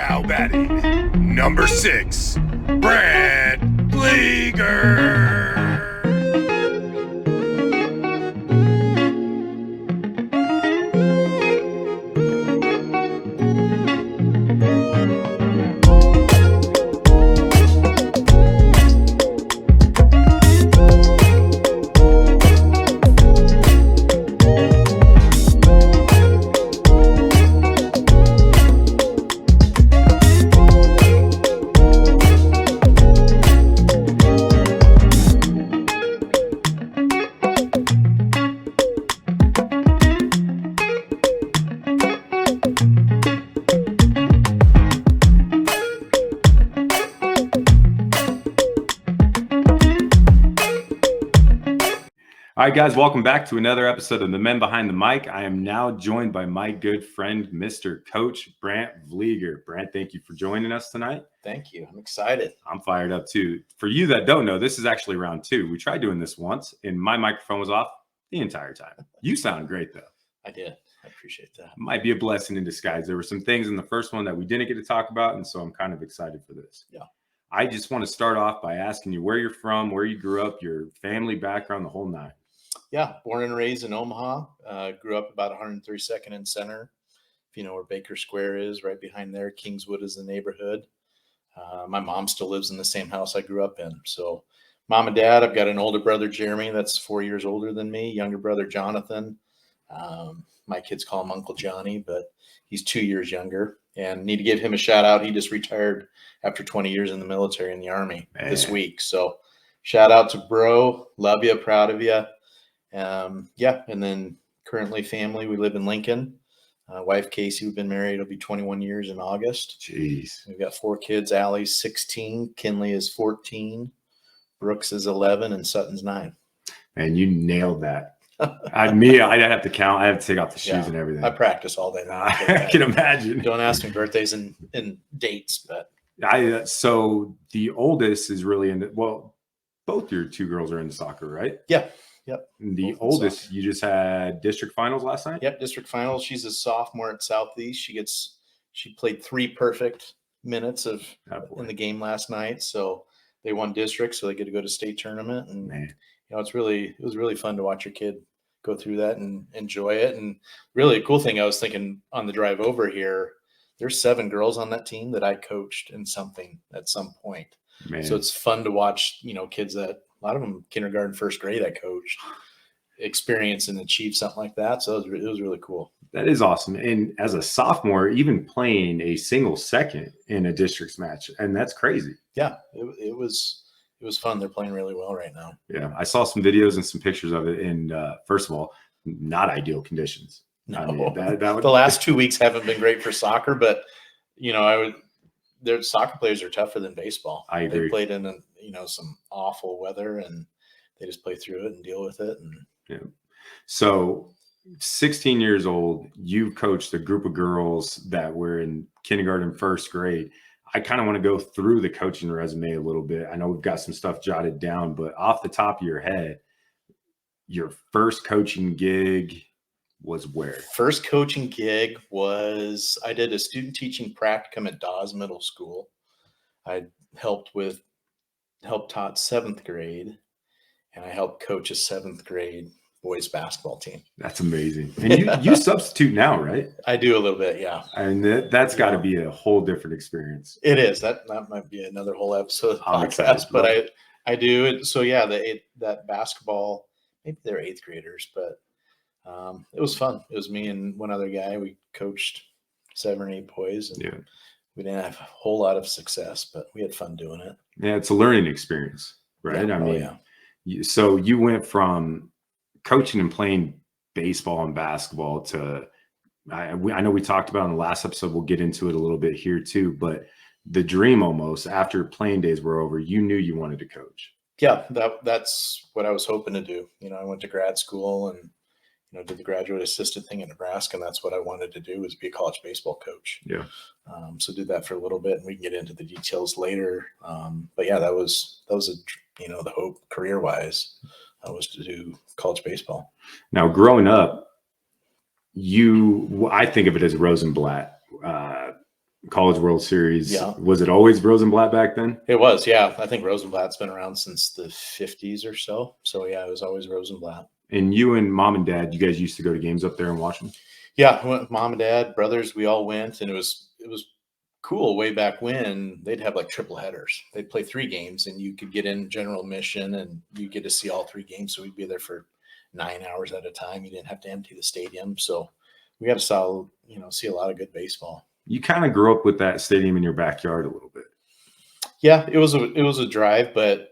Now batting, number 6, Brandt Vlieger. All right, guys, welcome back to another episode of The Men Behind the Mic. I am now joined by my good friend, Mr. Coach Brandt Vlieger. Brandt, thank you for joining us tonight. Thank you. I'm excited. I'm fired up, too. For you that don't know, this is actually round 2. We tried doing this once, and my microphone was off the entire time. You sound great, though. I did. I appreciate that. Might be a blessing in disguise. There were some things in the first one that we didn't get to talk about, and so I'm kind of excited for this. Yeah. I just want to start off by asking you where you're from, where you grew up, your family background, the whole nine. Yeah, born and raised in Omaha. Grew up about 132nd and Center. If you know where Baker Square is, right behind there. Kingswood is the neighborhood. My mom still lives in the same house I grew up in. So mom and dad, I've got an older brother, Jeremy, that's 4 years older than me. Younger brother, Jonathan. My kids call him Uncle Johnny, but he's 2 years younger. And need to give him a shout out. He just retired after 20 years in the military in the Army this week. So shout out to bro. Love you. Proud of you. And then currently family, we live in Lincoln. Wife Casey, we've been married, it'll be 21 years in August. Jeez. We've got 4 kids. Allie's 16, Kinley is 14, Brooks is 11, and Sutton's 9. And you nailed that. I'd have to count. I have to take off the shoes and everything. I practice all day long. I can imagine. Don't ask me birthdays and dates, but so the oldest is really into, well, both your 2 girls are into soccer, right? Yeah. Yep. The oldest, you just had district finals last night? Yep, district finals. She's a sophomore at Southeast. She played 3 perfect minutes in the game last night. So they won district, so they get to go to state tournament. And it was really fun to watch your kid go through that and enjoy it. And really a cool thing, I was thinking on the drive over here, there's 7 girls on that team that I coached in something at some point. Man. So it's fun to watch, kids that a lot of them kindergarten, first grade, I coached, experience and achieve something like that. So it was really cool. That is awesome. And as a sophomore, even playing a single second in a districts match, and that's crazy. Yeah, it was fun. They're playing really well right now. Yeah, I saw some videos and some pictures of it. And first of all, not ideal conditions. No, I mean, the last 2 weeks haven't been great for soccer, but their soccer players are tougher than baseball. I agree. They played in some awful weather, and they just play through it and deal with it. And yeah. So 16 years old, you coached a group of girls that were in kindergarten, first grade. I kind of want to go through the coaching resume a little bit. I know we've got some stuff jotted down, but off the top of your head, your first coaching gig was where? First coaching gig was, I did a student teaching practicum at Dawes Middle School. I helped taught 7th grade, and I helped coach a 7th grade boys basketball team. That's amazing. And you substitute now, right? I do a little bit, yeah. And that's got to be a whole different experience. It is. That might be another whole episode of the podcast, but I do it. So yeah, that basketball, maybe they're 8th graders, but it was fun. It was me and one other guy. We coached 7 or 8 boys, and we didn't have a whole lot of success, but we had fun doing it. Yeah, it's a learning experience, right? Yeah. So you went from coaching and playing baseball and basketball to, I know we talked about in the last episode, we'll get into it a little bit here too, but the dream almost after playing days were over, you knew you wanted to coach. Yeah, that's what I was hoping to do. I went to grad school and did the graduate assistant thing in Nebraska, and that's what I wanted to do, was be a college baseball coach. Yeah. So did that for a little bit, and we can get into the details later. But yeah, that was the hope career wise was to do college baseball. Now, growing up, I think of it as Rosenblatt College World Series. Yeah. Was it always Rosenblatt back then? It was, yeah. I think Rosenblatt's been around since the 50s or so. So yeah, it was always Rosenblatt. And you and mom and dad, you guys used to go to games up there and watch them? Yeah, I went with mom and dad, brothers, we all went, and it was cool way back when they'd have like triple headers. They'd play 3 games and you could get in general admission and you get to see all 3 games. So we'd be there for 9 hours at a time. You didn't have to empty the stadium. So we got to see a lot of good baseball. You kind of grew up with that stadium in your backyard a little bit. Yeah, it was a drive, but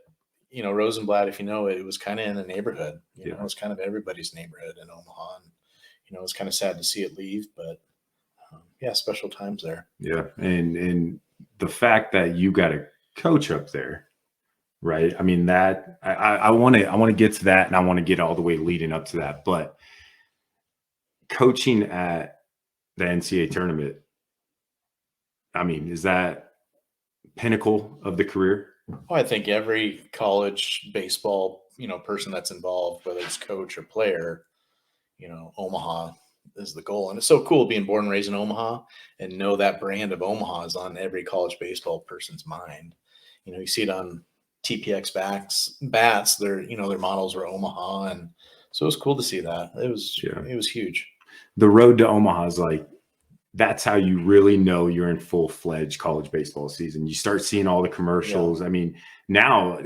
Rosenblatt, if you know it, it was kind of in the neighborhood. It was kind of everybody's neighborhood in Omaha. And, it was kind of sad to see it leave, but yeah, special times there. Yeah. And the fact that you got a coach up there, right? I mean, that I want to get to that, and I want to get all the way leading up to that. But coaching at the NCAA tournament, I mean, is that pinnacle of the career? Oh, I think every college baseball, person that's involved, whether it's coach or player, Omaha is the goal. And it's so cool being born and raised in Omaha and know that brand of Omaha is on every college baseball person's mind. You see it on TPX bats, their models were Omaha. And so it was cool to see that. It was huge. The road to Omaha is like, that's how you really know you're in full-fledged college baseball season. You start seeing all the commercials. Yeah. I mean, now,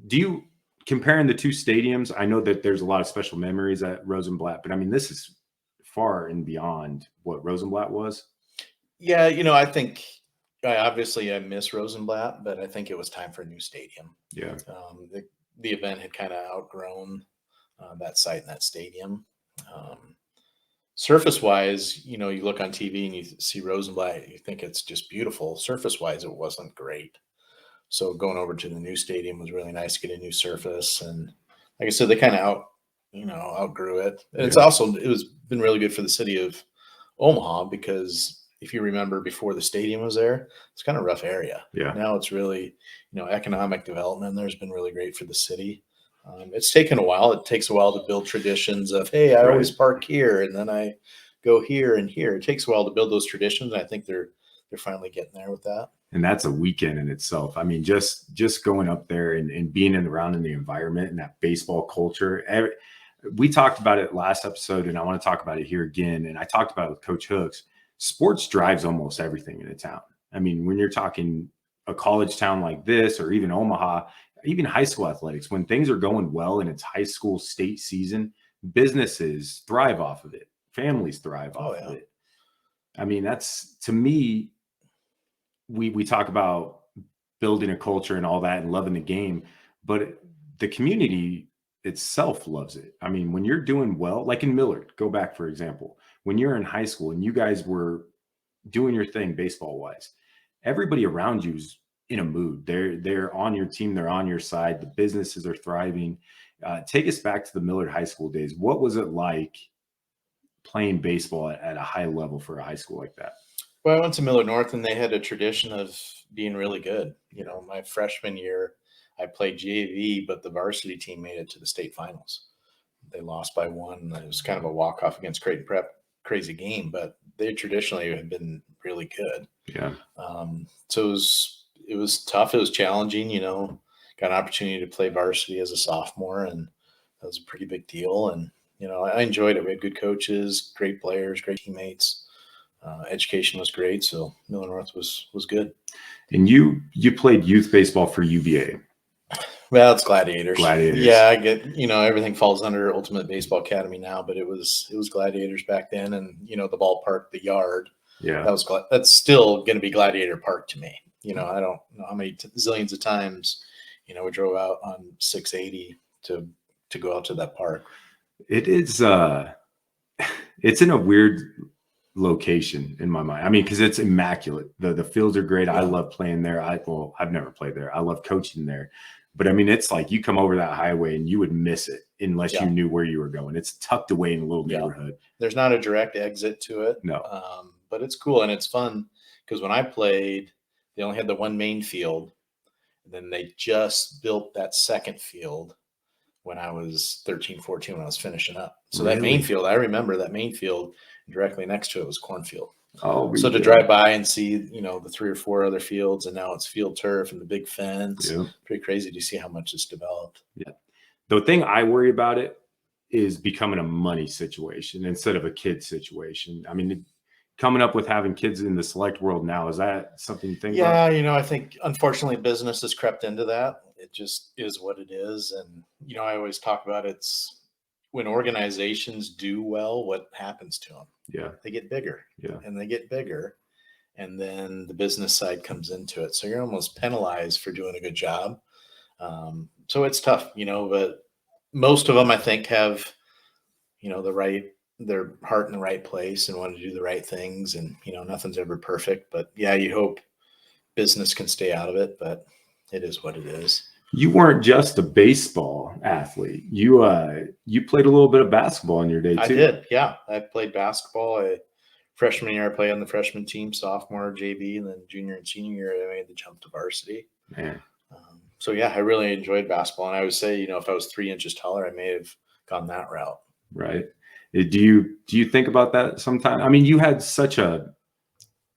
do you comparing the 2 stadiums? I know that there's a lot of special memories at Rosenblatt, but I mean, this is far and beyond what Rosenblatt was. Yeah, I think I miss Rosenblatt, but I think it was time for a new stadium. Yeah. The event had kind of outgrown that site and that stadium. Surface wise, you look on TV and you see Rosenblatt, you think it's just beautiful. Surface wise, it wasn't great. So going over to the new stadium was really nice to get a new surface. And like I said, they kind of outgrew it. And it was been really good for the city of Omaha, because if you remember before the stadium was there, it's kind of a rough area. Yeah. Now it's really, economic development there's been really great for the city. It's taken a while. It takes a while to build traditions of, hey, I always park here and then I go here and here. It takes a while to build those traditions. And I think they're finally getting there with that. And that's a weekend in itself. I mean, just going up there and being around in the environment and that baseball culture. We talked about it last episode, and I want to talk about it here again. And I talked about it with Coach Hooks. Sports drives almost everything in a town. I mean, when you're talking a college town like this, or even Omaha, even high school athletics, when things are going well and it's high school state season, businesses thrive off of it. Families thrive off of it. I mean, that's, to me, we talk about building a culture and all that and loving the game, but the community itself loves it. I mean, when you're doing well, like in Millard, go back, for example, when you're in high school and you guys were doing your thing baseball wise, everybody around you's in a mood. They're on your team. They're on your side. The businesses are thriving. Take us back to the Millard High School days. What was it like playing baseball at a high level for a high school like that? Well, I went to Millard North, and they had a tradition of being really good. My freshman year, I played JV, but the varsity team made it to the state finals. They lost by 1. It was kind of a walk-off against Creighton Prep. Crazy game, but they traditionally have been really good. Yeah. So it was tough. It was challenging. Got an opportunity to play varsity as a sophomore, and that was a pretty big deal. And I enjoyed it. We had good coaches, great players, great teammates. Education was great, so Millard North was good. And you played youth baseball for UVA. Well, it's Gladiators. Yeah, I get, everything falls under Ultimate Baseball Academy now, but it was Gladiators back then, and the ballpark, the yard. Yeah, that's still going to be Gladiator Park to me. I don't know how many zillions of times, we drove out on 680 to go out to that park. It is. It's in a weird location in my mind. I mean, because it's immaculate. The fields are great. Yeah. I love playing there. I've never played there. I love coaching there. But I mean, it's like you come over that highway and you would miss it unless you knew where you were going. It's tucked away in a little neighborhood. There's not a direct exit to it. No. But it's cool and it's fun, because when I played, they only had the one main field. And then they just built that second field when I was 13, 14, when I was finishing up. So Really? that main field, I remember that main field directly next to it was cornfield. Oh, So to yeah. drive by and see, the 3 or 4 other fields, and now it's field turf and the big fence, Yeah. pretty crazy to see how much it's developed. Yeah. The thing I worry about it is becoming a money situation instead of a kid situation. I mean, coming up with having kids in the select world now, is that something you think about? Yeah, I think unfortunately business has crept into that. It just is what it is. And, I always talk about it's when organizations do well, what happens to them? Yeah. They get bigger Yeah. and they get bigger. And then the business side comes into it. So you're almost penalized for doing a good job. So it's tough, but most of them I think have, their heart in the right place and want to do the right things. And, nothing's ever perfect, but yeah, you hope business can stay out of it, but it is what it is. You weren't just a baseball athlete. You played a little bit of basketball in your day too. I did. Yeah. I played basketball. Freshman year, I played on the freshman team, sophomore, JV, and then junior and senior year, I made the jump to varsity. Man. So yeah, I really enjoyed basketball. And I would say, if I was 3 inches taller, I may have gone that route. Right. Do you think about that sometimes? I mean, you had such a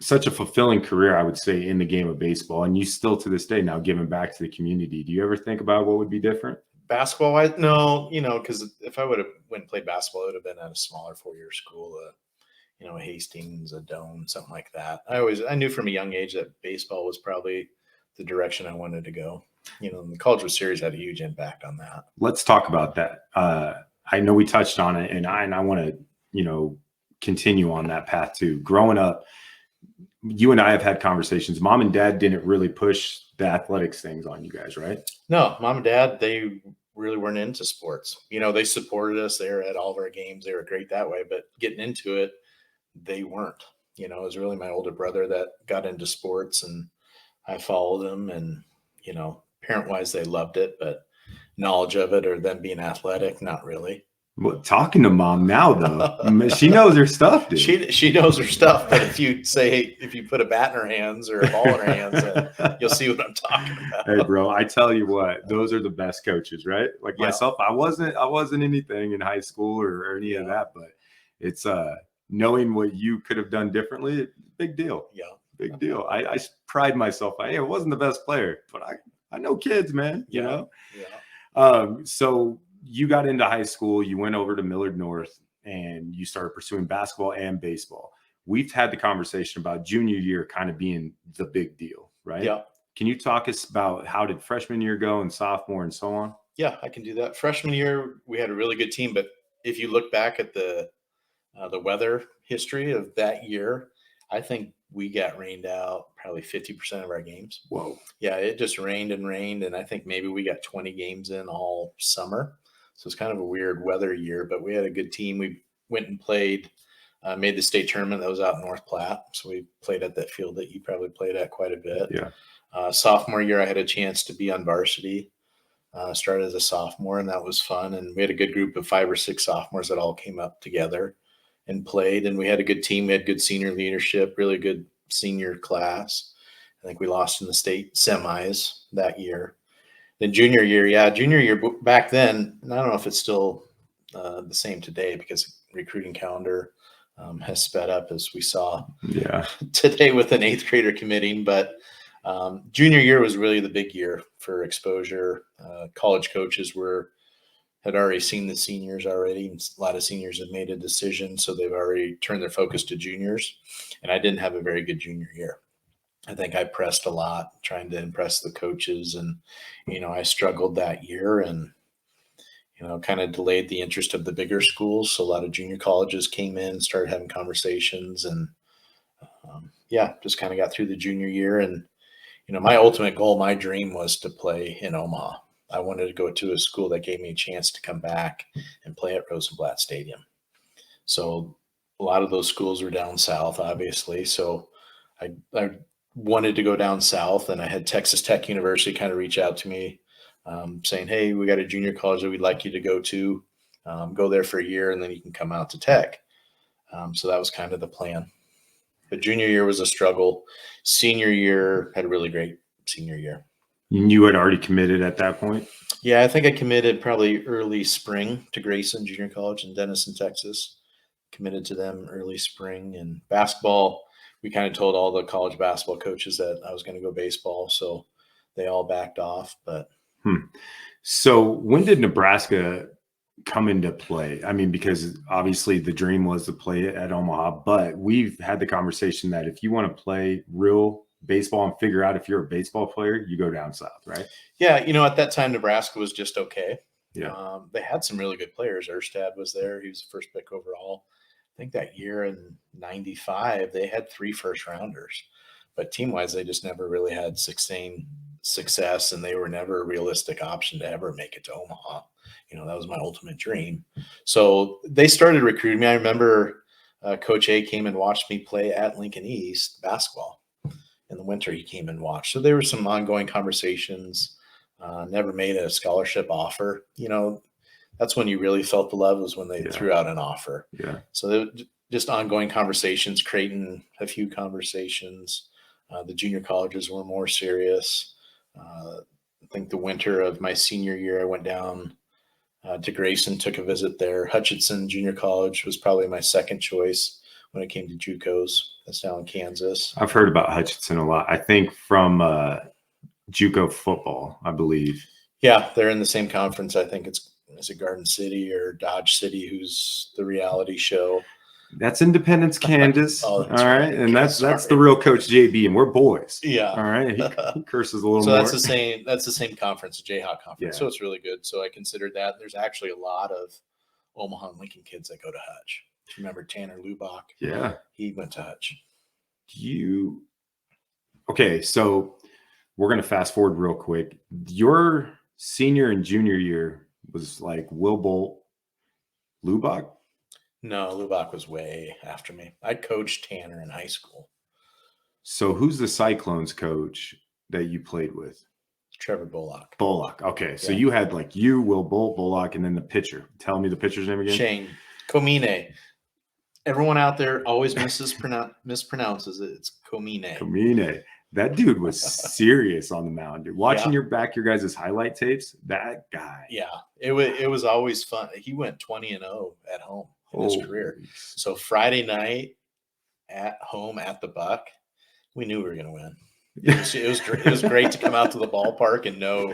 fulfilling career, I would say, in the game of baseball, and you still to this day now giving back to the community. Do you ever think about what would be different? Basketball, no, because if I would have went and played basketball, it would have been at a smaller 4-year school, a Hastings, a Doane, something like that. I knew from a young age that baseball was probably the direction I wanted to go. And the College World Series had a huge impact on that. Let's talk about that. I know we touched on it, and I want to, continue on that path too. Growing up, you and I have had conversations. Mom and dad didn't really push the athletics things on you guys, right? No, mom and dad, they really weren't into sports. They supported us. They were at all of our games. They were great that way, but getting into it, they weren't. It was really my older brother that got into sports, and I followed him, and, parent wise, they loved it, but knowledge of it or them being athletic, not really. Well, talking to mom now, though, she knows her stuff, dude. She knows her stuff, but if you put a bat in her hands or a ball in her hands, then you'll see what I'm talking about. Hey, bro, I tell you what, those are the best coaches, right? Like myself, I wasn't anything in high school or any of that, but it's knowing what you could have done differently, big deal. Yeah. Big deal. I pride myself. I wasn't the best player, but I know kids, man. Yeah. So you got into high school, you went over to Millard North, and you started pursuing basketball and baseball. We've had the conversation about junior year kind of being the big deal, right? Yeah. Can you talk us about how did freshman year go and sophomore and so on? Yeah, I can do that. Freshman year, we had a really good team, but if you look back at the weather history of that year, I think we got rained out probably 50% of our games. Whoa. Yeah, it just rained and rained, and I think maybe we got 20 games in all summer. So it's kind of a weird weather year, but we had a good team. We went and played, made the state tournament that was out in North Platte. So we played at that field that you probably played at quite a bit. Yeah. Sophomore year, I had a chance to be on varsity. Started as a sophomore, and that was fun. And we had a good group of 5 or 6 sophomores that all came up together and played. And we had a good team. We had good senior leadership, really good senior class. I think we lost in the state semis that year. Then junior year back then, and I don't know if it's still the same today because recruiting calendar has sped up as we saw today with an 8th grader committing. But junior year was really the big year for exposure. College coaches had already seen the seniors already. And a lot of seniors have made a decision, so they've already turned their focus to juniors. And I didn't have a very good junior year. I think I pressed a lot trying to impress the coaches, and, I struggled that year and, kind of delayed the interest of the bigger schools. So a lot of junior colleges came in, started having conversations, and just kind of got through the junior year. And, my ultimate goal, my dream was to play in Omaha. I wanted to go to a school that gave me a chance to come back and play at Rosenblatt Stadium. So a lot of those schools were down south, obviously. So I wanted to go down south, and I had Texas Tech University kind of reach out to me saying, hey, we got a junior college that we'd like you to go to. Go there for a year, and then you can come out to Tech. So that was kind of the plan. But junior year was a struggle. Senior year had a really great senior year. You had already committed at that point? Yeah, I think I committed probably early spring to Grayson Junior College in Denison, Texas. Committed to them early spring. And basketball, we kind of told all the college basketball coaches that I was going to go baseball, so they all backed off. But So when did Nebraska come into play? I mean, because obviously the dream was to play at Omaha, but we've had the conversation that if you want to play real baseball and figure out if you're a baseball player, you go down south, right? yeah, at that time Nebraska was just okay. Yeah. They had some really good players. Erstad was there; he was the first pick overall. I think that year in '95 they had 3 first rounders, but team wise they just never really had sustained success, and they were never a realistic option to ever make it to Omaha. That was my ultimate dream. So they started recruiting me. I remember Coach A came and watched me play at Lincoln East basketball in the winter. He came and watched. So there were some ongoing conversations. Never made a scholarship offer. That's when you really felt the love, was when they threw out an offer. Yeah. So just ongoing conversations, Creighton, a few conversations. The junior colleges were more serious. I think the winter of my senior year, I went down to Grayson, took a visit there. Hutchinson Junior College was probably my second choice when it came to JUCOs. That's down in Kansas. I've heard about Hutchinson a lot. I think from Juco football, I believe. Yeah, they're in the same conference. I think is it Garden City or Dodge City, who's the reality show. That's Independence, Kansas. Oh, all that's right. right. And that's the real Coach JB, and we're boys. Yeah. All right. He curses a little So more. that's the same conference, the Jayhawk conference. Yeah. So it's really good. So I considered that. There's actually a lot of Omaha and Lincoln kids that go to Hutch. Remember Tanner Lubach? Yeah. He went to Hutch. Okay, so we're going to fast forward real quick. Your senior and junior year was like Will Bolt, Lubach? No, Lubach was way after me. I coached Tanner in high school. So who's the Cyclones coach that you played with? Trevor Bullock. Bullock. Okay, so Yeah. you had like you, Will Bolt, Bullock, and then the pitcher. Tell me the pitcher's name again. Shane Comine. Everyone out there always mispronounces it. It's Comine. Comine. That dude was serious on the mound, dude. Watching your guys' highlight tapes, that guy. Yeah, it was always fun. He went 20-0 at home in his career. So Friday night at home at the Buck, we knew we were going to win. It was great to come out to the ballpark and know,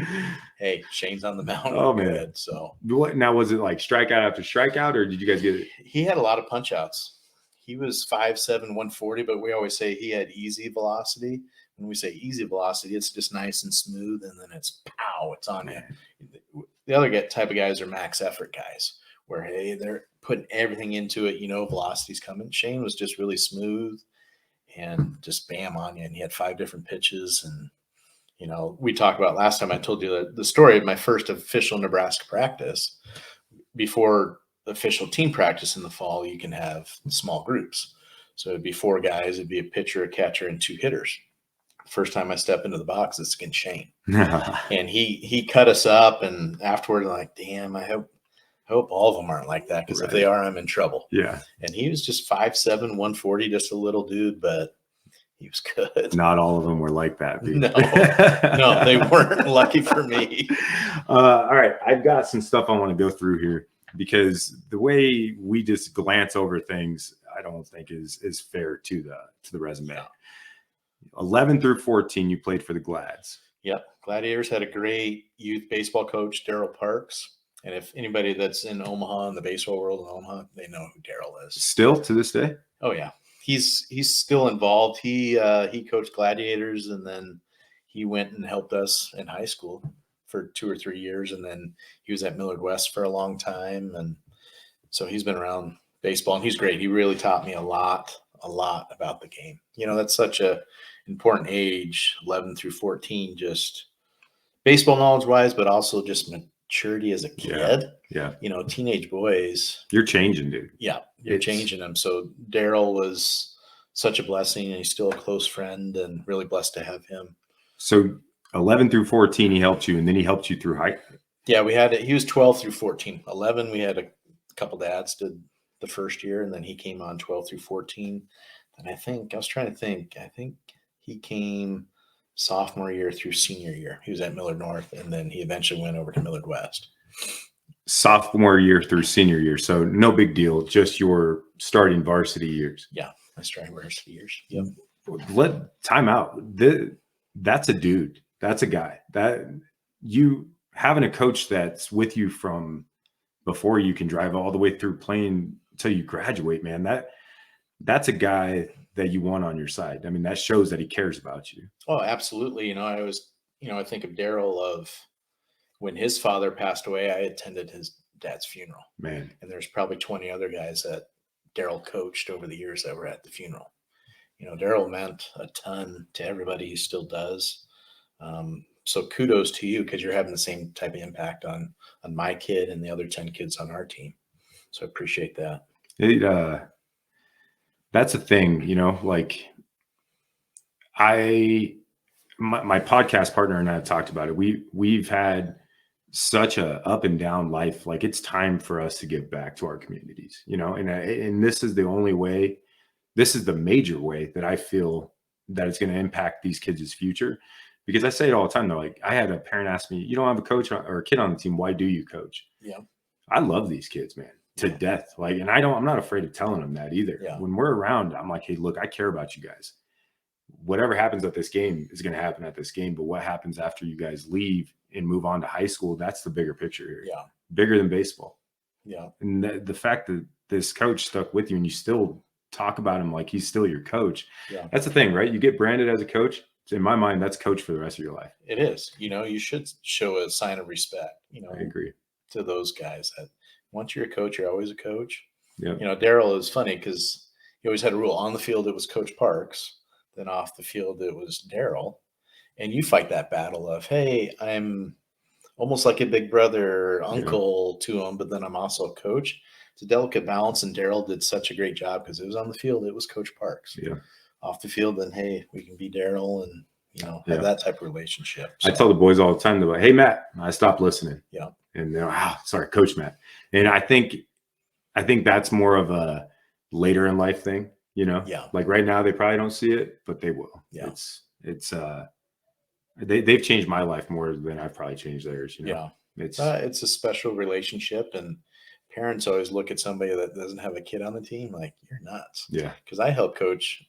hey, Shane's on the mound. Oh man! Good. So now, was it like strikeout after strikeout, or did you guys get it? He had a lot of punch outs. He was 5'7", 140, but we always say he had easy velocity. When we say easy velocity, it's just nice and smooth, and then it's pow, it's on you. The other type of guys are max effort guys, where hey, they're putting everything into it. Velocity's coming. Shane was just really smooth and just bam on you. And he had 5 different pitches. And we talked about last time. I told you the story of my first official Nebraska practice. Before official team practice in the fall, you can have small groups. So it'd be 4 guys. It'd be a pitcher, a catcher, and 2 hitters. First time I step into the box, it's against Shane. And he cut us up, and afterward, I'm like, damn, I hope all of them aren't like that, because if they are, I'm in trouble. Yeah. And he was just 5'7", 140, just a little dude, but he was good. Not all of them were like that. Dude. No, they weren't. Lucky for me. All right, I've got some stuff I want to go through here, because the way we just glance over things, I don't think is fair to the resume. Yeah. 11 through 14, you played for the Glads. Yep. Gladiators had a great youth baseball coach, Daryl Parks. And if anybody that's in Omaha, in the baseball world in Omaha, they know who Daryl is. Still to this day? Oh yeah. He's still involved. He coached Gladiators, and then he went and helped us in high school for 2 or 3 years. And then he was at Millard West for a long time. And so he's been around baseball, and he's great. He really taught me a lot about the game. That's such a important age, 11 through 14, just baseball knowledge wise, but also just maturity as a kid. Yeah. Teenage boys. You're changing, dude. Yeah. You're changing them. So Daryl was such a blessing, and he's still a close friend, and really blessed to have him. So 11 through 14, he helped you, and then he helped you through high. Yeah, he was 12 through 14. 11, we had a couple dads did the first year, and then he came on 12 through 14. And I think he came sophomore year through senior year. He was at Millard North, and then he eventually went over to Millard West. Sophomore year through senior year. So no big deal. Just your starting varsity years. Yeah, my starting varsity years. Yep. Let time out. That's a dude. That's a guy. That you having a coach that's with you from before you can drive all the way through playing until you graduate, man. That's a guy that you want on your side. I mean, that shows that he cares about you. Oh, absolutely. You know, I think of Daryl of when his father passed away, I attended his dad's funeral. Man. And there's probably 20 other guys that Daryl coached over the years that were at the funeral. You know, Daryl meant a ton to everybody. He still does. So kudos to you because you're having the same type of impact on my kid and the other 10 kids on our team. So I appreciate that. That's a thing, you know, like my podcast partner and I have talked about it. We've had such a up and down life. Like it's time for us to give back to our communities, you know, and this is the only way, this is the major way that I feel that it's going to impact these kids' future. Because I say it all the time. They're like, I had a parent ask me, you don't have a coach or a kid on the team. Why do you coach? Yeah. I love these kids, man, to death. Like, and I'm not afraid of telling them that either. Yeah. When we're around, I'm like, hey, look, I care about you guys. Whatever happens at this game is going to happen at this game. But what happens after you guys leave and move on to high school, that's the bigger picture here. Yeah. Bigger than baseball. Yeah. And the fact that this coach stuck with you and you still talk about him like he's still your coach. Yeah. That's the thing, right? You get branded as a coach. In my mind, that's coach for the rest of your life. It is. You know, you should show a sign of respect, you know, I agree. to those guys that once you're a coach, you're always a coach. Yeah. You know, Daryl is funny because he always had a rule. On the field, it was Coach Parks. Then off the field, it was Daryl. And you fight that battle of, hey, I'm almost like a big brother or uncle to him, but then I'm also a coach. It's a delicate balance, and Daryl did such a great job because it was on the field, it was Coach Parks. Yeah. Off the field, then hey, we can be Daryl and you know have that type of relationship. So, I tell the boys all the time, they're like, "Hey, Matt," I stopped listening. Yeah, and they're sorry, Coach Matt. And I think that's more of a later in life thing, you know. Yeah, like right now they probably don't see it, but they will. Yeah, it's they've changed my life more than I've probably changed theirs. You know? Yeah, it's a special relationship, and parents always look at somebody that doesn't have a kid on the team like you're nuts. Yeah, because I help coach.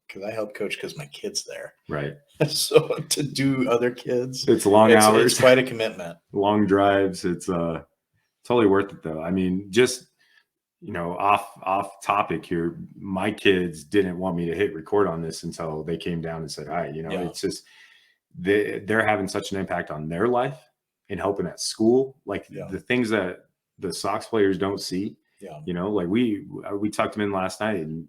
Because my kid's there. Right. So to do other kids, it's long hours. It's quite a commitment. Long drives. It's totally worth it though. I mean, just, you know, off topic here, my kids didn't want me to hit record on this until they came down and said, hi, you know, it's just, they're having such an impact on their life and helping at school. Like the things that the Sox players don't see, you know, like we tucked them in last night and,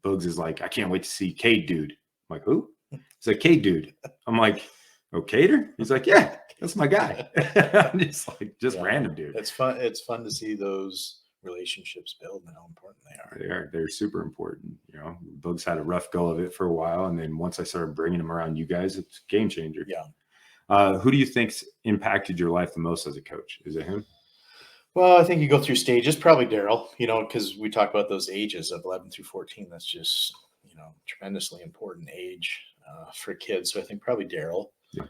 Bugs is like, I can't wait to see Cade dude. I'm like, who? He's like, Cade dude. I'm like, oh, Cater? He's like, yeah, that's my guy. I'm just like, random dude. It's fun. It's fun to see those relationships build and how important they are. They're super important. You know, Bugs had a rough go of it for a while. And then once I started bringing him around you guys, it's a game changer. Yeah. Who do you think's impacted your life the most as a coach? Is it him? Well, I think you go through stages, probably Daryl, you know, because we talk about those ages of 11 through 14. That's just, you know, tremendously important age for kids. So I think probably Daryl. Yeah.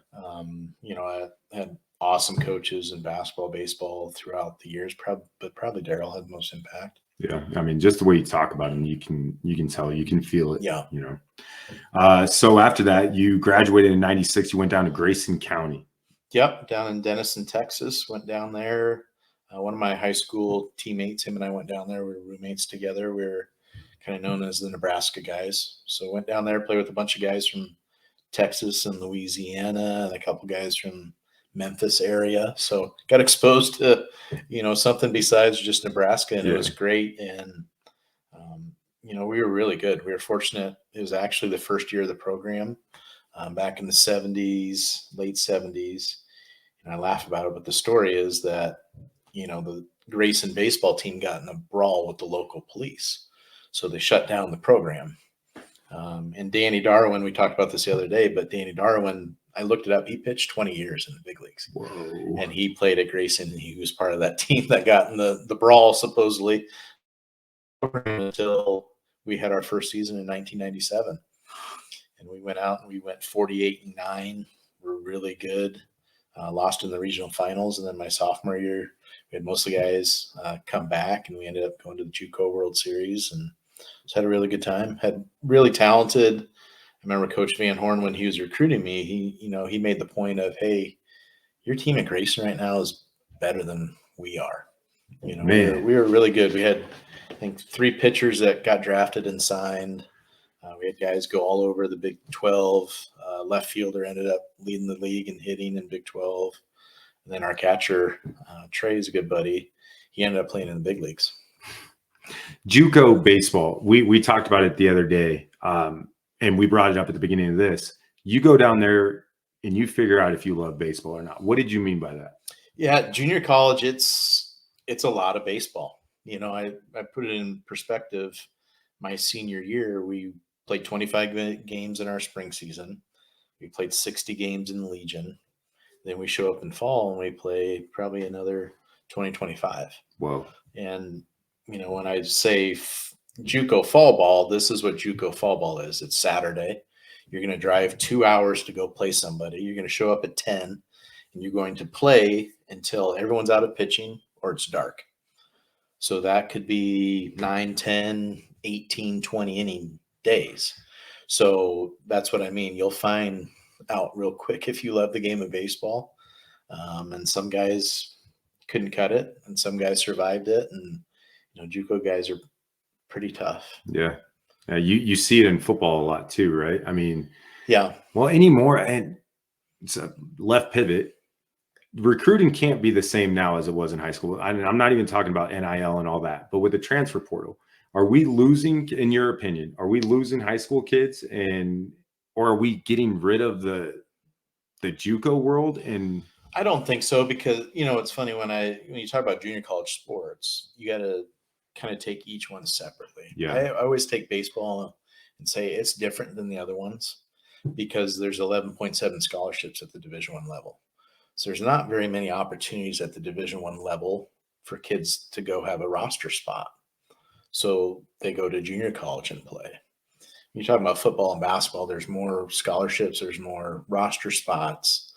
You know, I had awesome coaches in basketball, baseball throughout the years, but probably Daryl had the most impact. Yeah. I mean, just the way you talk about him, you can tell, you can feel it. Yeah. You know, so after that, you graduated in 96, you went down to Grayson County. Yep. Down in Denison, Texas, went down there. One of my high school teammates, him and I went down there. We were roommates together. We were kind of known as the Nebraska guys. So went down there, played with a bunch of guys from Texas and Louisiana, and a couple guys from Memphis area. So got exposed to, you know, something besides just Nebraska, and it was great. And, you know, we were really good. We were fortunate. It was actually the first year of the program back in the 70s, late 70s. And I laugh about it, but the story is that, you know, the Grayson baseball team got in a brawl with the local police. So they shut down the program. And Danny Darwin, we talked about this the other day, but Danny Darwin, I looked it up. He pitched 20 years in the big leagues. Whoa. And he played at Grayson. And he was part of that team that got in the brawl, supposedly, until we had our first season in 1997. and we went out and we went 48-9. We're really good. Lost in the regional finals, and then my sophomore year, we had most of the guys come back, and we ended up going to the Juco World Series, and just had a really good time. Had really talented. I remember Coach Van Horn, when he was recruiting me, he made the point of, hey, your team at Grayson right now is better than we are. Man. We were really good. We had, I think, 3 pitchers that got drafted and signed. We had guys go all over the Big 12. Left fielder ended up leading the league in hitting in Big 12. And then our catcher, Trey, is a good buddy. He ended up playing in the big leagues. Juco baseball. We talked about it the other day, and we brought it up at the beginning of this. You go down there and you figure out if you love baseball or not. What did you mean by that? Yeah, junior college, it's a lot of baseball. I put it in perspective. My senior year, we played 25 games in our spring season. We played 60 games in the Legion. Then we show up in fall and we play probably another 20-25. Whoa. And, when I say Juco fall ball, this is what Juco fall ball is. It's Saturday. You're going to drive 2 hours to go play somebody. You're going to show up at 10, and you're going to play until everyone's out of pitching or it's dark. So that could be 9, 10, 18, 20 inning days. So that's what I mean. You'll find out real quick if you love the game of baseball. And some guys couldn't cut it, and some guys survived it. And, Juco guys are pretty tough. Yeah. You see it in football a lot too, right? I mean, yeah. Well, anymore, and it's a left pivot. Recruiting can't be the same now as it was in high school. I'm not even talking about NIL and all that, but with the transfer portal, are we losing, in your opinion, are we losing high school kids, or are we getting rid of the JUCO world? And I don't think so, because it's funny when you talk about junior college sports, you got to kind of take each one separately. Yeah, I always take baseball and say it's different than the other ones because there's 11.7 scholarships at the Division I level. So there's not very many opportunities at the Division I level for kids to go have a roster spot. So they go to junior college and play. You're talking about football and basketball, there's more scholarships, there's more roster spots.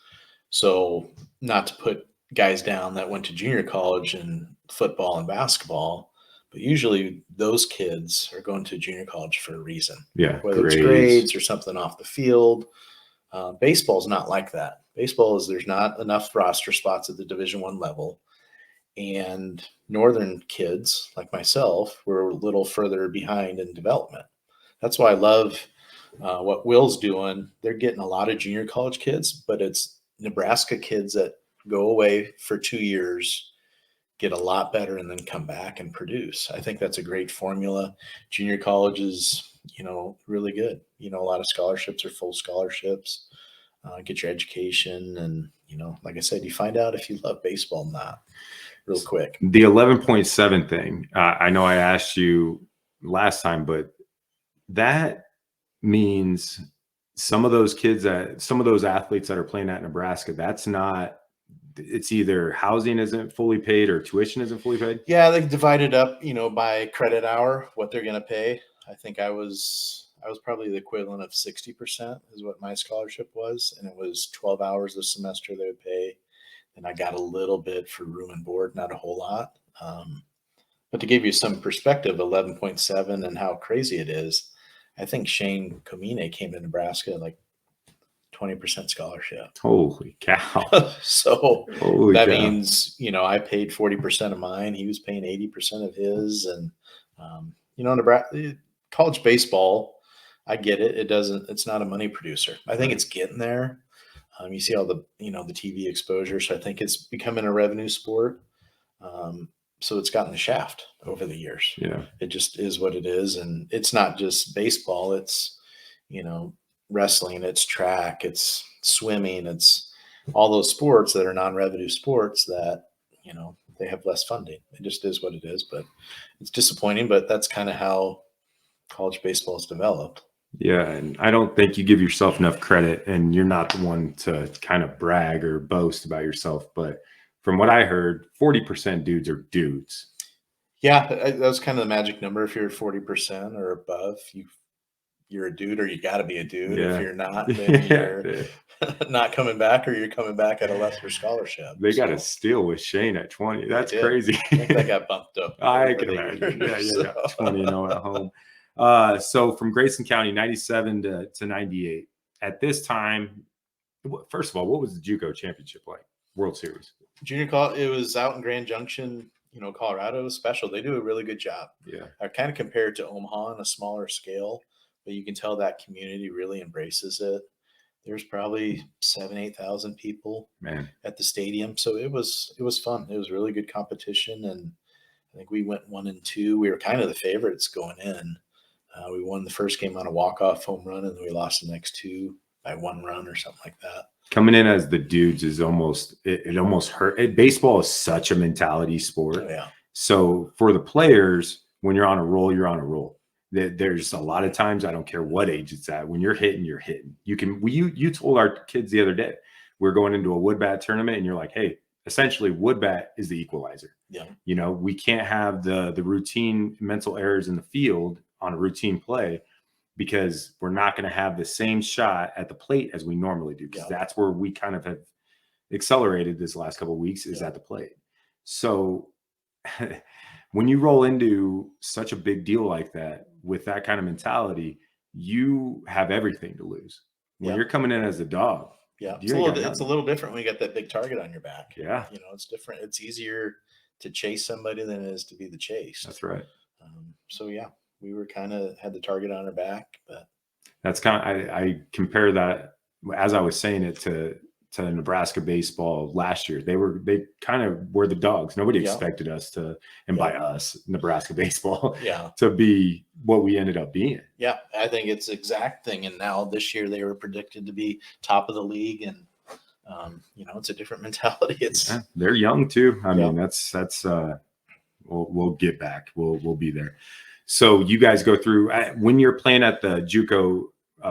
So not to put guys down that went to junior college in football and basketball, but usually those kids are going to junior college for a reason. Yeah, whether it's grades or something off the field. Baseball is not like that. Baseball is there's not enough roster spots at the Division I level. And northern kids like myself were a little further behind in development. That's why I love what Will's doing. They're getting a lot of junior college kids, but it's Nebraska kids that go away for 2 years, get a lot better, and then come back and produce. I think that's a great formula. Junior college is, really good. A lot of scholarships are full scholarships. Get your education, and, like I said, you find out if you love baseball or not real quick. The 11.7 thing, I know I asked you last time, but that means some of those athletes that are playing at Nebraska, it's either housing isn't fully paid or tuition isn't fully paid. Yeah, they divided up, by credit hour, what they're going to pay. I think I was probably the equivalent of 60% is what my scholarship was. And it was 12 hours a semester they would pay. And I got a little bit for room and board, not a whole lot. But to give you some perspective, 11.7 and how crazy it is, I think Shane Comine came to Nebraska like 20% scholarship. Holy cow. So Holy that cow. means, I paid 40% of mine. He was paying 80% of his. And, Nebraska, college baseball, I get it. It's not a money producer. I think it's getting there. You see all the, the TV exposure. So I think it's becoming a revenue sport. So it's gotten the shaft over the years. Yeah. It just is what it is. And it's not just baseball. It's, wrestling, it's track, it's swimming, it's all those sports that are non-revenue sports that, they have less funding. It just is what it is, but it's disappointing, but that's kind of how college baseball is developed. Yeah. And I don't think you give yourself enough credit, and you're not the one to kind of brag or boast about yourself. But from what I heard, 40% dudes are dudes. Yeah. That was kind of the magic number. If you're 40% or above, you you're a dude or you got to be a dude. Yeah. If you're not, then you're not coming back, or you're coming back at a lesser scholarship. They got a steal with Shane at 20. That's did. crazy. I think that got bumped up. I over can the imagine. years, Yeah. 20-0 at home. So from Grayson County, 97 to 98. At this time, first of all, what was the Juco championship like? World Series. Junior college, it was out in Grand Junction, Colorado. It was special. They do a really good job. Yeah. I kind of compare it to Omaha on a smaller scale, but you can tell that community really embraces it. There's probably 7,000-8,000 people at the stadium. So it was fun. It was really good competition. And I think we went 1-2. We were kind of the favorites going in. We won the first game on a walk-off home run, and then we lost the next 2 by 1 run or something like that. Coming in as the dudes is almost hurt. Baseball is such a mentality sport. Oh, yeah. So for the players, when you're on a roll, you're on a roll. There's a lot of times, I don't care what age it's at, when you're hitting, you're hitting. You told our kids the other day, we're going into a wood bat tournament, and you're like, hey, essentially wood bat is the equalizer. Yeah. We can't have the routine mental errors in the field on a routine play, because we're not going to have the same shot at the plate as we normally do, because that's where we kind of have accelerated this last couple of weeks is at the plate. So when you roll into such a big deal like that with that kind of mentality, you have everything to lose. When you're coming in as a dog, it's a little different when you got that big target on your back. Yeah. It's different. It's easier to chase somebody than it is to be the chased. That's right. We were kind of had the target on our back, but that's kind of, I compare that, as I was saying it, to Nebraska baseball last year. They kind of were the dogs. Nobody expected us to, and by us, Nebraska baseball, to be what we ended up being. Yeah, I think it's the exact thing. And now this year they were predicted to be top of the league, and it's a different mentality. They're young too. I mean, that's we'll get back. We'll be there. So you guys go through, when you're playing at the Juco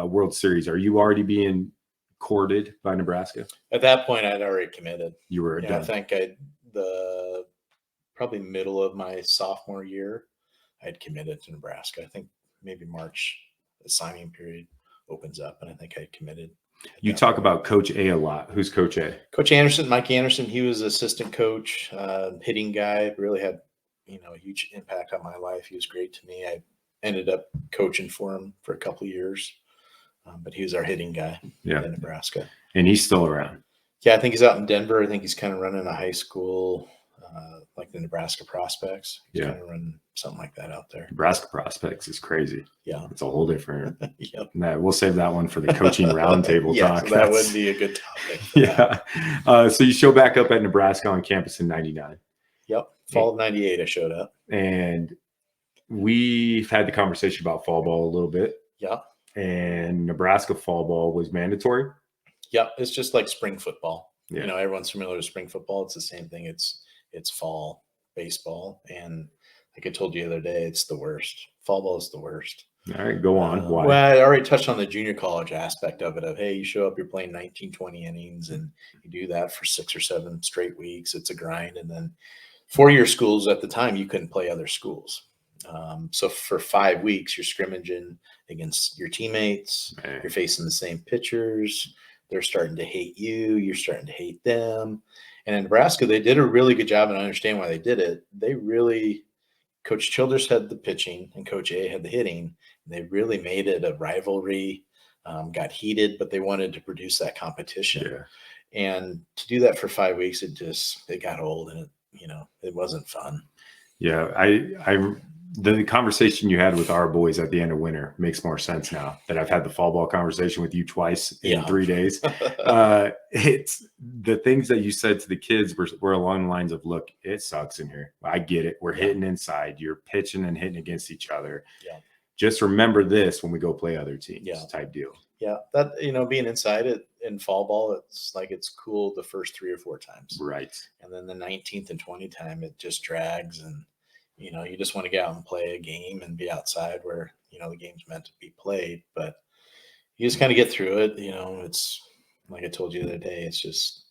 World Series, are you already being courted by Nebraska? At that point, I'd already committed. You were done. I think the probably middle of my sophomore year, I'd committed to Nebraska. I think maybe March, the signing period opens up, and I think I committed. You talk about Coach A lot. Who's Coach A? Coach Anderson, Mike Anderson. He was assistant coach, hitting guy. Really had a huge impact on my life. He was great to me. I ended up coaching for him for a couple of years, but he was our hitting guy in Nebraska. And he's still around. Yeah, I think he's out in Denver. I think he's kind of running a high school, like the Nebraska Prospects. He's kind of running something like that out there. Nebraska Prospects is crazy. Yeah. It's a whole different. We'll save that one for the coaching roundtable talk. So that would be a good topic. So you show back up at Nebraska on campus in 99. Yep. Fall of 98, I showed up. And we've had the conversation about fall ball a little bit. Yeah. And Nebraska fall ball was mandatory. Yeah. It's just like spring football. Yeah. Everyone's familiar with spring football. It's the same thing. It's fall baseball. And like I told you the other day, it's the worst. Fall ball is the worst. All right, go on. Why? Well, I already touched on the junior college aspect of it, of, hey, you show up, you're playing 19, 20 innings, and you do that for 6 or 7 straight weeks. It's a grind. And then 4-year schools at the time, you couldn't play other schools. So for 5 weeks, you're scrimmaging against your teammates. Man. You're facing the same pitchers. They're starting to hate you. You're starting to hate them. And in Nebraska, they did a really good job, and I understand why they did it. They really – Coach Childress had the pitching and Coach A had the hitting. And they really made it a rivalry, got heated, but they wanted to produce that competition. Yeah. And to do that for 5 weeks, it got old, and it wasn't fun. Yeah, the conversation you had with our boys at the end of winter makes more sense now that I've had the fall ball conversation with you twice in 3 days. It's the things that you said to the kids were along the lines of, look, it sucks in here. I get it. We're hitting inside. You're pitching and hitting against each other. Yeah. Just remember this when we go play other teams type deal. Yeah. That, being inside it in fall ball, it's cool the first 3 or 4 times. Right. And then the 19th and 20th time, it just drags, and you just want to get out and play a game and be outside where, the game's meant to be played. But you just kind of get through it. It's like I told you the other day, it's just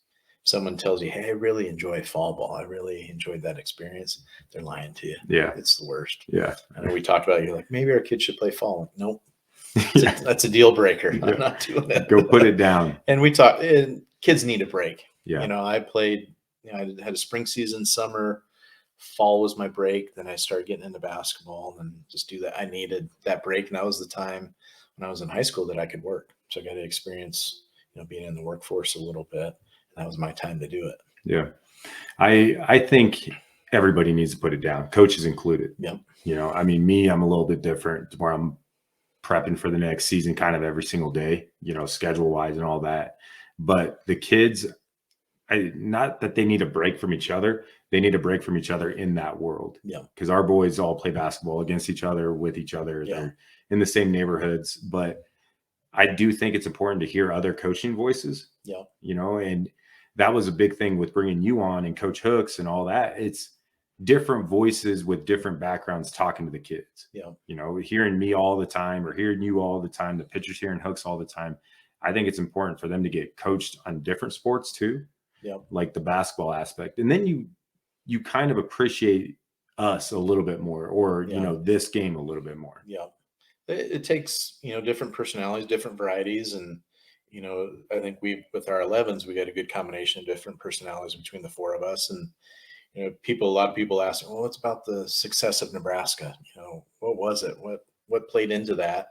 someone tells you, hey, I really enjoy fall ball. I really enjoyed that experience. They're lying to you. Yeah. It's the worst. Yeah. I know we talked about it. You're like, maybe our kids should play fall. Like, nope. Yeah. That's a deal breaker. Yeah. I'm not doing it. Go put it down. And we talk. And kids need a break. Yeah. I played. I had a spring season, summer, fall was my break. Then I started getting into basketball and just do that. I needed that break, and that was the time when I was in high school that I could work. So I got to experience, being in the workforce a little bit. And that was my time to do it. Yeah. I think everybody needs to put it down, coaches included. Yep. Me, I'm a little bit different where I'm prepping for the next season kind of every single day, schedule wise and all that. But the kids, not that they need a break from each other. They need a break from each other in that world. Yeah. Because our boys all play basketball against each other, with each other. Yeah. They're in the same neighborhoods. But I do think it's important to hear other coaching voices. Yeah. And that was a big thing with bringing you on and Coach Hooks and all that. It's different voices with different backgrounds talking to the kids. Yeah. Hearing me all the time or hearing you all the time, the pitchers hearing Hooks all the time. I think it's important for them to get coached on different sports too. Yeah. Like the basketball aspect. And then you kind of appreciate us a little bit more, or, this game a little bit more. Yeah. It takes, different personalities, different varieties. And, I think with our 11s, we got a good combination of different personalities between the four of us. And, a lot of people ask, well, what's about the success of Nebraska? What was it? What played into that?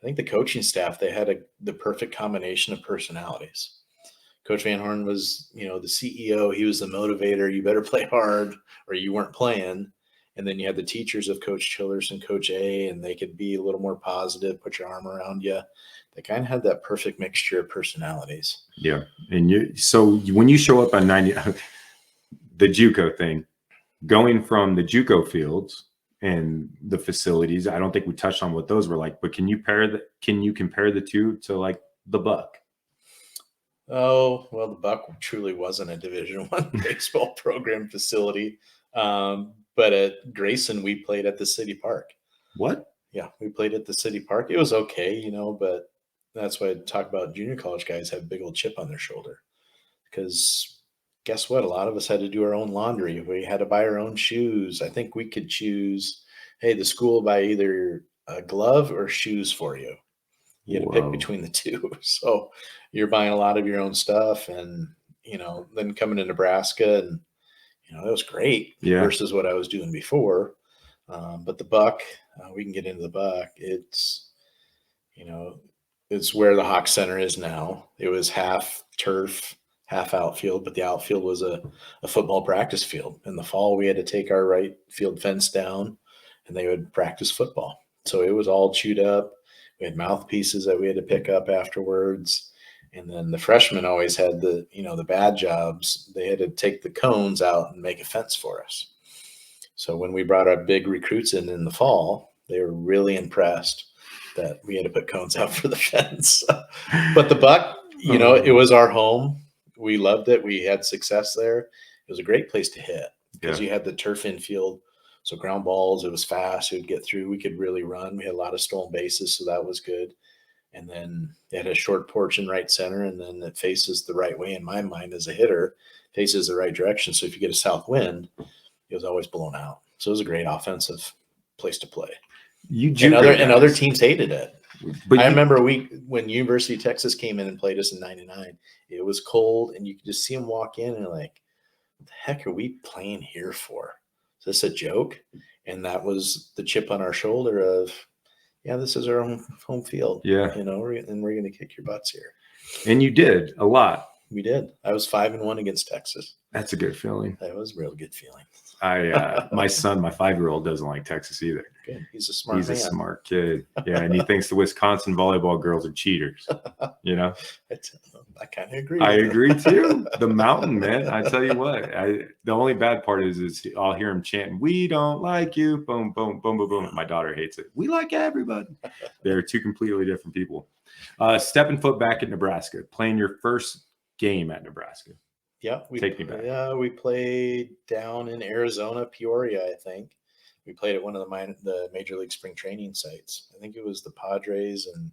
I think the coaching staff, they had the perfect combination of personalities. Coach Van Horn was, the CEO. He was the motivator. You better play hard or you weren't playing. And then you had the teachers of Coach Childers and Coach A, and they could be a little more positive, put your arm around you. They kind of had that perfect mixture of personalities. Yeah. And so when you show up on 90, the Juco thing, going from the Juco fields and the facilities, I don't think we touched on what those were like, but can you compare the two to like the Buck? Oh, well, the Buck truly wasn't a Division I baseball program facility. But at Grayson, we played at the city park. What? Yeah, we played at the city park. It was okay, but that's why I talk about junior college guys have a big old chip on their shoulder. Because guess what? A lot of us had to do our own laundry. We had to buy our own shoes. I think we could choose, hey, the school will buy either a glove or shoes for you. You had to pick between the two. So you're buying a lot of your own stuff. And, then coming to Nebraska and, it was great versus what I was doing before. But the Buck, we can get into the Buck. It's, it's where the Hawk Center is now. It was half turf, half outfield, but the outfield was a football practice field. In the fall, we had to take our right field fence down and they would practice football. So it was all chewed up. We had mouthpieces that we had to pick up afterwards. And then the freshmen always had the bad jobs. They had to take the cones out and make a fence for us. So when we brought our big recruits in the fall, they were really impressed that we had to put cones out for the fence. But the Buck, it was our home. We loved it. We had success there. It was a great place to hit because you had the turf infield. So ground balls, it was fast. It would get through. We could really run. We had a lot of stolen bases, so that was good. And then it had a short porch in right center, and then it faces the right way in my mind as a hitter, faces the right direction. So if you get a south wind, it was always blown out. So it was a great offensive place to play. And other teams hated it. But I remember when University of Texas came in and played us in '99, it was cold, and you could just see them walk in and like, what the heck are we playing here for? Is this a joke? And that was the chip on our shoulder of, this is our own home field. Yeah. And we're going to kick your butts here. And you did a lot. We did. I was 5-1 against Texas. That's a good feeling. That was a real good feeling. My son, my 5-year-old, doesn't like Texas either. Good. He's a smart man. He's a smart kid. Yeah. And he thinks the Wisconsin volleyball girls are cheaters. I kind of agree. I agree too. The mountain, man. I tell you what, the only bad part is I'll hear him chanting, "We don't like you." Boom, boom, boom, boom, boom. My daughter hates it. We like everybody. They're two completely different people. Stepping foot back at Nebraska, playing your first game at Nebraska. Yeah. Take me back. Yeah. We played down in Arizona, Peoria, I think. We played at one of the Major League spring training sites. I think it was the Padres and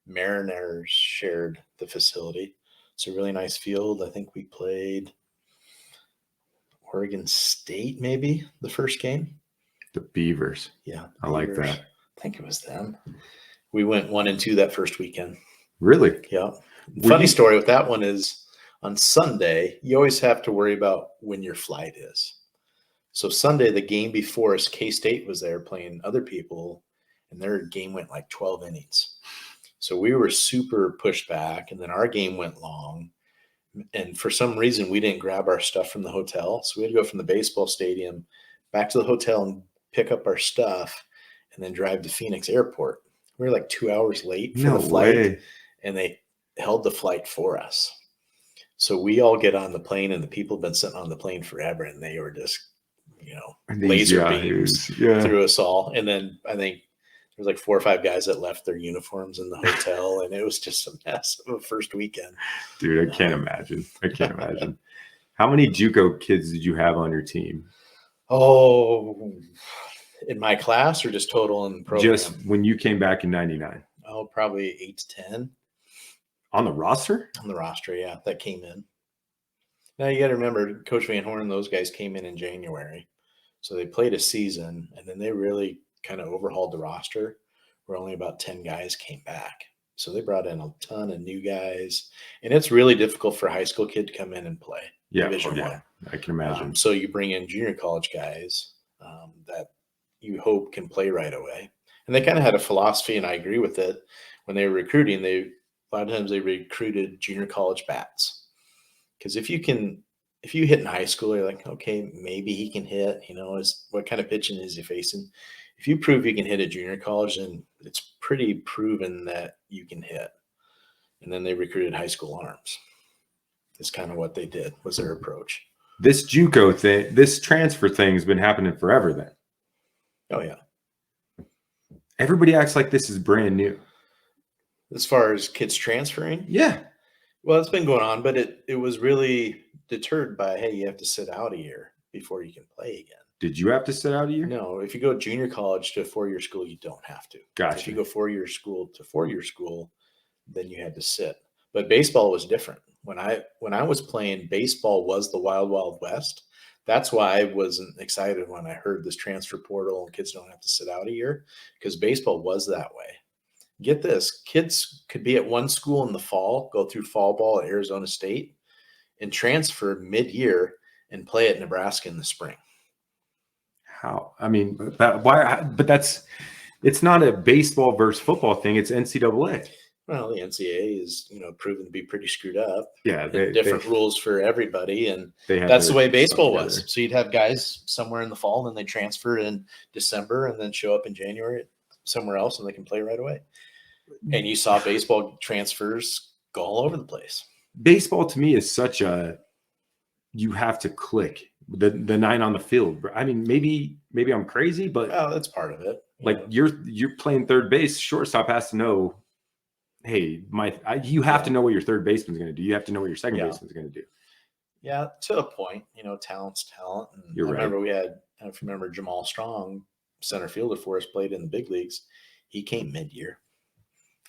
Mariners shared the facility. It's a really nice field. I think we played Oregon State, maybe the first game. The Beavers. Yeah. I like that. I think it was them. We went 1-2 that first weekend. Really? Yeah. Were Funny you- story with that one is on Sunday, you always have to worry about when your flight is. So Sunday, the game before us, K-State was there playing other people, and their game went like 12 innings. So we were super pushed back, and then our game went long. And for some reason, we didn't grab our stuff from the hotel. So we had to go from the baseball stadium back to the hotel and pick up our stuff and then drive to Phoenix Airport. We were like 2 hours late for No the flight, way. and they held the flight for us. So we all get on the plane, and the people have been sitting on the plane forever, and they were just, These laser yahoos. beams Yeah. through us all. And then I think there was like 4 or 5 guys that left their uniforms in the hotel, and it was just a mess of a first weekend. Dude, I can't imagine. I can't imagine. How many Juco kids did you have on your team? Oh, in my class or just total in the program? Just when you came back in 99? Oh, probably 8 to 10 On the roster? on the roster. Yeah, that came in. Now you got to remember, Coach Van Horn, those guys came in January. So they played a season, and then they really kind of overhauled the roster where only about 10 guys came back. So they brought in a ton of new guys, and it's really difficult for a high school kid to come in and play Division I. I can imagine. So you bring in junior college guys that you hope can play right away. And they kind of had a philosophy, and I agree with it. When they were recruiting, a lot of times they recruited junior college bats. Because if you hit in high school, you're like, okay, maybe he can hit, what kind of pitching is he facing? If you prove you can hit at junior college, then it's pretty proven that you can hit. And then they recruited high school arms. It's kind of what they did, was their approach. This Juco thing, this transfer thing has been happening forever then. Oh, yeah. Everybody acts like this is brand new. As far as kids transferring? Yeah. Well, it's been going on, but it was really deterred by, hey, you have to sit out a year before you can play again. Did you have to sit out a year? No, if you go junior college to a 4-year school, you don't have to. Gotcha. If you go 4-year school to 4-year school, then you had to sit. But baseball was different. When I was playing, baseball was the wild, wild west. That's why I wasn't excited when I heard this transfer portal and kids don't have to sit out a year, because baseball was that way. Get this, kids could be at one school in the fall, go through fall ball at Arizona State, and transfer mid-year and play at Nebraska in the spring. How? I mean, why? But it's not a baseball versus football thing. It's NCAA. Well, the NCAA is, proven to be pretty screwed up. Yeah, different rules for everybody, and they that's the way baseball together. was. So you'd have guys somewhere in the fall, and then they transfer in December, and then show up in January somewhere else, and they can play right away. And you saw baseball transfers go all over the place. Baseball to me is such a, you have to click the 9 on the field. I mean, maybe I'm crazy, but that's part of it. Like you're playing third base, shortstop has to know, hey, you have to know what your third baseman's going to do. You have to know what your second baseman's going to do. Yeah, to a point, talent's talent. And You're right. I remember I don't know if you remember Jamal Strong, center fielder for us, played in the big leagues. He came mid-year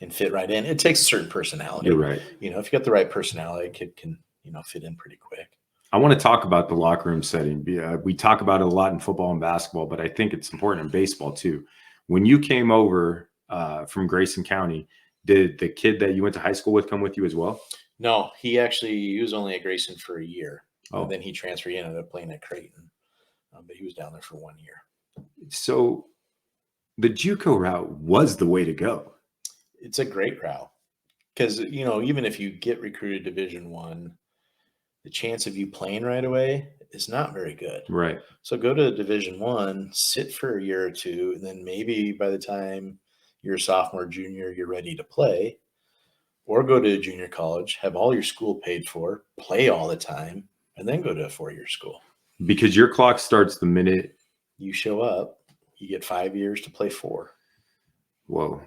and fit right in. It takes a certain personality. You're right. If you got the right personality, a kid can, fit in pretty quick. I want to talk about the locker room setting. We talk about it a lot in football and basketball, but I think it's important in baseball too. When you came over from Grayson County, did the kid that you went to high school with come with you as well? No, he was only at Grayson for a year. Oh. And then he transferred. He ended up playing at Creighton, but he was down there for 1 year. So the JUCO route was the way to go. It's a great route because, even if you get recruited Division I, the chance of you playing right away is not very good. Right. So go to Division I, sit for a year or two, and then maybe by the time you're a sophomore, junior, you're ready to play, or go to a junior college, have all your school paid for, play all the time, and then go to a 4-year school. Because your clock starts the minute you show up. You get 5 years to play 4. Whoa.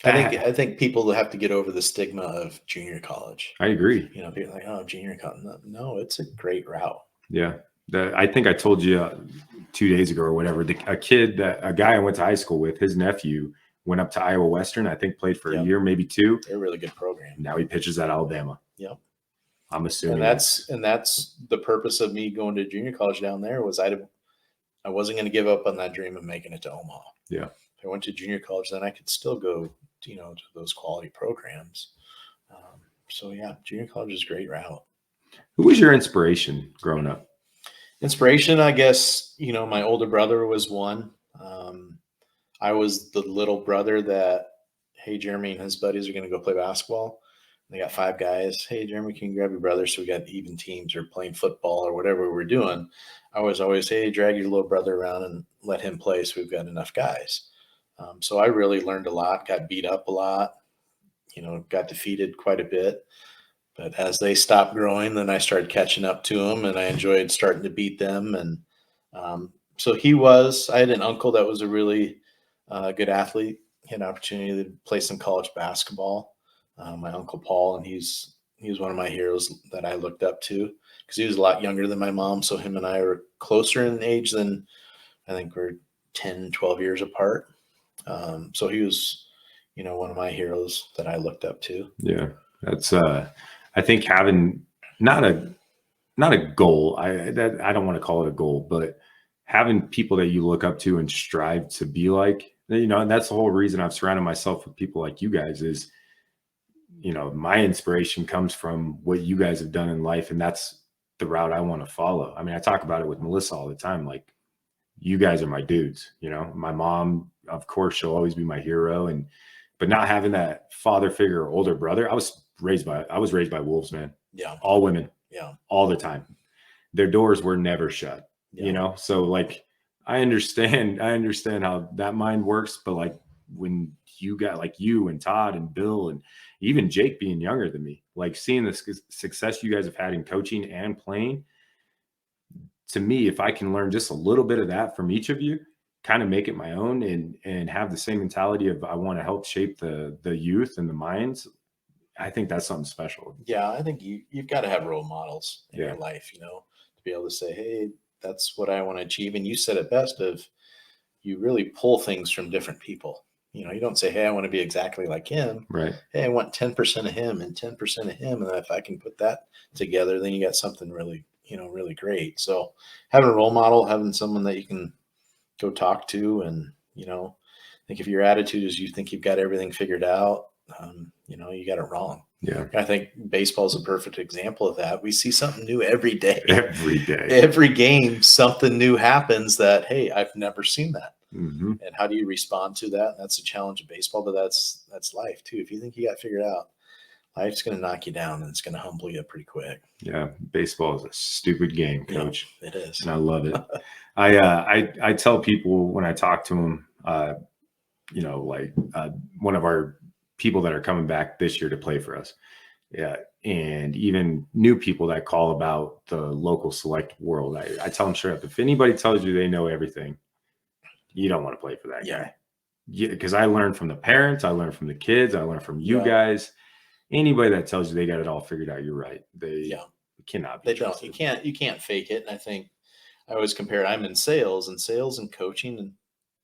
I think people have to get over the stigma of junior college. I agree. People are like, oh, junior college. No, it's a great route. Yeah. I think I told you 2 days ago or whatever, a guy I went to high school with, his nephew went up to Iowa Western, I think played for a year, maybe 2. They're a really good program. Now he pitches at Alabama. Yep. I'm assuming. And that's the purpose of me going to junior college down there was I wasn't going to give up on that dream of making it to Omaha. Yeah. if I went to junior college, then I could still go, to those quality programs. So yeah, junior college is a great route. Who was your inspiration growing up? Inspiration, I guess, my older brother was one. I was the little brother that, hey, Jeremy and his buddies are going to go play basketball. They got 5 guys. Hey, Jeremy, can you grab your brother? So we got even teams or playing football or whatever we were doing. I was always, hey, drag your little brother around and let him play so we've got enough guys. So I really learned a lot, got beat up a lot, got defeated quite a bit. But as they stopped growing, then I started catching up to them, and I enjoyed starting to beat them. And so I had an uncle that was a really good athlete. He had an opportunity to play some college basketball. My uncle Paul, and he was one of my heroes that I looked up to because he was a lot younger than my mom. So him and I were closer in age than I think we're 10, 12 years apart. So he was, one of my heroes that I looked up to. Yeah, that's I think having not a goal. I don't want to call it a goal, but having people that you look up to and strive to be like, and that's the whole reason I've surrounded myself with people like you guys is, my inspiration comes from what you guys have done in life. And that's the route I want to follow. I mean, I talk about it with Melissa all the time. Like, you guys are my dudes, my mom, of course, she'll always be my hero. But not having that father figure or older brother, I was raised by wolves, man. Yeah. All women. Yeah. All the time. Their doors were never shut, So like, I understand how that mind works, but like when you got like you and Todd and Bill and even Jake being younger than me, like seeing the success you guys have had in coaching and playing, to me, if I can learn just a little bit of that from each of you, kind of make it my own and have the same mentality of I want to help shape the youth and the minds, I think that's something special. Yeah, I think you've got to have role models in your life, to be able to say, hey, that's what I want to achieve. And you said it best of you really pull things from different people. You don't say, hey, I want to be exactly like him. Right. Hey, I want 10% of him and 10% of him. And if I can put that together, then you got something really, really great. So having a role model, having someone that you can go talk to, and, I think if your attitude is you think you've got everything figured out, you got it wrong. Yeah. I think baseball is a perfect example of that. We see something new every day. Every day. Every game, something new happens that, hey, I've never seen that. Mm-hmm. And how do you respond to that? That's a challenge of baseball, but that's life too. If you think you got figured out, life's going to knock you down and it's going to humble you pretty quick. Yeah. Baseball is a stupid game, Coach. Yeah, it is. And I love it. I tell people when I talk to them, one of our people that are coming back this year to play for us. Yeah. And even new people that call about the local select world. I tell them straight up, if anybody tells you they know everything, you don't want to play for that guy. Yeah. Because I learned from the parents, I learned from the kids, I learned from you guys. Anybody that tells you they got it all figured out, you're right. They cannot be trusted. You can't fake it. And I think I always compare it. I'm in sales and coaching, and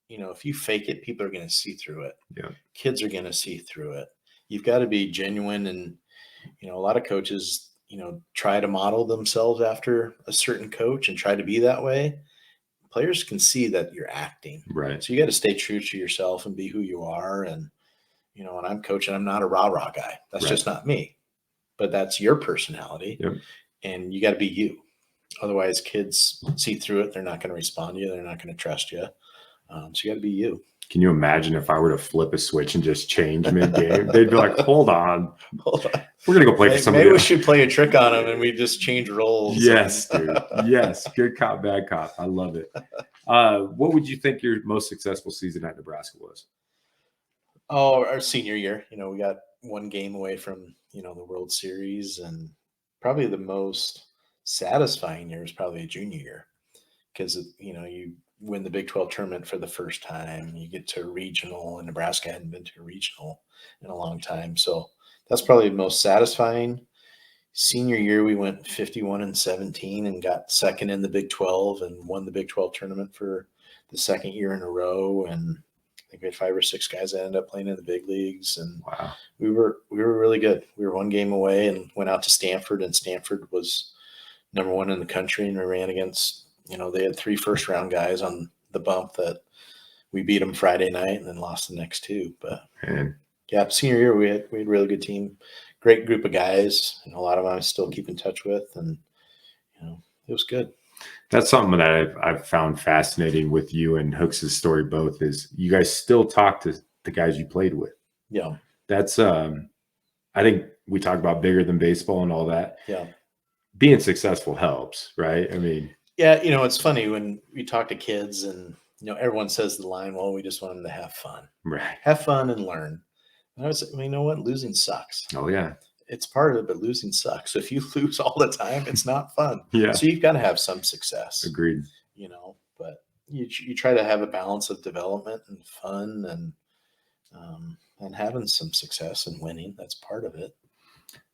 if you fake it, people are going to see through it. Yeah. Kids are going to see through it. You've got to be genuine. And, a lot of coaches, try to model themselves after a certain coach and try to be that way. Players can see that you're acting. Right. So you got to stay true to yourself and be who you are. And, when I'm coaching, I'm not a rah-rah guy. That's just not me. But that's your personality. Yep. And you got to be you. Otherwise, kids see through it. They're not going to respond to you. They're not going to trust you. So you got to be you. Can you imagine if I were to flip a switch and just change mid-game? They'd be like, hold on. We're going to go play for somebody Maybe we else. should play a trick on them and we just change roles. Yes, dude. Yes. Good cop, bad cop. I love it. What would you think your most successful season at Nebraska was? Oh, our senior year. We got one game away from, the World Series, and probably the most satisfying year was probably a junior year because, you win the Big 12 tournament for the first time. You get to a regional, and Nebraska hadn't been to a regional in a long time. So that's probably the most satisfying. Senior year, we went 51-17 and got second in the Big 12 and won the Big 12 tournament for the second year in a row. And I think we had 5 or 6 guys that ended up playing in the big leagues. And wow, we were really good. We were one game away and went out to Stanford, and Stanford was number 1 in the country. And we ran against, they had 3 first-round guys on the bump that we beat them Friday night and then lost the next two. But Man. yeah, senior year we had a really good team, great group of guys, and a lot of them I still keep in touch with, and it was good. That's something that I've found fascinating with you and Hooks' story both is you guys still talk to the guys you played with. Yeah. That's I think we talk about bigger than baseball and all that. Yeah. Being successful helps, right? I mean, yeah, it's funny when we talk to kids and everyone says the line, well, we just want them to have fun. right. Have fun and learn. And I was like, you know what? Losing sucks. Oh yeah. It's part of it, but losing sucks. So if you lose all the time, it's not fun. Yeah. So you've got to have some success. Agreed. But you try to have a balance of development and fun and having some success and winning. That's part of it.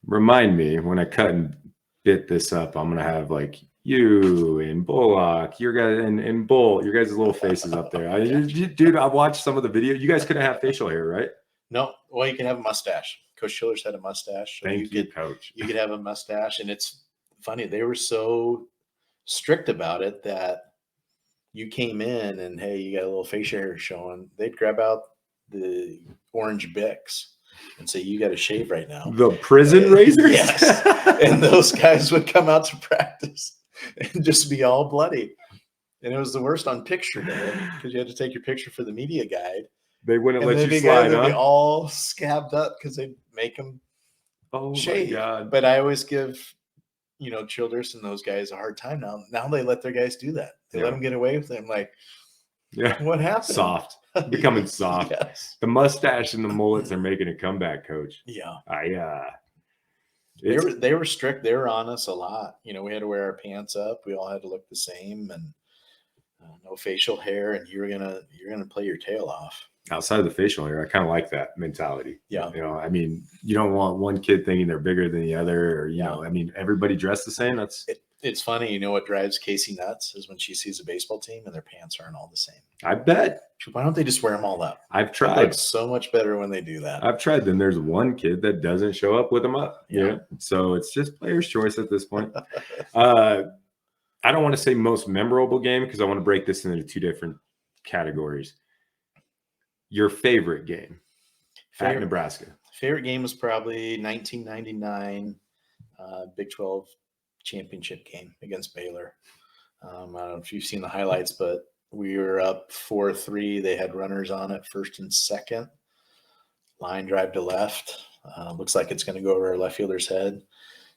Remind me when I cut and bit this up, I'm gonna have like you and Bullock, your guys and Bull, your guys' little faces up there. Dude, I watched some of the video. You guys couldn't have facial hair, right? No, well, you can have a mustache. Coach Schiller's had a mustache. So Thank you, Coach. You could have a mustache, and it's funny. They were so strict about it that you came in and, hey, you got a little facial hair showing. They'd grab out the orange Bics and say, you got to shave right now. The prison razors? Yes. And those guys would come out to practice and just be all bloody. And it was the worst on picture day because you had to take your picture for the media guide. They wouldn't And let the you guy slide, would be huh? all scabbed up because they'd make them Oh shave. my God. But I always give, Childress and those guys a hard time now. Now they let their guys do that. They let them get away with it. I'm like, yeah, what happened? Soft. Becoming soft. Yes. The mustache and the mullets are making a comeback, Coach. Yeah. They were strict. They were on us a lot. We had to wear our pants up. We all had to look the same and no facial hair. And you're gonna play your tail off. Outside of the facial hair, I kind of like that mentality. Yeah. I mean, you don't want one kid thinking they're bigger than the other, or, I mean, everybody dressed the same. It's funny. What drives Casey nuts is when she sees a baseball team and their pants aren't all the same. I bet. Why don't they just wear them all up? I've tried. It's so much better when they do that. I've tried. Then there's one kid that doesn't show up with them up. Yeah. So it's just player's choice at this point. I don't want to say most memorable game because I want to break this into two different categories. Your favorite game at Nebraska? Favorite game was probably 1999 Big 12 championship game against Baylor. I don't know if you've seen the highlights, but we were up 4-3. They had runners on it, first and second. Line drive to left. Looks like it's going to go over our left fielder's head.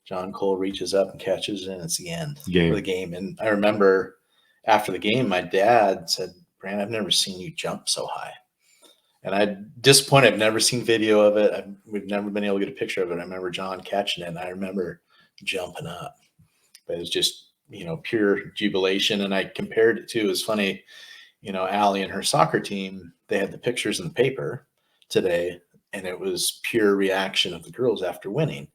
John Cole reaches up and catches it, and it's the end of the game. And I remember after the game, my dad said, Brandt, I've never seen you jump so high. And I'm disappointed. I've never seen video of it. We've never been able to get a picture of it. I remember John catching it, and I remember jumping up. But it was just, pure jubilation. And I compared it to, it was funny, Allie and her soccer team, they had the pictures in the paper today, and it was pure reaction of the girls after winning.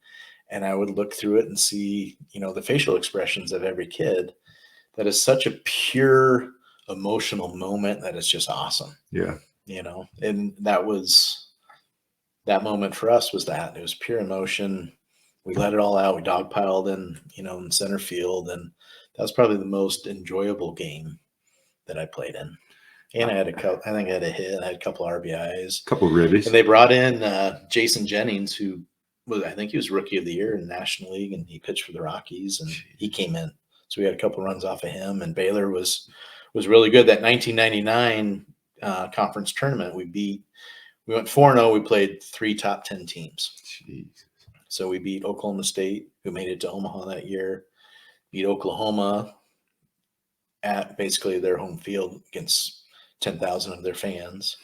And I would look through it and see, the facial expressions of every kid. That is such a pure emotional moment that is just awesome. Yeah. And that moment for us was that it was pure emotion. We let it all out. We dogpiled in center field. And that was probably the most enjoyable game that I played in. And I had I think I had a hit. I had a couple RBIs. Couple ribbies. And they brought in Jason Jennings, who I think he was Rookie of the Year in the National League, and he pitched for the Rockies, and he came in. So we had a couple runs off of him, and Baylor was really good. That 1999 conference tournament, we went 4-0. We played 3 top 10 teams. Jeez. So we beat Oklahoma State, who made it to Omaha that year, beat Oklahoma at basically their home field against 10,000 of their fans,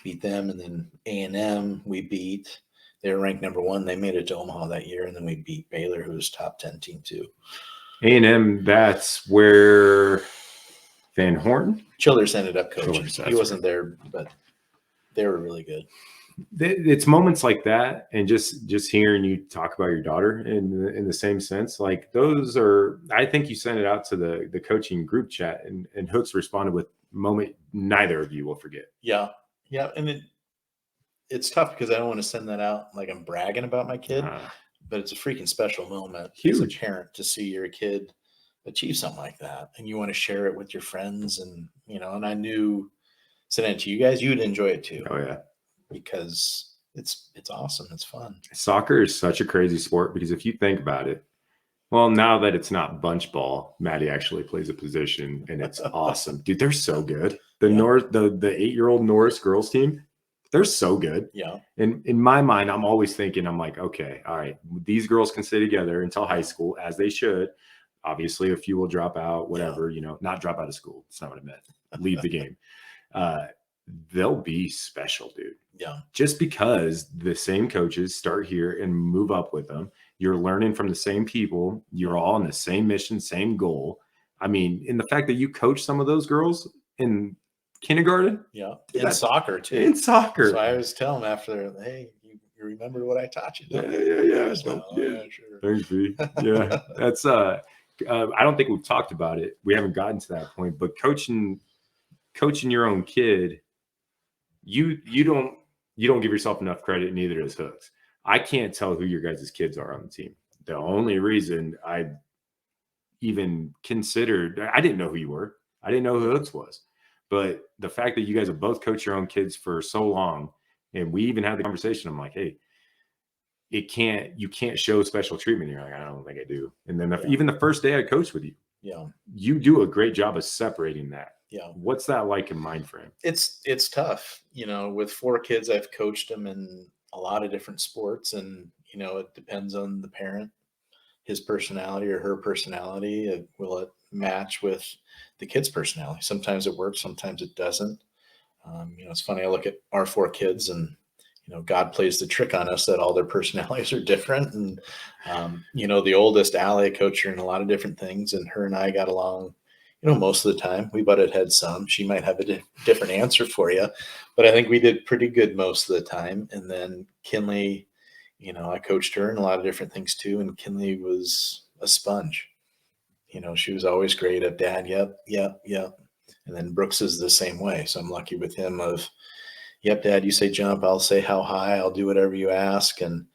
beat them. And then A&M we beat. They were ranked number 1. They made it to Omaha that year. And then we beat Baylor, who was top 10 team too. A&M, that's where Van Horn? Childers ended up coaching. He wasn't there, but they were really good. It's moments like that, and just hearing you talk about your daughter in the same sense, like those are, I think you sent it out to the coaching group chat, and Hooks responded with moment neither of you will forget. Yeah. And it's tough because I don't want to send that out like I'm bragging about my kid, but it's a freaking special moment as a parent to see your kid achieve something like that, and you want to share it with your friends, and and I knew sent it to you guys, you would enjoy it too. Oh yeah. Because it's awesome. It's fun. Soccer is such a crazy sport because if you think about it, well, now that it's not bunch ball, Maddie actually plays a position and it's awesome. Dude, they're so good. The the 8-year-old Norris girls team, they're so good. Yeah. And in my mind, I'm always thinking, I'm like, okay, all right, these girls can stay together until high school, as they should. Obviously, a few will drop out, whatever, not drop out of school. That's not what I meant. Leave the game. They'll be special, dude. Yeah. Just because the same coaches start here and move up with them, you're learning from the same people. You're all on the same mission, same goal. I mean, in the fact that you coach some of those girls in kindergarten. Yeah. Dude, In soccer too. In soccer. So I always tell them after, hey, you remember what I taught you? Yeah. Sure. Thanks, V. Yeah. That's I don't think we've talked about it. We haven't gotten to that point, but coaching your own kid, you don't give yourself enough credit, neither does Hooks. I can't tell who your guys' kids are on the team. The only reason I even considered, I didn't know who you were. I didn't know who Hooks was. But the fact that you guys have both coached your own kids for so long, and we even had the conversation, I'm like, hey, you can't show special treatment. You're like, I don't think I do. And then even the first day I coached with you, you do a great job of separating that. Yeah. What's that like in mind frame? It's tough. With 4 kids, I've coached them in a lot of different sports, and it depends on the parent, his personality or her personality. Will it match with the kid's personality? Sometimes it works, sometimes it doesn't. It's funny. I look at our 4 kids, and God plays the trick on us that all their personalities are different. And the oldest, Allie, I coached her in a lot of different things, and her and I got along. Most of the time. We butted heads some. She might have a different answer for you, but I think we did pretty good most of the time. And then Kinley, I coached her in a lot of different things too. And Kinley was a sponge. She was always great at dad. Yep. And then Brooks is the same way. So I'm lucky with him of, yep, dad, you say jump, I'll say how high, I'll do whatever you ask. And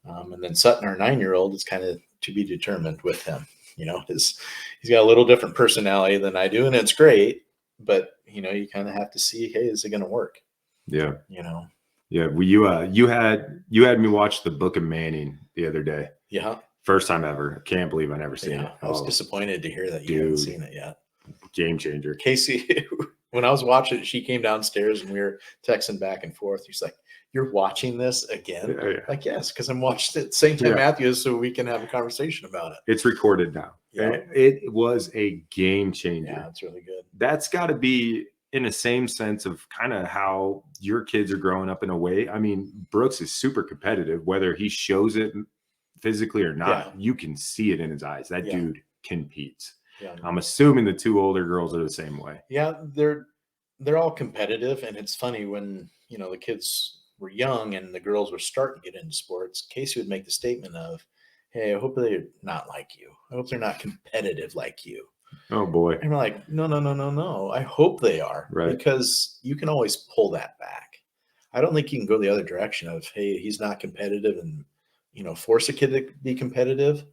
then Sutton, our 9-year-old, it's kind of to be determined with him. He's got a little different personality than I do, and it's great. But you kind of have to see, hey, is it going to work? Yeah. Yeah. Well, you had me watch the Book of Manning the other day. Yeah. First time ever. Can't believe I never seen it. I was disappointed to hear that you hadn't seen it yet. Game changer. Casey, when I was watching it, she came downstairs and we were texting back and forth. She's like, "You're watching this again?" Yeah. Like, yes, because I'm watching it at the same time Matthew is, so we can have a conversation about it. It's recorded now. Yeah. It was a game changer. Yeah, it's really good. That's got to be in the same sense of kind of how your kids are growing up in a way. I mean, Brooks is super competitive, whether he shows it physically or not. Yeah. You can see it in his eyes. That dude competes. Yeah. I'm assuming the 2 older girls are the same way. Yeah, they're all competitive, and it's funny when the kids were young and the girls were starting to get into sports. Casey would make the statement of, "Hey, I hope they're not like you. I hope they're not competitive like you." Oh boy! And we're like, no. I hope they are, right? Because you can always pull that back. I don't think you can go the other direction of, hey, he's not competitive, and force a kid to be competitive.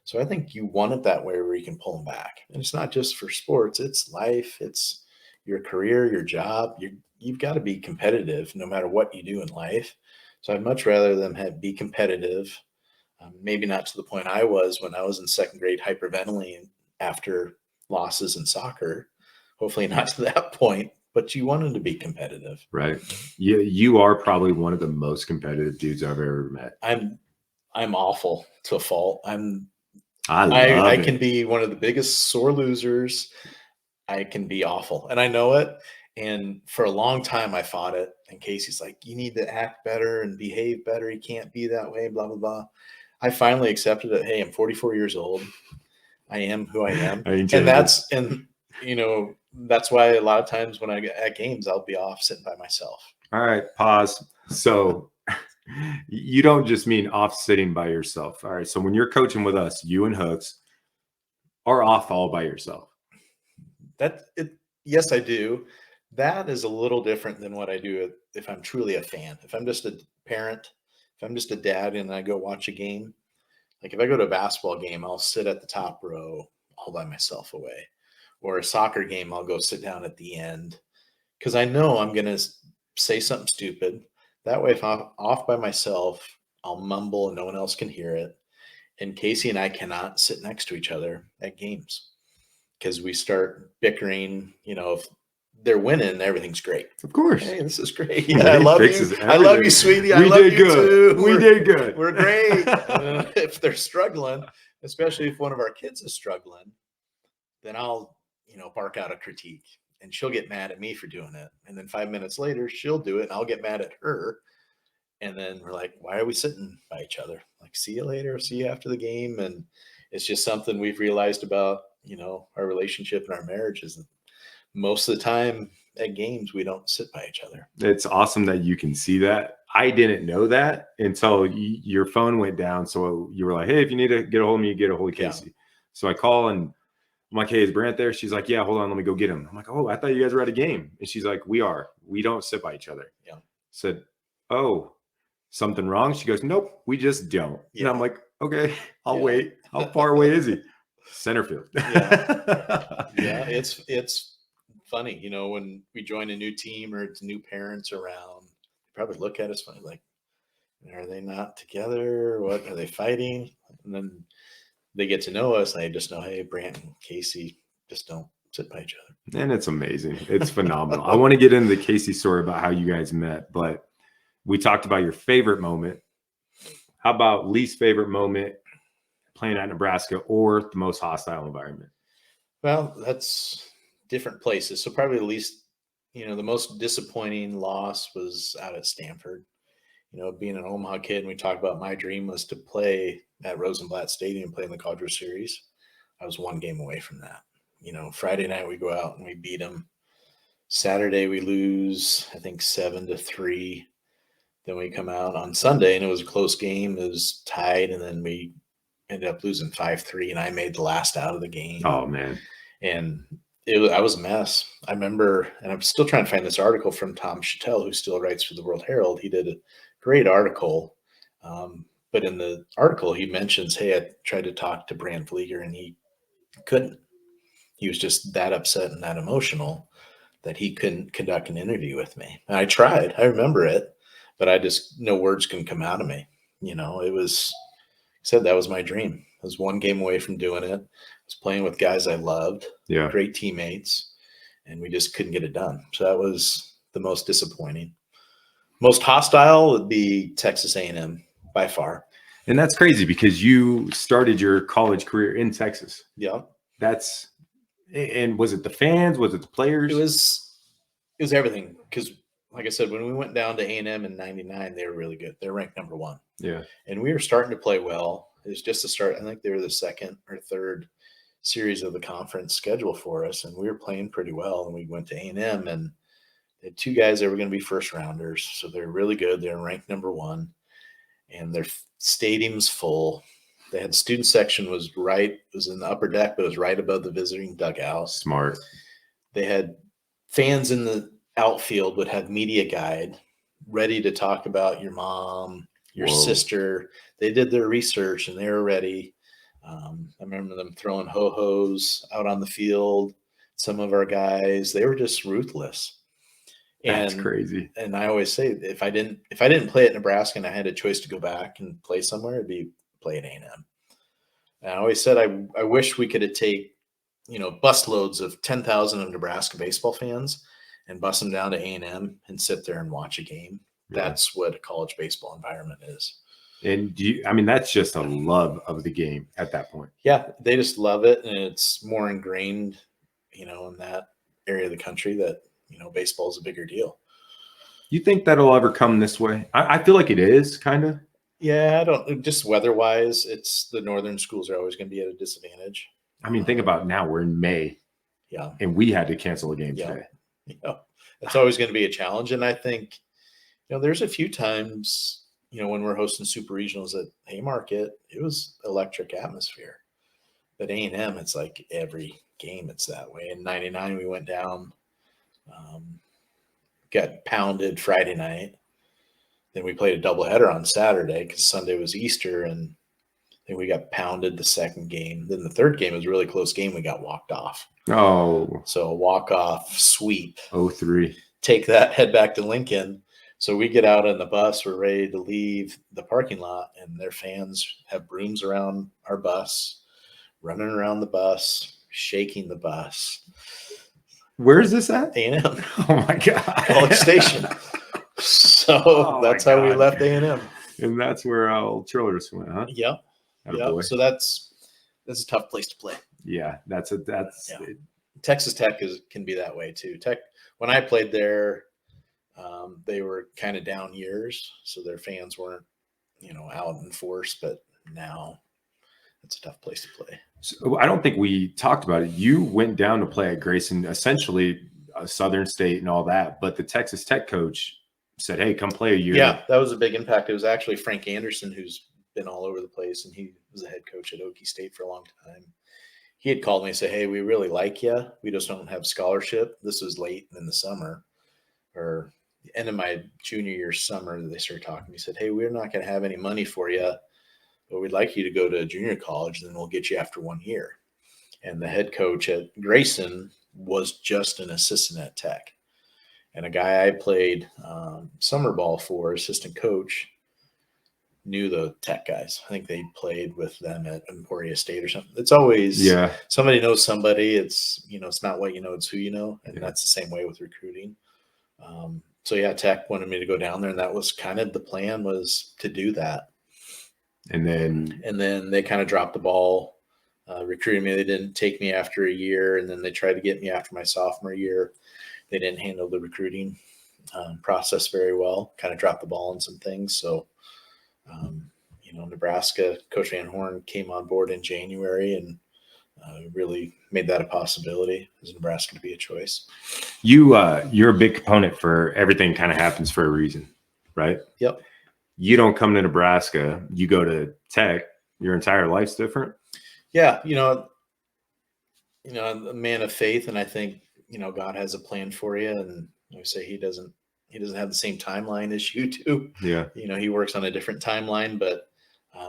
So I think you want it that way where you can pull them back. And it's not just for sports, it's life, it's your career, your job. You've got to be competitive no matter what you do in life. So I'd much rather them be competitive. Maybe not to the point I was when I was in 2nd grade hyperventilating after losses in soccer. Hopefully not to that point, but you want them to be competitive. Right. Yeah, you are probably one of the most competitive dudes I've ever met. I'm awful to a fault. I can be one of the biggest sore losers. I can be awful, and I know it. And for a long time, I fought it. And Casey's like, "You need to act better and behave better. You can't be that way." Blah blah blah. I finally accepted it. Hey, I'm 44 years old. I am who I am, that's why a lot of times when I get at games, I'll be off sitting by myself. All right, pause. So. You don't just mean off sitting by yourself. All right. So when you're coaching with us, you and Hooks are off all by yourself. Yes, I do. That is a little different than what I do if I'm truly a fan. If I'm just a parent, if I'm just a dad and I go watch a game, like if I go to a basketball game, I'll sit at the top row all by myself away. Or a soccer game, I'll go sit down at the end because I know I'm going to say something stupid. That way, if I'm off by myself, I'll mumble and no one else can hear it. And Casey and I cannot sit next to each other at games because we start bickering. If they're winning, everything's great. Of course. Hey, this is great. Yeah, I love you. I love you, sweetie. I We love did you good. too. We did good. We're great. If they're struggling, especially if one of our kids is struggling, then I'll, bark out a critique and she'll get mad at me for doing it. And then 5 minutes later, she'll do it and I'll get mad at her. And then we're like, why are we sitting by each other? Like, see you later. See you after the game. And it's just something we've realized about, our relationship and our marriage is that most of the time at games, we don't sit by each other. It's awesome that you can see that. I didn't know that until your phone went down. So you were like, hey, if you need to get a hold of me, get a hold of Casey. Yeah. So I call and I'm like, hey, is Brandt there? She's like, yeah, hold on. Let me go get him. I'm like, oh, I thought you guys were at a game. And she's like, we are. We don't sit by each other. Yeah. Said, oh, something wrong? She goes, nope, we just don't. Yeah. And I'm like, okay, I'll wait. How far away is he? Center field. Yeah, it's funny, when we join a new team or it's new parents around, they probably look at us funny, like, are they not together? What are they fighting? And then they get to know us and they just know, hey, Brandt and Casey just don't sit by each other. And it's amazing. It's phenomenal. I want to get into the Casey story about how you guys met, but we talked about your favorite moment. How about least favorite moment playing at Nebraska or the most hostile environment? Well, that's different places. So probably the least, the most disappointing loss was out at Stanford. Being an Omaha kid, and we talked about my dream was to play at Rosenblatt Stadium, play in the College World Series. I was one game away from that. Friday night we go out and we beat them. Saturday we lose, I think 7-3. Then we come out on Sunday and it was a close game. It was tied, and then we ended up losing 5-3, and I made the last out of the game. Oh man! And I was a mess. I remember, and I'm still trying to find this article from Tom Chattel, who still writes for the World Herald. He did a great article, but in the article he mentions, hey, I tried to talk to Brandt Vlieger and he couldn't. He was just that upset and that emotional that he couldn't conduct an interview with me. And I tried. I remember it, but no words can come out of me. It was, I said that was my dream. I was one game away from doing it. I was playing with guys I loved, great teammates, and we just couldn't get it done. So that was the most disappointing. Most hostile would be Texas A&M by far. And that's crazy because you started your college career in Texas. Yeah. And was it the fans? Was it the players? It was everything. Because like I said, when we went down to A&M in 99, they were really good. They're ranked number 1. Yeah. And we were starting to play well. It was just the start. I think they were the second or third series of the conference schedule for us. And we were playing pretty well. And we went to A&M and they had 2 guys that were going to be first rounders. So they're really good. They're ranked number 1. And their stadium's full. They had student section was in the upper deck, but it was right above the visiting dugout. Smart. They had fans in the outfield would have media guide ready to talk about your mom, your sister. They did their research and they were ready. I remember them throwing ho-hos out on the field. Some of our guys, they were just ruthless. That's crazy. And I always say, if I didn't play at Nebraska and I had a choice to go back and play somewhere, it'd be play at A&M. And I always said I wish we could have taken, busloads of 10,000 of Nebraska baseball fans and bus them down to A&M and sit there and watch a game. Yeah. That's what a college baseball environment is. And that's just a love of the game at that point. Yeah, they just love it, and it's more ingrained, in that area of the country that baseball is a bigger deal. You think that'll ever come this way? I feel like it is kind of. Yeah, I don't. Just weather-wise, it's the northern schools are always going to be at a disadvantage. Think about now. We're in May. Yeah, and we had to cancel a game today. Yeah, it's always going to be a challenge, and I think there's a few times when we're hosting super regionals at Haymarket, it was electric atmosphere. But A&M, it's like every game it's that way. In '99, we went down, got pounded Friday night. Then we played a doubleheader on Saturday because Sunday was Easter, and then we got pounded the second game. Then the third game was a really close game. We got walked off. Oh. So a walk-off sweep. 0-3. head back to Lincoln. So we get out on the bus, we're ready to leave the parking lot, and their fans have brooms around our bus, running around the bus, shaking the bus. Where is this at? A&M, Oh my God. College Station. So Oh my that's how we God. left A&M. And that's where old Trillers went, huh? Yep. Attaboy. Yep. So that's a tough place to play. Yeah, that's Yeah. Texas Tech can be that way too. Tech, when I played there, they were kind of down years, so their fans weren't, out in force. But now it's a tough place to play. So I don't think we talked about it. You went down to play at Grayson, essentially a Southern State and all that, but the Texas Tech coach said, "Hey, come play a year." Yeah, that was a big impact. It was actually Frank Anderson, who's been all over the place, and he was the head coach at Okie State for a long time. He had called me and said, "Hey, we really like you. We just don't have scholarship." This was late in the summer, or the end of my junior year summer that they started talking. He said, "Hey, we're not going to have any money for you, but we'd like you to go to junior college, and then we'll get you after 1 year." And the head coach at Grayson was just an assistant at Tech. And a guy I played summer ball for, assistant coach, knew the Tech guys. I think they played with them at Emporia State or something. It's always somebody knows somebody. It's, it's not what you know, it's who you know. And that's the same way with recruiting. So yeah, Tech wanted me to go down there, and that was kind of the plan, was to do that. And then they kind of dropped the ball recruiting me. They didn't take me after a year, and then they tried to get me after my sophomore year. They didn't handle the recruiting process very well, kind of dropped the ball on some things. So, Nebraska, Coach Van Horn came on board in January and really made that a possibility as Nebraska to be a choice. you're a big component for everything. Kind of happens for a reason, right? Yep. You don't come to Nebraska, you go to Tech, your entire life's different. Yeah. A man of faith. And I think, God has a plan for you. And I say he doesn't have the same timeline as you do. Yeah. He works on a different timeline, but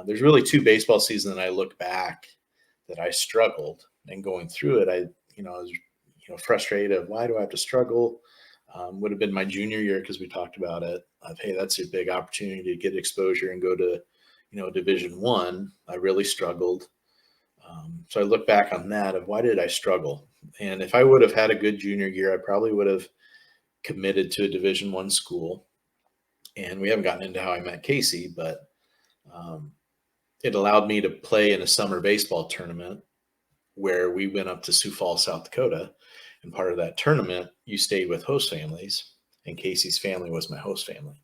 there's really 2 baseball seasons that I look back that I struggled, and going through it, I was, frustrated of, why do I have to struggle? Would have been my junior year, because we talked about it, of, hey, that's a big opportunity to get exposure and go to, Division I. I really struggled. So I look back on that of, why did I struggle? And if I would have had a good junior year, I probably would have committed to a Division I school. And we haven't gotten into how I met Casey, but it allowed me to play in a summer baseball tournament where we went up to Sioux Falls, South Dakota. And part of that tournament, you stayed with host families, and Casey's family was my host family.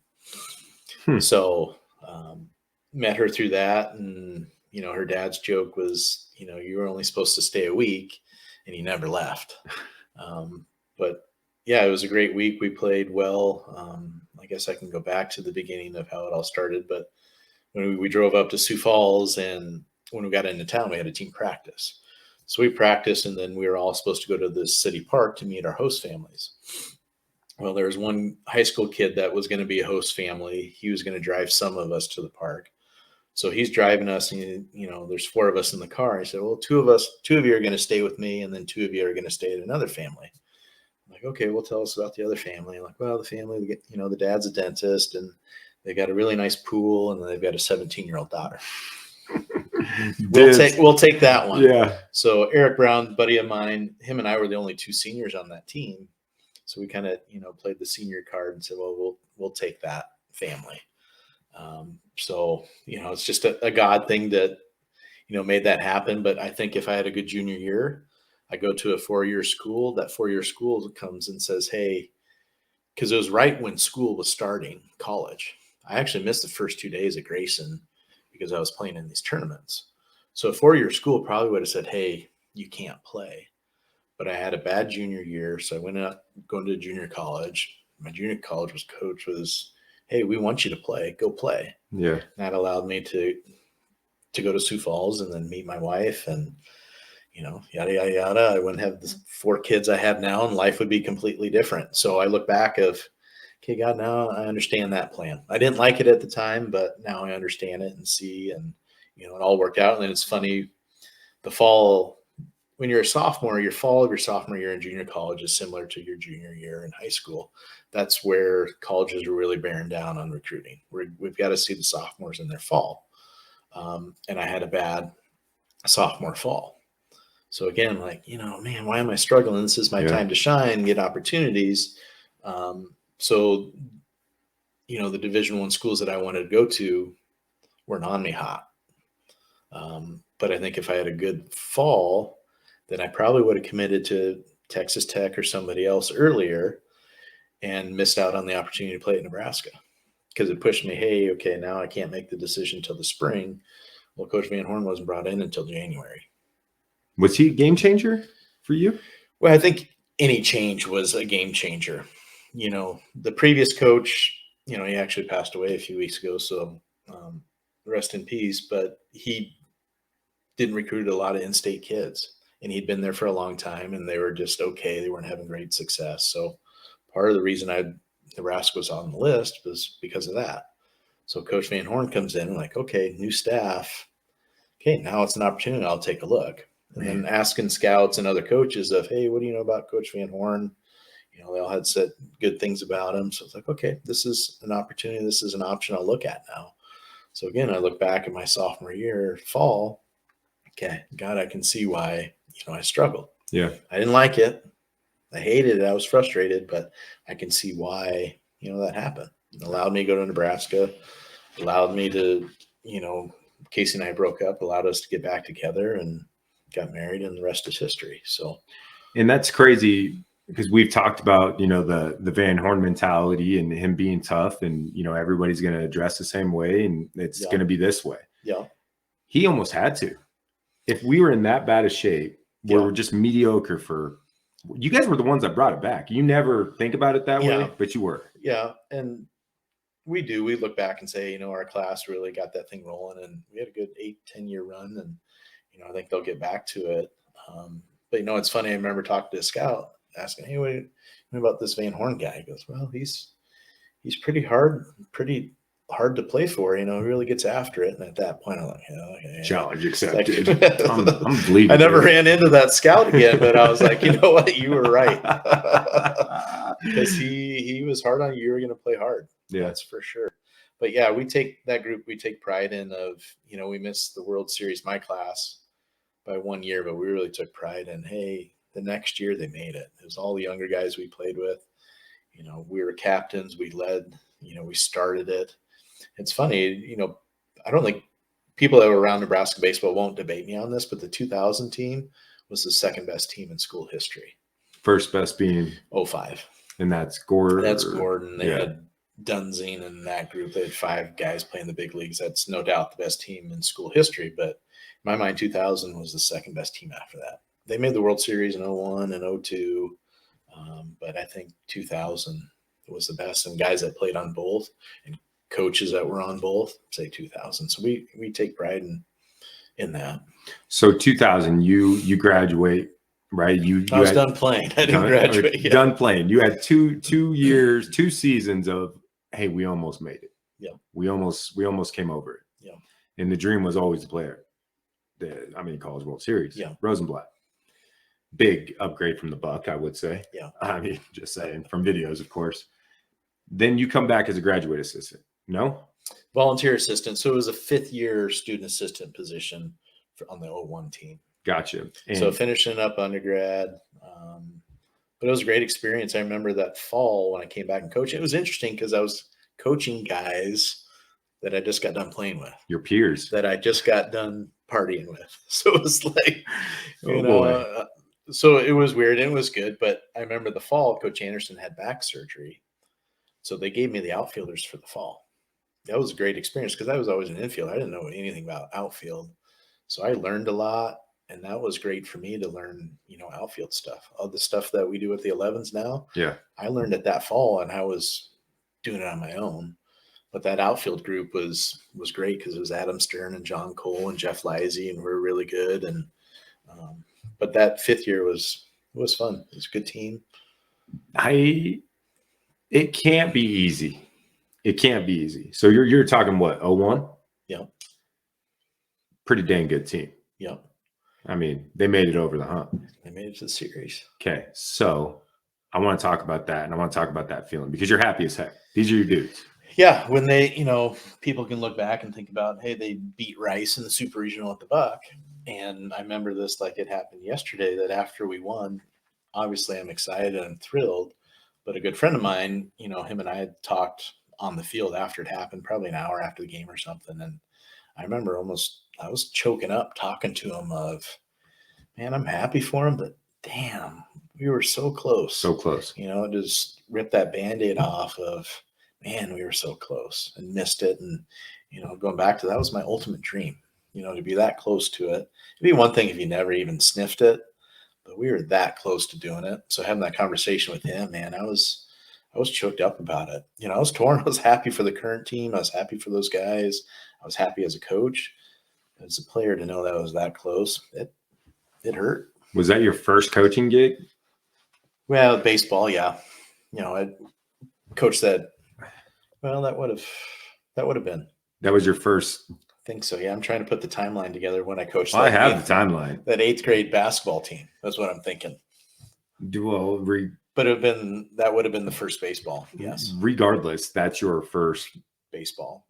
So met her through that. And, her dad's joke was, you were only supposed to stay a week, and he never left. But yeah, it was a great week. We played well. I guess I can go back to the beginning of how it all started. But when we drove up to Sioux Falls, and when we got into town, we had a team practice. So we practiced, and then we were all supposed to go to this city park to meet our host families. Well, there was one high school kid that was going to be a host family. He was going to drive some of us to the park. So he's driving us, and, there's 4 of us in the car. He said, well, 2 of you are going to stay with me, and then 2 of you are going to stay at another family. I'm like, okay, well, tell us about the other family. I'm like, well, the family, the dad's a dentist, and they got a really nice pool, and they've got a 17-year-old daughter. We'll take that one. Yeah. So Eric Brown, buddy of mine, him and I were the only 2 seniors on that team. So we kind of, played the senior card and said, well, we'll take that family. So, it's just a God thing that, made that happen. But I think if I had a good junior year, I go to a 4-year school, that 4-year school comes and says, hey, because it was right when school was starting, college. I actually missed the first 2 days at Grayson because I was playing in these tournaments. So a 4-year school probably would have said, hey, you can't play. But I had a bad junior year, so I went up going to junior college. My junior college coach was, hey, we want you to play. Go play. Yeah. And that allowed me to go to Sioux Falls and then meet my wife, and, yada, yada, yada. I wouldn't have the 4 kids I have now, and life would be completely different. So I look back of, okay, God, now I understand that plan. I didn't like it at the time, but now I understand it and see, and, it all worked out. And then it's funny, the fall when you're a sophomore, your fall of your sophomore year in junior college is similar to your junior year in high school. That's where colleges are really bearing down on recruiting. We've got to see the sophomores in their fall. And I had a bad sophomore fall. So again, like, man, why am I struggling? This is my time to shine, get opportunities. So, the Division I schools that I wanted to go to weren't on me hot. But I think if I had a good fall, then I probably would have committed to Texas Tech or somebody else earlier and missed out on the opportunity to play at Nebraska, because it pushed me, hey, okay, now I can't make the decision till the spring. Well, Coach Van Horn wasn't brought in until January. Was he a game changer for you? Well, I think any change was a game changer. The previous coach, he actually passed away a few weeks ago, so rest in peace, but he didn't recruit a lot of in-state kids, and he'd been there for a long time, and they were just okay. They weren't having great success. So part of the reason Nebraska was on the list was because of that. So Coach Van Horn comes in and like, okay, new staff. Okay, now it's an opportunity. I'll take a look. And then asking scouts and other coaches of, hey, what do you know about Coach Van Horn? They all had said good things about him. So it's like, okay, this is an opportunity. This is an option I'll look at now. So again, I look back at my sophomore year, fall. Okay, God, I can see why, I struggled. Yeah. I didn't like it. I hated it. I was frustrated, but I can see why, that happened. It allowed me to go to Nebraska, allowed me to, Casey and I broke up, allowed us to get back together and got married, and the rest is history. So, and that's crazy because we've talked about, the Van Horn mentality and him being tough, and, everybody's going to address the same way, and it's going to be this way. Yeah. He almost had to. If we were in that bad of shape, where we're just mediocre you guys were the ones that brought it back. You never think about it that way, but you were. Yeah. And we look back and say, our class really got that thing rolling, and we had a good 8-10 year run, and, I think they'll get back to it. But it's funny. I remember talking to a scout asking, hey, what about this Van Horn guy? He goes, well, he's pretty hard to play for, he really gets after it. And at that point, I'm like, okay, challenge accepted. I'm bleeding. I never ran into that scout again, but I was like, you know what? You were right. Because he was hard on you. You were going to play hard. Yeah. That's for sure. But yeah, we take pride in we missed the World Series, my class, by 1 year, but we really took pride in, hey, the next year they made it. It was all the younger guys we played with. We were captains. We led, we started it. It's funny, I don't think people that were around Nebraska baseball won't debate me on this, but the 2000 team was the second best team in school history. First best being 05. And that's Gordon. That's Gordon. They had Dunzine in that group. They had 5 guys playing the big leagues. That's no doubt the best team in school history. But in my mind, 2000 was the second best team after that. They made the World Series in 01 and 02. But I think 2000 was the best. And guys that played on both and coaches that were on both say 2000. So we take pride in that. So 2000, you graduate, right? I was done playing. I didn't graduate yet. Done playing. You had two years, 2 seasons of, hey, we almost made it. Yeah. We almost came over it. Yeah. And the dream was always to play College World Series. Yeah. Rosenblatt. Big upgrade from the Buck, I would say. Yeah. Just saying, from videos, of course. Then you come back as a graduate assistant. No? Volunteer assistant. So it was a 5th year student assistant position on the 01 team. Gotcha. And so finishing up undergrad. But it was a great experience. I remember that fall when I came back and coached. It was interesting because I was coaching guys that I just got done playing with. Your peers. That I just got done partying with. So it was like, boy. So it was weird and it was good. But I remember the fall, Coach Anderson had back surgery. So they gave me the outfielders for the fall. That was a great experience because I was always an infielder. I didn't know anything about outfield. So I learned a lot, and that was great for me to learn, outfield stuff. All the stuff that we do with the 11s now. Yeah. I learned it that fall, and I was doing it on my own. But that outfield group was great because it was Adam Stern and John Cole and Jeff Lisey, and we were really good. And but that 5th year was fun. It was a good team. It can't be easy. It can't be easy. So you're talking what, 01? Yeah. Pretty dang good team. Yeah. I mean, they made it over the hump. They made it to the series. Okay, so I want to talk about that, and I want to talk about that feeling because you're happy as heck. These are your dudes. Yeah, when they, people can look back and think about, hey, they beat Rice in the Super Regional at the Buck. And I remember this like it happened yesterday, that after we won, obviously I'm excited and I'm thrilled. But a good friend of mine, him and I had talked on the field after it happened, probably an hour after the game or something. And I remember I was choking up talking to him of, man, I'm happy for him, but damn, we were so close. So close. Just rip that Band-Aid off of, man, we were so close and missed it. And, going back to that was my ultimate dream, to be that close to it. It'd be one thing if you never even sniffed it, but we were that close to doing it. So having that conversation with him, man, I was choked up about it. I was torn. I was happy for the current team. I was happy for those guys. I was happy as a coach, as a player, to know that I was that close. It hurt. Was that your first coaching gig? Well, baseball, yeah. I coached that. Well, that would have been. That was your first. I think so. Yeah, I'm trying to put the timeline together when I coached. I have the timeline. That 8th grade basketball team. That's what I'm thinking. Well, but that would have been the first baseball. Yes. Regardless, that's your first baseball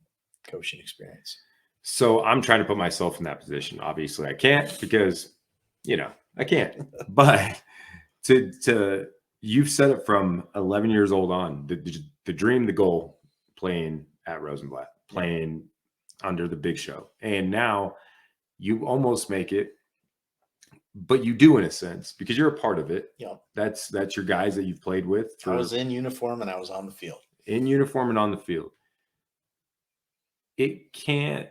coaching experience. So I'm trying to put myself in that position. Obviously, I can't because, I can't. But to you've said it from 11 years old on, the dream, the goal, playing at Rosenblatt, playing under the big show. And now you almost make it, but you do in a sense because you're a part of it. Yeah. That's your guys that you've played with. I was in uniform and I was on the field. In uniform and on the field. It can't,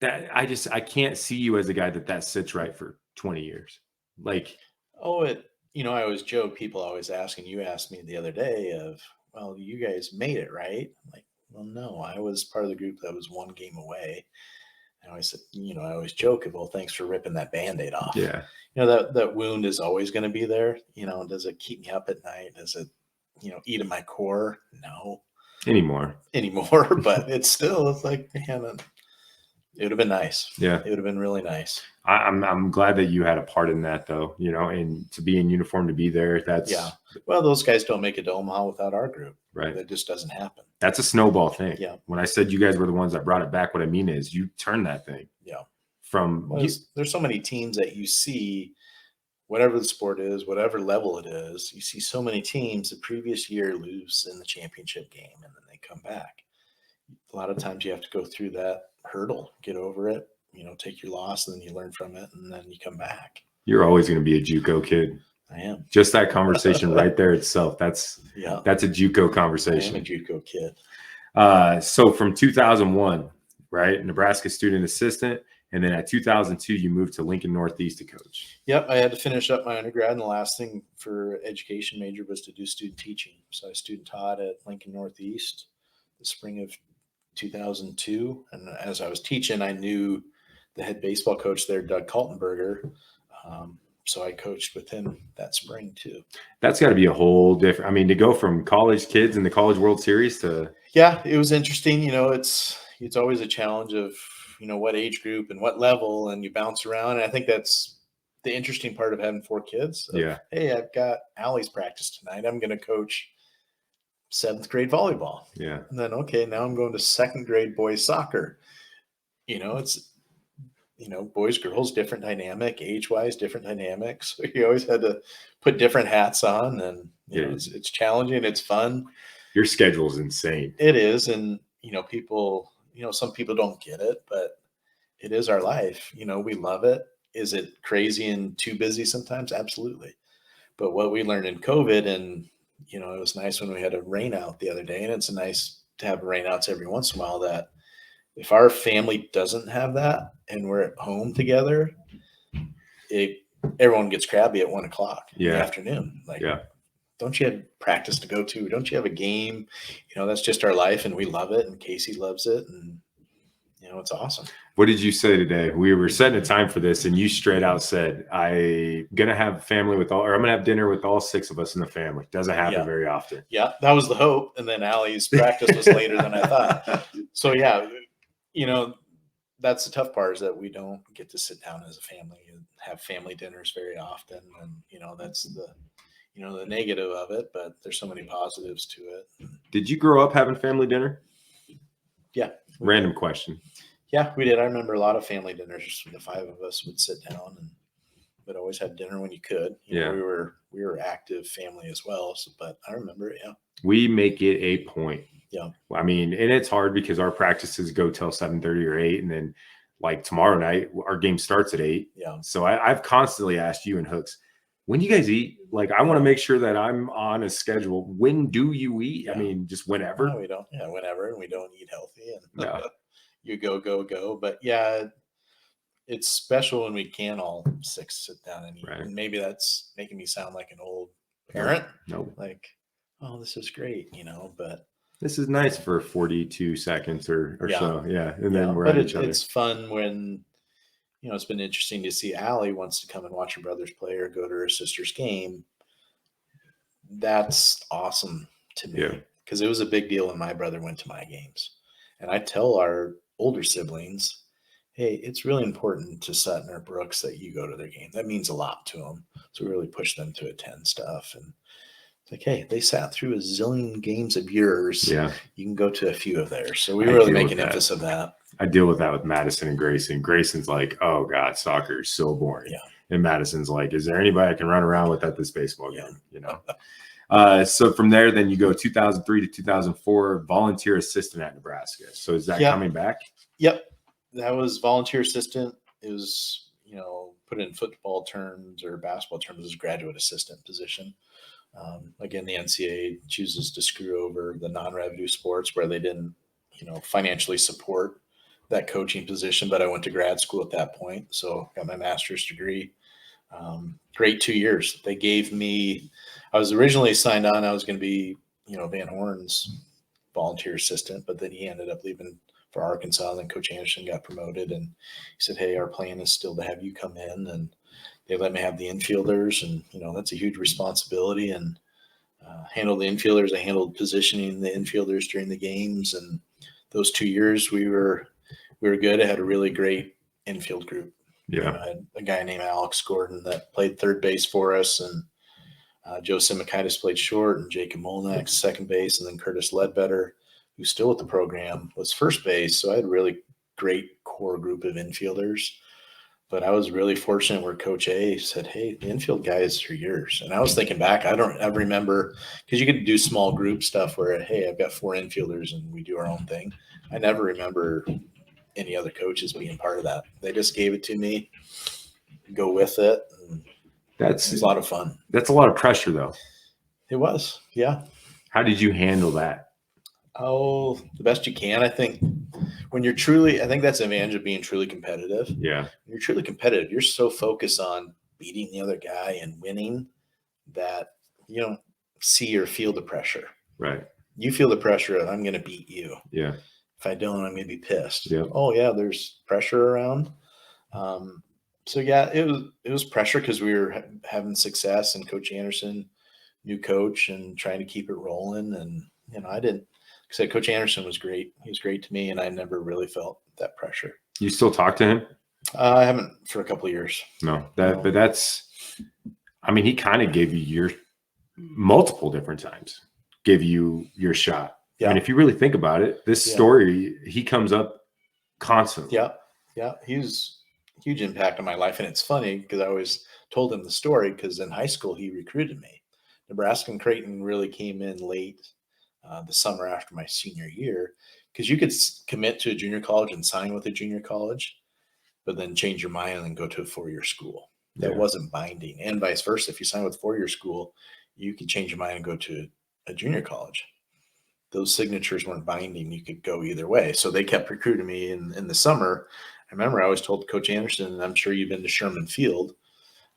I can't see you as a guy that sits right for 20 years. Like, I always joke, people always ask, and you asked me the other day of, well, you guys made it, right? I'm like, well, no, I was part of the group that was one game away. And I always said, I always joke, well, thanks for ripping that Band-Aid off. Yeah. That wound is always going to be there. Does it keep me up at night? Does it, eat at my core? No. Anymore. But it's like, man, it would have been nice. Yeah. It would have been really nice. I'm glad that you had a part in that, though, and to be in uniform, to be there. That's, yeah. Well, those guys don't make it to Omaha without our group. Right. That just doesn't happen. That's a snowball thing. Yeah. When I said you guys were the ones that brought it back, what I mean is you turned that thing. Yeah. There's so many teams that you see, whatever the sport is, whatever level it is, you see so many teams the previous year lose in the championship game and then they come back. A lot of times you have to go through that hurdle, get over it, take your loss, and then you learn from it, and then you come back. You're always going to be a Juco kid. I am. Just that conversation right there itself. That's a Juco conversation. I am a Juco kid. So from 2001, right, Nebraska student assistant, and then at 2002, you moved to Lincoln Northeast to coach. Yep, I had to finish up my undergrad, and the last thing for education major was to do student teaching. So I student taught at Lincoln Northeast the spring of 2002, and as I was teaching, I knew the head baseball coach there, Doug Kaltenberger. So I coached with him that spring too. That's got to be a whole different. I mean, to go from college kids in the College World Series to it was interesting. It's always a challenge of what age group and what level, and you bounce around. And I think that's the interesting part of having 4 kids. Hey, I've got Allie's practice tonight. I'm going to coach 7th grade volleyball. Yeah. And then, okay, now I'm going to 2nd grade boys soccer. It's, boys, girls, different dynamic, age-wise, different dynamics. So you always had to put different hats on, and it's challenging. It's fun. Your schedule is insane. It is. And, people, some people don't get it, but it is our life. We love it. Is it crazy and too busy sometimes? Absolutely. But what we learned in COVID, and, it was nice when we had a rain out the other day, and it's nice to have rain outs every once in a while, that if our family doesn't have that and we're at home together, everyone gets crabby at 1 o'clock in the afternoon. Like, don't you have practice to go to? Don't you have a game? That's just our life, and we love it. And Casey loves it. And, it's awesome. What did you say today? We were setting a time for this, and you straight out said, I'm going to have family I'm going to have dinner with all 6 of us in the family. Doesn't happen very often. Yeah, that was the hope. And then Allie's practice was later than I thought. So, that's the tough part, is that we don't get to sit down as a family and have family dinners very often. And, that's the negative of it, but there's so many positives to it. Did you grow up having family dinner? Yeah. Random question. Yeah, we did. I remember a lot of family dinners. The 5 of us would sit down and would always have dinner when you could. Yeah. We were active family as well. So, but I remember it. Yeah. We make it a point. Yeah. I mean, and it's hard because our practices go till 7:30 or 8, and then like tomorrow night, our game starts at 8. Yeah. So I've constantly asked you and Hooks, when do you guys eat? Like, I want to make sure that I'm on a schedule. When do you eat? Yeah. I mean, just whenever. No, we don't. Yeah, whenever, and we don't eat healthy. And No. you go. But yeah, it's special when we can all 6 sit down and eat. Right. And maybe that's making me sound like an old parent. Nope. Like, oh, this is great, but this is nice for 42 seconds or Yeah. so. Yeah. And then we're but at each other. it's fun when, it's been interesting to see Allie wants to come and watch her brothers play or go to her sister's game. That's awesome to me. Yeah. Because it was a big deal when my brother went to my games. And I tell our older siblings, hey, it's really important to Sutton or Brooks that you go to their game. That means a lot to them. So we really push them to attend stuff. And it's like, hey, they sat through a zillion games of yours. Yeah. You can go to a few of theirs. So we I really deal make with an that. emphasis of that. I deal with that with Madison and Grayson. Grayson's like, oh God, soccer is so boring. Yeah. And Madison's like, is there anybody I can run around with at this baseball Yeah. game? So from there, then you go 2003 to 2004, volunteer assistant at Nebraska. So is that Yeah. coming back? Yep. That was volunteer assistant. It was, put in football terms or basketball terms, as graduate assistant position. Again, the NCAA chooses to screw over the non-revenue sports where they didn't, financially support that coaching position. But I went to grad school at that point. So got my master's degree. Great 2 years. They gave me, I was originally signed on. I was going to be, Van Horn's volunteer assistant, but then he ended up leaving for Arkansas. Then Coach Anderson got promoted, and he said, hey, our plan is still to have you come in. And they let me have the infielders, and, that's a huge responsibility, and handle the infielders. I handled positioning the infielders during the games. And those 2 years we were good. I had a really great infield group. Yeah. I had a guy named Alex Gordon that played third base for us, and Joe Simikaitis played short, and Jacob Molnak second base, and then Curtis Ledbetter, who's still with the program, was first base. So I had a really great core group of infielders. But I was really fortunate where Coach A said, hey, the infield guys are yours. And I was thinking back, I remember, because you could do small group stuff where, hey, I've got 4 infielders and we do our own thing. I never remember any other coaches being part of that. They just gave it to me, go with it. And it was a lot of fun. That's a lot of pressure, though. It was, yeah. How did you handle that? Oh, the best you can. I think when you're truly, I think that's the advantage of being truly competitive. Yeah. When you're truly competitive, you're so focused on beating the other guy and winning that you don't see or feel the pressure. Right. You feel the pressure of, I'm going to beat you. Yeah. If I don't, I'm going to be pissed. Yep. Oh yeah, there's pressure around. So yeah, it was pressure because we were having success, and Coach Anderson, new coach, and trying to keep it rolling. And I didn't. Like I said, Coach Anderson was great. He was great to me, and I never really felt that pressure. You still talk to him? I haven't for a couple of years. No. But that's, I mean, he kind of gave you your multiple different times, gave you your shot. Yeah. I mean, if you really think about it, this story, he comes up constantly. Yeah. Yeah. He was a huge impact on my life. And it's funny because I always told him the story because in high school, he recruited me. Nebraska and Creighton really came in late the summer after my senior year, because you could commit to a junior college and sign with a junior college, but then change your mind and then go to a 4-year school. That wasn't binding, and vice versa. If you sign with a 4-year school, you could change your mind and go to a junior college. Those signatures weren't binding. You could go either way. So they kept recruiting me in the summer. I remember I always told Coach Anderson, and I'm sure you've been to Sherman Field.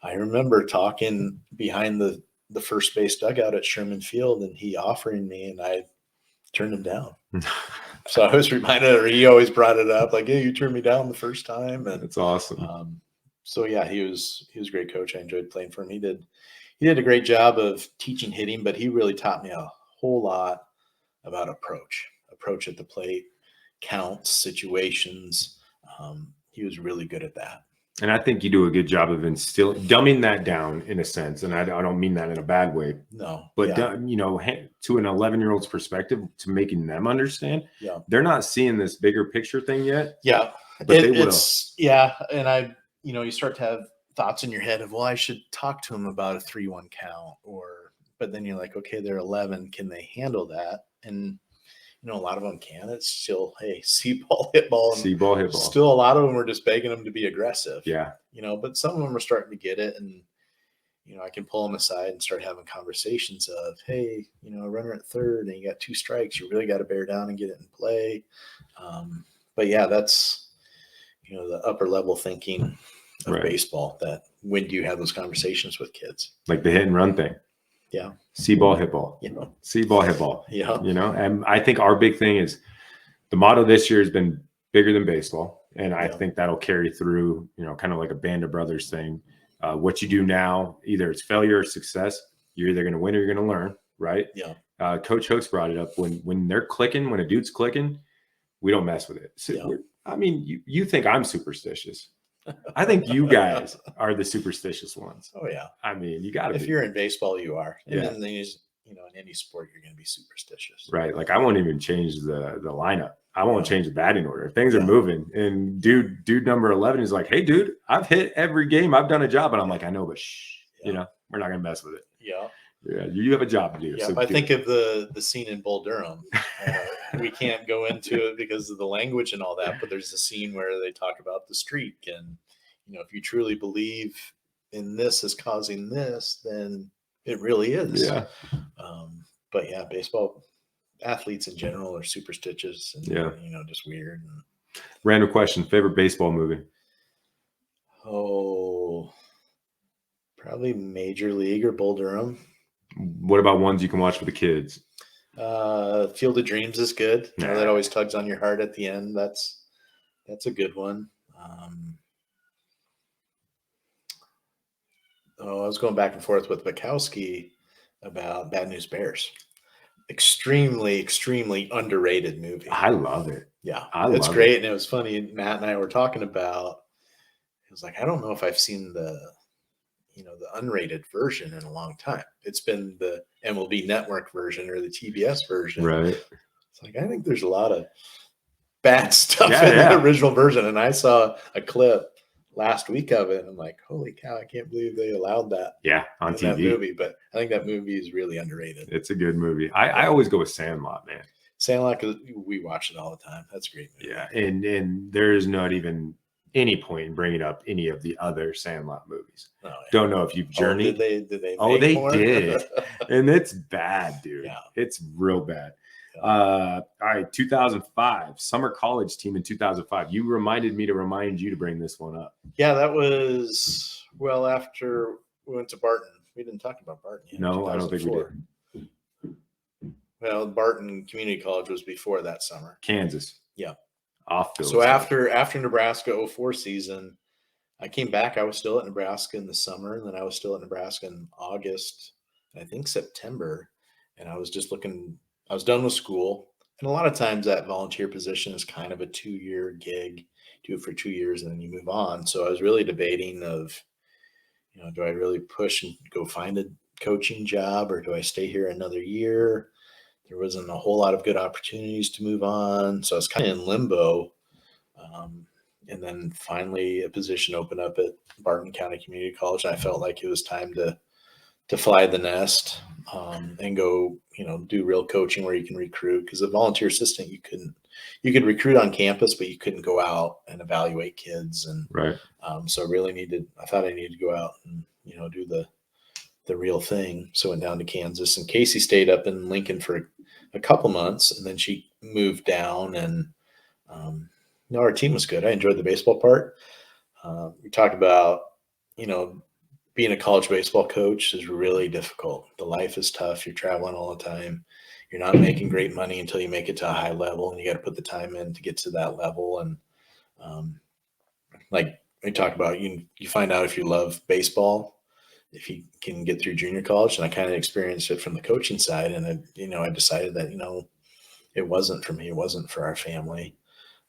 I remember talking behind the first base dugout at Sherman Field, and he offering me, and I turned him down. So I was reminded, or he always brought it up, like, hey, you turned me down the first time. And that's awesome. So yeah, he was a great coach. I enjoyed playing for him. He did a great job of teaching hitting, but he really taught me a whole lot about approach at the plate, counts, situations, He was really good at that. And I think you do a good job of dumbing that down in a sense. And I don't mean that in a bad way. No, But, you know, to an 11-year-old's perspective, to making them understand, they're not seeing this bigger picture thing yet. Yeah. But they will. Yeah. And you start to have thoughts in your head of, well, I should talk to them about a 3-1 count, but then you're like, okay, they're 11. Can they handle that? And, you know, a lot of them can. It's still, hey, see ball, hit ball. See ball, hit ball. Still, a lot of them are just begging them to be aggressive. Yeah. You know, but some of them are starting to get it. And, you know, I can pull them aside and start having conversations of, hey, you know, a runner at third and you got 2 strikes. You really got to bear down and get it in play. But yeah, that's, you know, the upper level thinking of baseball, that when do you have those conversations with kids? Like the hit and run thing. Yeah. See ball, hit ball. You know, see ball, hit ball. Yeah. You know, and I think our big thing is the motto this year has been bigger than baseball. And I think that'll carry through, you know, kind of like a Band of Brothers thing. What you do now, either it's failure or success, you're either going to win or you're going to learn, right? Yeah. Coach Hooks brought it up. When they're clicking, when a dude's clicking, we don't mess with it. So I mean, you think I'm superstitious. I think you guys are the superstitious ones. Oh, yeah. I mean, you got to be. If you're in baseball, you are. And Yeah. then you know, in any sport, you're going to be superstitious. Right. Like I won't even change the lineup. I won't change the batting order. If things are moving and dude number 11 is like, hey, dude, I've hit every game. I've done a job. And I'm like, I know, but you know, we're not going to mess with it. Yeah. Yeah. You have a job to do. Yeah. So I think of the scene in Bull Durham. We can't go into it because of the language and all that, but there's a scene where they talk about the streak. And, you know, if you truly believe in this as causing this, then it really is. Yeah. But yeah, baseball athletes in general are superstitious and, you know, just weird. And, random question. Favorite baseball movie? oh, probably Major League or Bull Durham. What about ones you can watch with the kids? Field of Dreams is good. You know, that always tugs on your heart at the end. That's a good one. I was going back and forth with Bukowski about Bad News Bears. Extremely, extremely underrated movie. I love it. Yeah, it's great. And it was funny. Matt and I were talking about, it was like, I don't know if I've seen the unrated version in a long time. It's been the MLB Network version or the TBS version. Right. It's like, I think there's a lot of bad stuff in the original version. And I saw a clip last week of it. And I'm like, holy cow, I can't believe they allowed that. Yeah, on TV. That movie. But I think that movie is really underrated. It's a good movie. I always go with Sandlot, man. Sandlot, because we watch it all the time. That's a great movie. Yeah, and there is not even any point in bringing up any of the other Sandlot movies. Oh, yeah. Don't know if you've journeyed. Did they they more? did. And it's bad, dude. Yeah. It's real bad. All right, 2005, summer college team in 2005. You reminded me to remind you to bring this one up. Yeah, that was after we went to Barton. We didn't talk about Barton yet. No, I don't think we did. Well, Barton Community College was before that summer. Kansas. Yeah. Off field. So after Nebraska 04 season, I came back. I was still at Nebraska in the summer, and then I was still at Nebraska in August, I think September. And I was just looking. I was done with school, and a lot of times that volunteer position is kind of a 2-year gig. Do it for 2 years, and then you move on. So I was really debating of, you know, do I really push and go find a coaching job, or do I stay here another year? There wasn't a whole lot of good opportunities to move on. So I was kind of in limbo. And then finally a position opened up at Barton County Community College. And I felt like it was time to fly the nest and go, you know, do real coaching where you can recruit. Because a volunteer assistant, you could recruit on campus, but you couldn't go out and evaluate kids. And right. So I thought I needed to go out and, you know, do the real thing. So went down to Kansas, and Casey stayed up in Lincoln for a couple months, and then she moved down, and you know, our team was good. I enjoyed the baseball part. We talked about, you know, being a college baseball coach is really difficult. The life is tough. You're traveling all the time. You're not making great money until you make it to a high level, and you got to put the time in to get to that level. And like we talked about, you find out if you love baseball if you can get through junior college. And I kind of experienced it from the coaching side. And I decided that, you know, it wasn't for me. It wasn't for our family.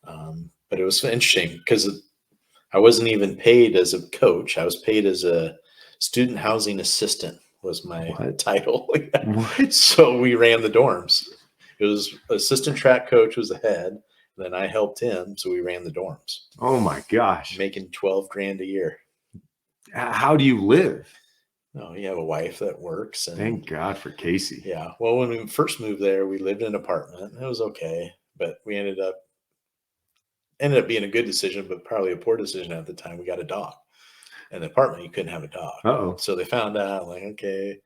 But But it was interesting because I wasn't even paid as a coach. I was paid as a student housing assistant was my What? title. What? So we ran the dorms. It was assistant track coach was the head. Then I helped him. So we ran the dorms, Oh my gosh. making 12 grand a year. How do you live? No, you have a wife that works. And Thank God for Casey. yeah. Well, when we first moved there, we lived in an apartment. It was okay. But we ended up being a good decision, but probably a poor decision at the time. We got a dog. In the apartment, you couldn't have a dog. Uh-oh. So they found out, like, okay.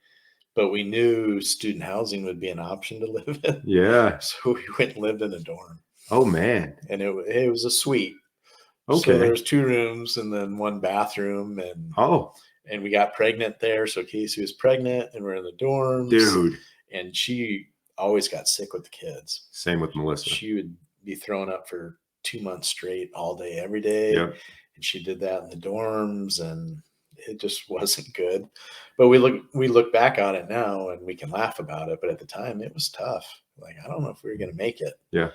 But we knew student housing would be an option to live in. Yeah. So we went and lived in a dorm. Oh, man. And it was a suite. Okay. So there was 2 rooms and then 1 bathroom. And we got pregnant there. So Casey was pregnant and we're in the dorms. Dude. And she always got sick with the kids. Same with Melissa. She would be thrown up for 2 months straight, all day, every day. Yep. And she did that in the dorms, and it just wasn't good. But we look back on it now, and we can laugh about it. But at the time, it was tough. Like, I don't know if we were going to make it. Yeah.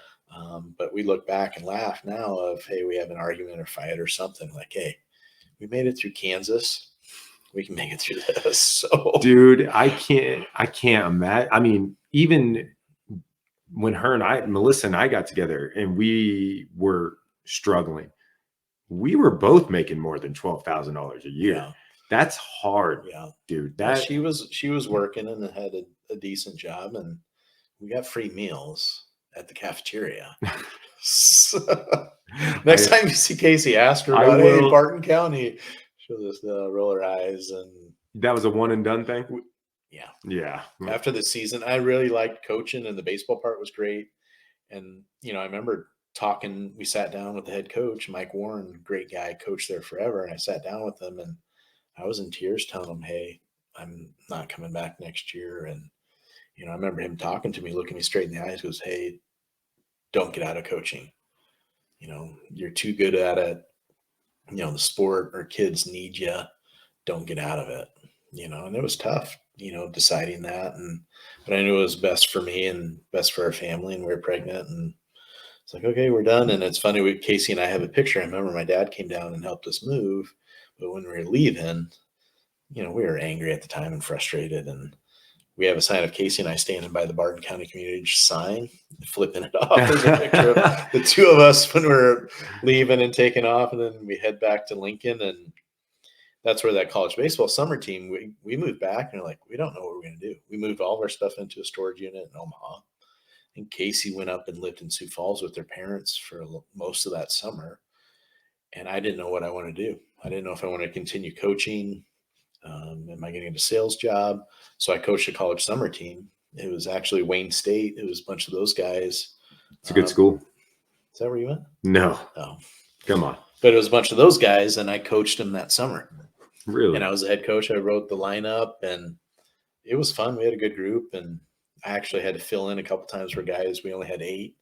But we look back and laugh now of, hey, we have an argument or fight or something. Like, hey, we made it through Kansas. We can make it through this. So, dude, I can't imagine. I mean, even when Melissa and I got together and we were struggling, we were both making more than $12,000 a year. yeah. That's hard, Yeah. dude. She was working and had a decent job, and we got free meals at the cafeteria. Next time you see Casey, ask her about, hey, Barton County. She'll just roll her eyes. And that was a one and done thing. Yeah. Yeah. After the season, I really liked coaching, and the baseball part was great. And I remember talking. We sat down with the head coach, Mike Warren, great guy, coached there forever. And I sat down with him, and I was in tears telling him, hey, I'm not coming back next year. And I remember him talking to me, looking me straight in the eyes, goes, hey, don't get out of coaching. You're too good at it. The sport, or kids need you. Don't get out of it. And it was tough, deciding that. But I knew it was best for me and best for our family, and we were pregnant, and it's like, okay, we're done. And it's funny, Casey and I have a picture. I remember my dad came down and helped us move, but when we were leaving, we were angry at the time and frustrated. And we have a sign of Casey and I standing by the Barton County Community sign, flipping it off. There's a picture of the 2 of us when we're leaving and taking off. And then we head back to Lincoln, and that's where that college baseball summer team, we moved back, and we're like, we don't know what we're going to do. We moved all of our stuff into a storage unit in Omaha. And Casey went up and lived in Sioux Falls with their parents for most of that summer. And I didn't know what I wanted to do. I didn't know if I wanted to continue coaching. Am I getting a sales job? So I coached a college summer team. It was actually Wayne State. It was a bunch of those guys. It's a good school. Is that where you went? No. Oh, come on. But it was a bunch of those guys, and I coached them that summer. Really? And I was the head coach. I wrote the lineup, and it was fun. We had a good group, and I actually had to fill in a couple times for guys. We only had 8.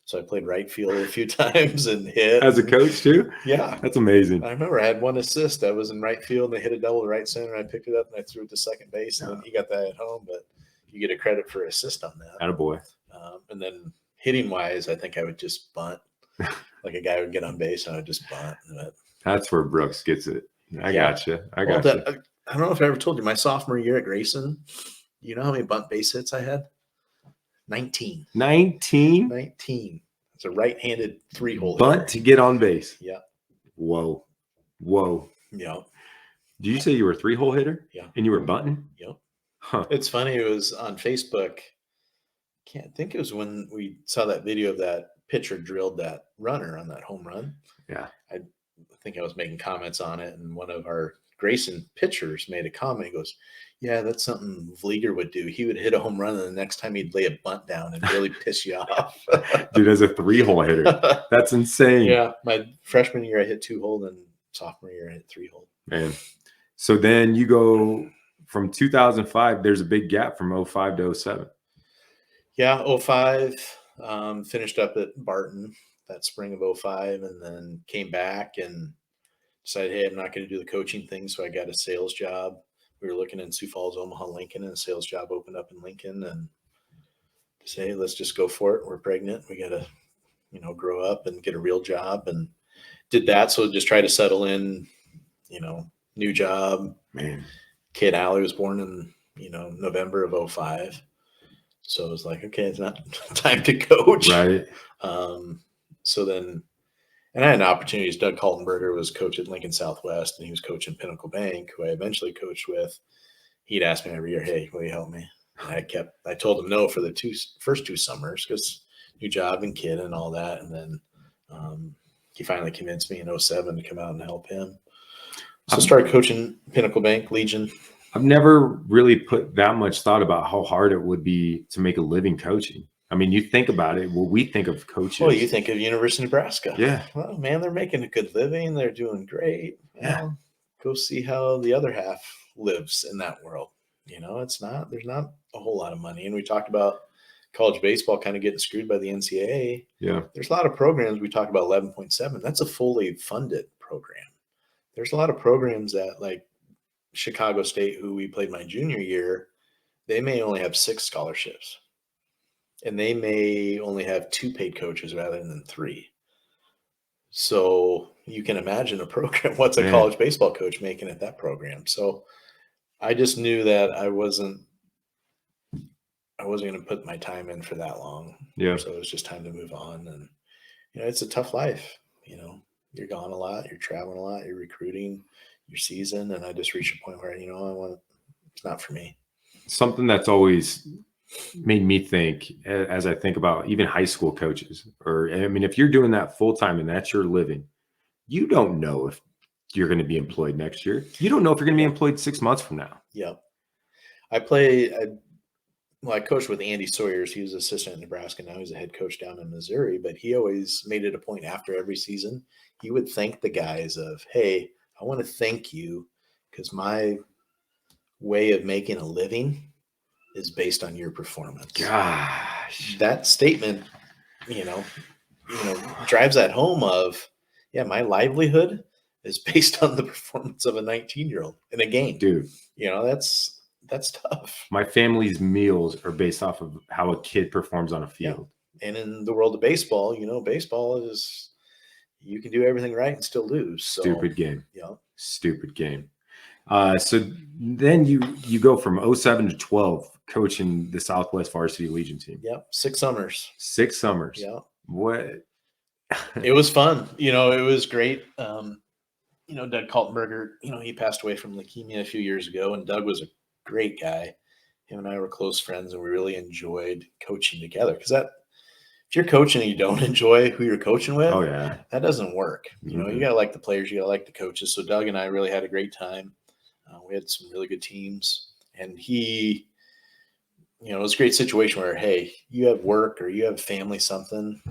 So I played right field a few times and hit. As a coach too? Yeah. That's amazing. I remember I had 1 assist. I was in right field, and they hit a double to right center, and I picked it up, and I threw it to second base, and then he got that at home. But you get a credit for assist on that. Attaboy. And then hitting-wise, I think I would just bunt. Like a guy would get on base, and I would just bunt. That's where Brooks gets it. I gotcha. I don't know if I ever told you, my sophomore year at Grayson, you know how many bunt base hits I had? 19. 19? 19. It's a right-handed 3-hole bunt hitter. To get on base. Yeah. Whoa. Yeah. Did you say you were a 3-hole hitter? Yeah. And you were bunting? Yep. Huh. It's funny. It was on Facebook. Can't think it was when we saw that video of that pitcher drilled that runner on that home run. Yeah. I think I was making comments on it, and one of our Grayson pitchers made a comment. He goes, yeah, that's something Vlieger would do. He would hit a home run, and the next time he'd lay a bunt down and really piss you off. Dude, as a 3-hole hitter, that's insane. Yeah, my freshman year I hit 2-hole, and sophomore year I hit 3-hole. Man, so then you go from 2005. There's a big gap from 05 to 07. Yeah, 05, finished up at Barton that spring of 05, and then came back and decided, hey, I'm not going to do the coaching thing, so I got a sales job. We were looking in Sioux Falls, Omaha, Lincoln, and a sales job opened up in Lincoln, and say, let's just go for it. We're pregnant. We got a grow up and get a real job, and did that. So just try to settle in, new job. Man. Kid Allie was born in, November of 05. So it was like, okay, it's not time to coach. Right. So then, and I had an opportunity. Doug Kaltenberger was coach at Lincoln Southwest, and he was coaching Pinnacle Bank, who I eventually coached with. He'd ask me every year, "Hey, will you help me?" And I told him no for the first 2 summers because new job and kid and all that. And then he finally convinced me in 07 to come out and help him. So I started coaching Pinnacle Bank, Legion. I've never really put that much thought about how hard it would be to make a living coaching. I mean, you think about it. Well, we think of coaches. Well, you think of University of Nebraska. Yeah. Well, man, they're making a good living. They're doing great. Yeah. Well, go see how the other half lives in that world. There's not a whole lot of money. And we talked about college baseball kind of getting screwed by the NCAA. Yeah. There's a lot of programs. We talked about 11.7. That's a fully funded program. There's a lot of programs that, like Chicago State, who we played my junior year, they may only have 6 scholarships. And they may only have 2 paid coaches rather than 3. So you can imagine a program. What's a college baseball coach making at that program? So I just knew that I wasn't going to put my time in for that long. Yeah. So it was just time to move on. And, it's a tough life. You're gone a lot, you're traveling a lot, you're recruiting your season. And I just reached a point where, it's not for me. Something that's always made me think, as I think about even high school coaches, if you're doing that full time and that's your living, you don't know if you're going to be employed next year. You don't know if you're going to be employed 6 months from now. Yeah. I coached with Andy Sawyers. He was assistant in Nebraska. Now he's a head coach down in Missouri, but he always made it a point after every season. He would thank the guys of, "Hey, I want to thank you because my way of making a living is based on your performance." Gosh, that statement, drives that home of, yeah, my livelihood is based on the performance of a 19-year-old in a game. Dude, that's tough. My family's meals are based off of how a kid performs on a field. Yeah. And in the world of baseball, baseball is, you can do everything right and still lose. So, stupid game. Yeah. Stupid game. So then you go from 07 to 12 coaching the Southwest Varsity Legion team. Yep. 6 summers. 6 summers. Yeah. What? It was fun. It was great. Doug Kaltenberger, he passed away from leukemia a few years ago, and Doug was a great guy. Him and I were close friends, and we really enjoyed coaching together. Because if you're coaching and you don't enjoy who you're coaching with, oh yeah, that doesn't work. You gotta like the players, you gotta like the coaches. So Doug and I really had a great time. We had some really good teams, and it was a great situation where, hey, you have work or you have family, something,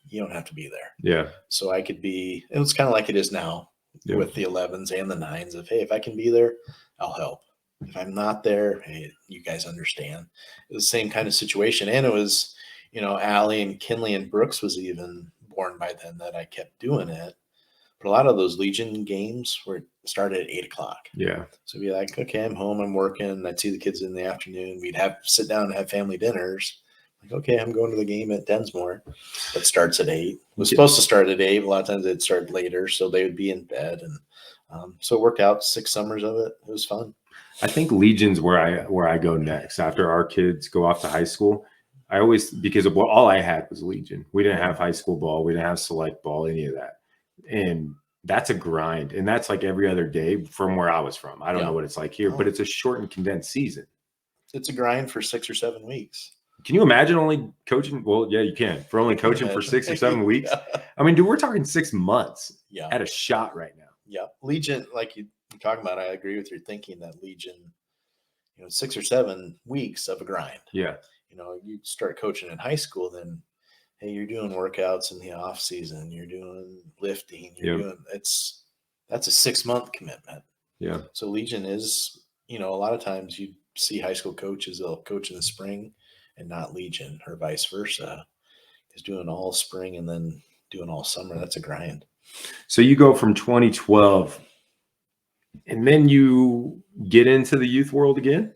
you don't have to be there. Yeah. So I could be. It was kind of like it is now with the 11s and the 9s of, hey, if I can be there, I'll help. If I'm not there, hey, you guys understand. It was the same kind of situation. And it was, Allie and Kinley and Brooks was even born by then that I kept doing it. But a lot of those Legion games started at 8:00. Yeah. So it'd be like, okay, I'm home, I'm working. I'd see the kids in the afternoon. We'd sit down and have family dinners. Like, okay, I'm going to the game at Densmore. That starts at 8. It was supposed to start at 8. A lot of times it'd start later, so they would be in bed. And so it worked out 6 summers of it. It was fun. I think Legion's where I go next after our kids go off to high school. Because of all I had was Legion. We didn't have high school ball. We didn't have select ball, any of that. And that's a grind. And that's like every other day from where I was from. I don't know what it's like here, but it's a short and condensed season. It's a grind for 6 or 7 weeks. Can you imagine only coaching? Well, yeah, you can. For only coaching for 6 or 7 weeks. Yeah. I mean, dude, we're talking 6 months at a shot right now. Yeah. Legion, like you're talking about, I agree with your thinking that Legion, 6 or 7 weeks of a grind. Yeah. You start coaching in high school, then, hey, you're doing workouts in the off season. You're doing lifting. That's a 6-month commitment. Yeah. So Legion is, a lot of times you see high school coaches, they'll coach in the spring and not Legion, or vice versa. Is doing all spring and then doing all summer. That's a grind. So you go from 2012 and then you get into the youth world again?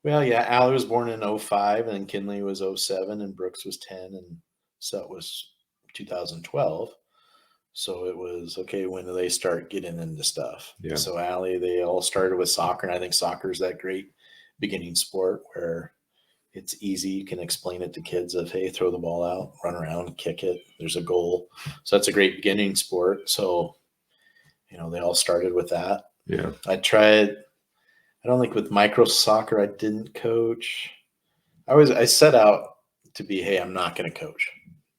Well, yeah, Allie was born in 05 and Kinley was 07 and Brooks was 10 and Sut was 2012. So it was, okay, when do they start getting into stuff? Yeah. So Allie, they all started with soccer. And I think soccer is that great beginning sport where it's easy. You can explain it to kids of, hey, throw the ball out, run around, kick it. There's a goal. So that's a great beginning sport. So, they all started with that. Yeah. I don't think with micro soccer, I didn't coach. I set out to be, hey, I'm not going to coach.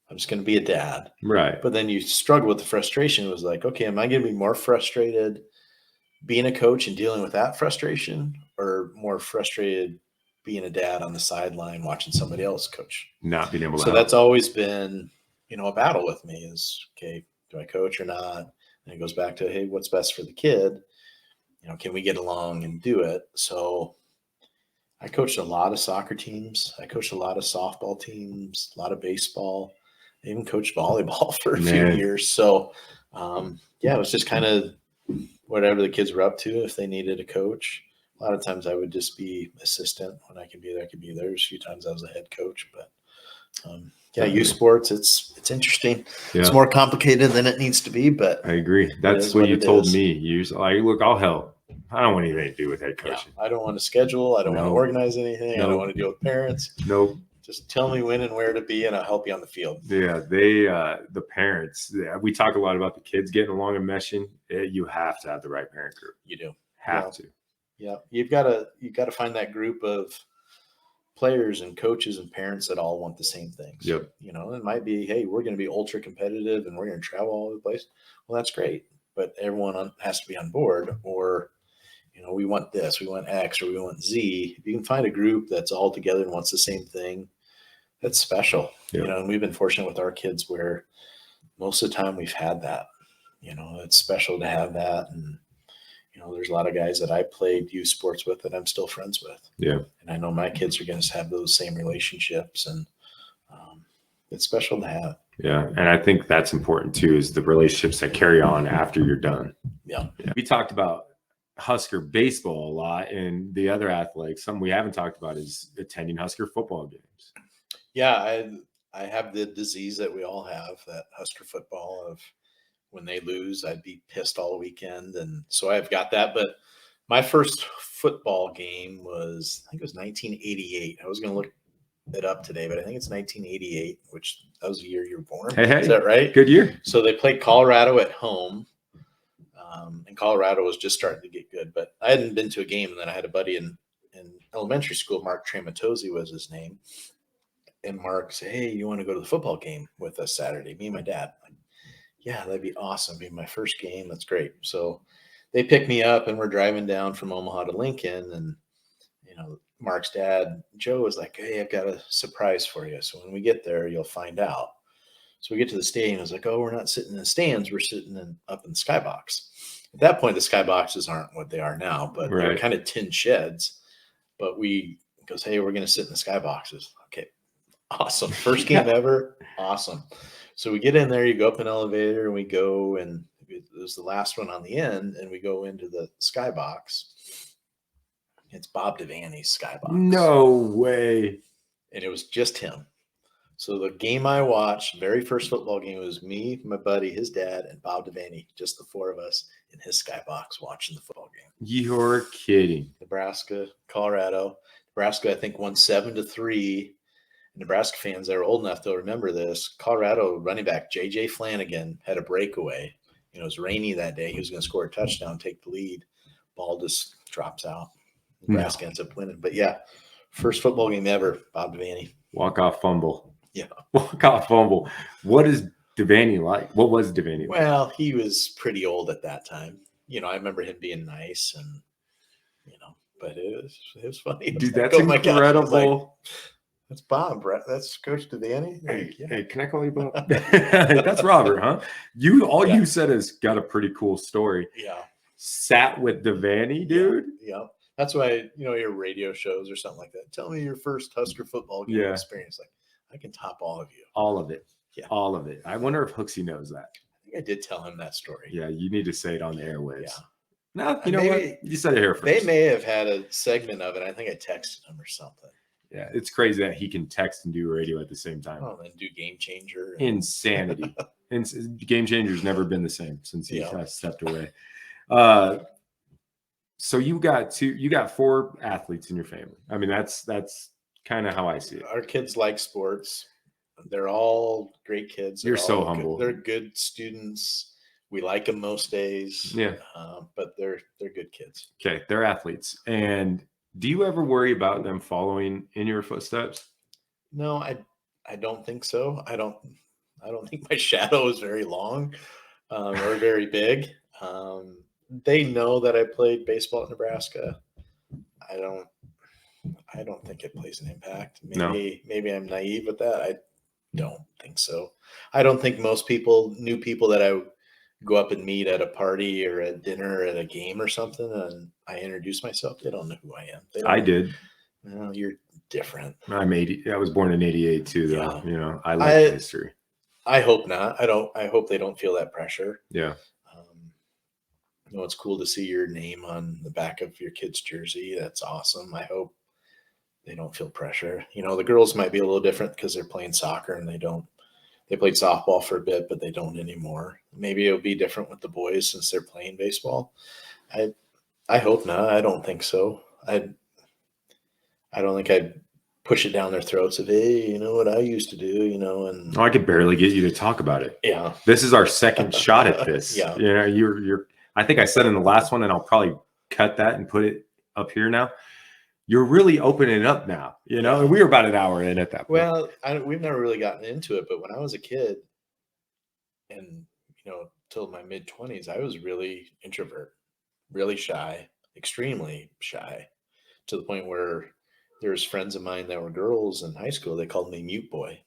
I'm just going to be a dad. Right. But then you struggle with the frustration. It was like, okay, am I going to be more frustrated being a coach and dealing with that frustration, or more frustrated being a dad on the sideline watching somebody else coach? Not being able to So help. that's always been, a battle with me is, okay, do I coach or not? And it goes back to, hey, what's best for the kid? Can we get along and do it? So I coached a lot of soccer teams. I coached a lot of softball teams, a lot of baseball. I even coached volleyball for a few years. So, it was just kind of whatever the kids were up to. If they needed a coach, a lot of times I would just be assistant. When I could be there, I could be there. There's a few times I was a head coach, but youth sports, it's interesting. Yeah. It's more complicated than it needs to be, but I agree. That's what you told me. You're like, look, I'll help. I don't want anything to do with head coaching. Yeah, I don't want to schedule. I don't want to organize anything. I don't want to deal with parents. Nope. Just tell me when and where to be, and I'll help you on the field. Yeah, the parents, we talk a lot about the kids getting along and meshing. You have to have the right parent group. You do. Have to. Yeah, you've got to find that group of players and coaches and parents that all want the same things. Yep. It might be, hey, we're going to be ultra competitive and we're going to travel all over the place. Well, that's great, but everyone has to be on board. Or we want this, we want X, or we want Z. If you can find a group that's all together and wants the same thing, that's special. Yep. And we've been fortunate with our kids where most of the time we've had that. It's special to have that. And there's a lot of guys that I played youth sports with that I'm still friends with. Yeah. And I know my kids are going to have those same relationships, and it's special to have. Yeah. And I think that's important too, is the relationships that carry on after you're done. Yeah. We talked about Husker baseball a lot, and the other athletics. Something we haven't talked about is attending Husker football games. Yeah. I have the disease that we all have, that Husker football of when they lose, I'd be pissed all weekend. And so I've got that. But my first football game was, I think it was 1988. I was going to look it up today, but I think it's 1988, which that was the year you were born. Hey, is that right? Good year. So they played Colorado at home. And Colorado was just starting to get good, but I hadn't been to a game. And then I had a buddy in elementary school, Mark Tramatozzi was his name. And Mark said, hey, you want to go to the football game with us Saturday? Me and my dad. Yeah, that'd be awesome. It'd be my first game. That's great. So they picked me up and we're driving down from Omaha to Lincoln. And, Mark's dad, Joe, was like, hey, I've got a surprise for you. So when we get there, you'll find out. So we get to the stadium. I was like, oh, we're not sitting in the stands. We're sitting up in the skybox. At that point, the skyboxes aren't what they are now, but they're kind of tin sheds. But he goes, hey, we're going to sit in the skyboxes. Okay, awesome. First game ever. Awesome. So we get in there, you go up an elevator, and we go, and it was the last one on the end, and we go into the skybox. It's Bob Devaney's skybox. No way. And it was just him. So the game I watched, very first football game, was me, my buddy, his dad, and Bob Devaney, just the four of us in his skybox watching the football game. You're kidding. Nebraska, Colorado. Nebraska, I think, won 7-3. Nebraska fans that are old enough, they'll remember this. Colorado running back J.J. Flanagan had a breakaway. It was rainy that day. He was going to score a touchdown, take the lead. Ball just drops out. Nebraska ends up winning. But, yeah, first football game ever, Bob Devaney. Walk-off fumble. Yeah. Walk-off fumble. What is Devaney like? What was Devaney like? Well, he was pretty old at that time. I remember him being nice and, but it was funny. Dude, that's incredible. That's Bob, Brett. That's Coach Devaney. Hey, can I call you Bob? That's Robert, huh? You said has got a pretty cool story. Yeah. Sat with Devaney, dude. Yeah. That's why, your radio shows or something like that. Tell me your first Husker football game experience. Like, I can top all of you. All of it. Yeah. All of it. I wonder if Hooksy knows that. I think I did tell him that story. Yeah, you need to say it on the airwaves. Yeah. No, you know what? You said it here first. They may have had a segment of it. I think I texted him or something. Yeah, it's crazy that he can text and do radio at the same time. Oh, and do Game Changer. Insanity. And Game Changer's never been the same since he stepped away. So you got 4 athletes in your family. I mean, that's kind of how I see it. Our kids like sports. They're all great kids. You're so humble. They're good students. We like them most days. Yeah. But they're good kids. Okay, they're athletes. And do you ever worry about them following in your footsteps? No, I don't think so. I don't think my shadow is very long or very big. They know that I played baseball at Nebraska. I don't think it plays an impact. Maybe I'm naive with that. I don't think so. I don't think most new people that I go up and meet at a party or at dinner or at a game or something, and I introduce myself, they don't know who I am. I did. No, you're different. I'm 80. I was born in 88 too, though. Yeah. You know, I like history. I hope not. I hope they don't feel that pressure. Yeah. You know, it's cool to see your name on the back of your kid's jersey. That's awesome. I hope they don't feel pressure. You know, the girls might be a little different because they're playing soccer and they played softball for a bit, but they don't anymore. Maybe it'll be different with the boys since they're playing baseball. I hope not. I don't think so. I don't think I'd push it down their throats of, hey, you know what I used to do, you know, and I could barely get you to talk about it. Yeah. This is our second shot at this. Yeah. You know, you're I think I said in the last one, and I'll probably cut that and put it up here now. You're really opening it up now, you know, and we were about an hour in at that point. Well, we've never really gotten into it, but when I was a kid and, you know, till my mid-20s, I was really introvert, really shy, extremely shy, to the point where there's friends of mine that were girls in high school. They called me mute boy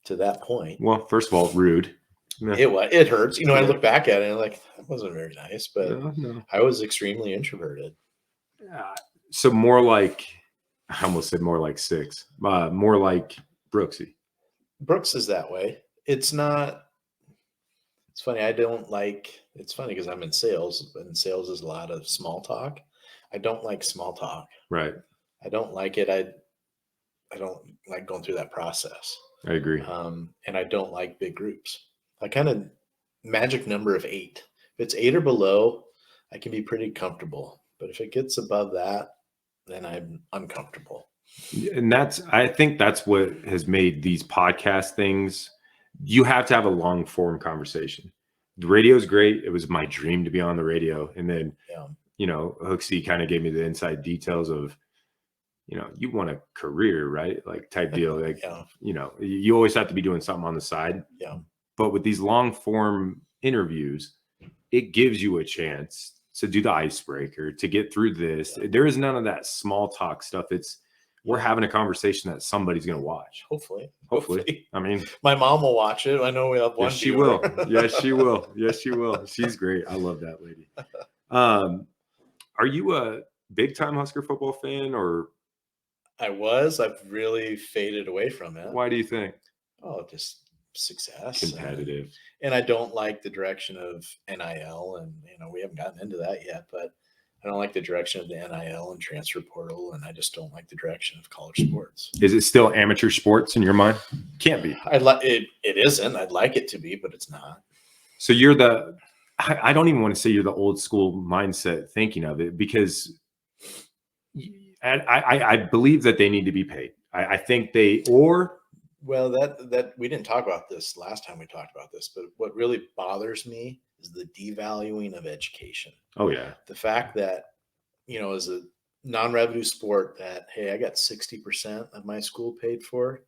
to that point. Well, first of all, rude. Yeah. It hurts. You know, I look back at it and I'm like, that wasn't very nice, but No. I was extremely introverted. So more like, I almost said more like 6, more like Brooksy. Brooks is that way. It's not, it's funny. It's funny because I'm in sales, and sales is a lot of small talk. I don't like small talk. Right. I don't like it. I don't like going through that process. I agree. And I don't like big groups. I kind of magic number of 8. If it's 8 or below, I can be pretty comfortable. But if it gets above that, then I'm uncomfortable. And I think that's what has made these podcast things. You have to have a long form conversation. The radio is great. It was my dream to be on the radio. And then, you know, Hooksy kind of gave me the inside details of, you know, you want a career, right? Like type deal. Like, you know, you always have to be doing something on the side. Yeah. But with these long form interviews, it gives you a chance to do the icebreaker, to get through this. Yeah. There is none of that small talk stuff. We're having a conversation that somebody's going to watch. Hopefully. I mean, my mom will watch it. I know we have one. Yes, she will. Yes, she will. Yes, she will. She's great. I love that lady. Are you a big time Husker football fan, or? I've really faded away from it. Why do you think? Oh, just success. Competitive. And I don't like the direction of NIL, and, you know, we haven't gotten into that yet, but I don't like the direction of the NIL and transfer portal, and I just don't like the direction of college sports. Is it still amateur sports in your mind? Can't be. It isn't. I'd like it to be, but it's not. So you're I don't even want to say you're the old school mindset thinking of it, because I believe that they need to be paid. I think well, that we didn't talk about this last time we talked about this, but what really bothers me is the devaluing of education. Oh yeah. The fact that, you know, as a non-revenue sport, that, hey, I got 60% of my school paid for,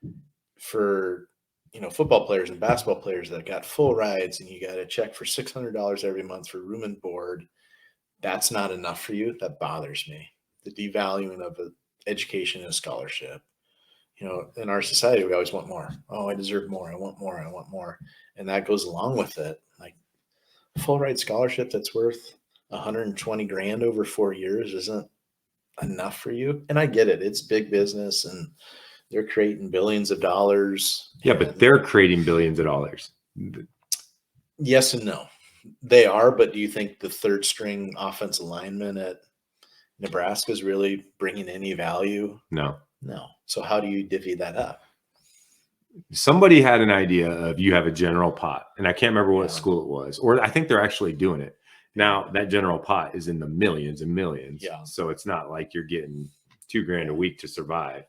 you know, football players and basketball players that got full rides, and you got a check for $600 every month for room and board. That's not enough for you. That bothers me. The devaluing of education and scholarship. You know, in our society, we always want more. Oh, I deserve more. I want more. I want more. And that goes along with it. Like, full ride scholarship that's worth $120,000 over 4 years isn't enough for you. And I get it. It's big business, and they're creating billions of dollars. Yeah, but they're creating billions of dollars. Yes and no. They are, but do you think the third string offensive lineman at Nebraska is really bringing any value? No. No. So how do you divvy that up? Somebody had an idea of you have a general pot, and I can't remember what Yeah. school it was, or I think they're actually doing it now. That general pot is in the millions and millions. Yeah. So it's not like you're getting $2,000 a week to survive.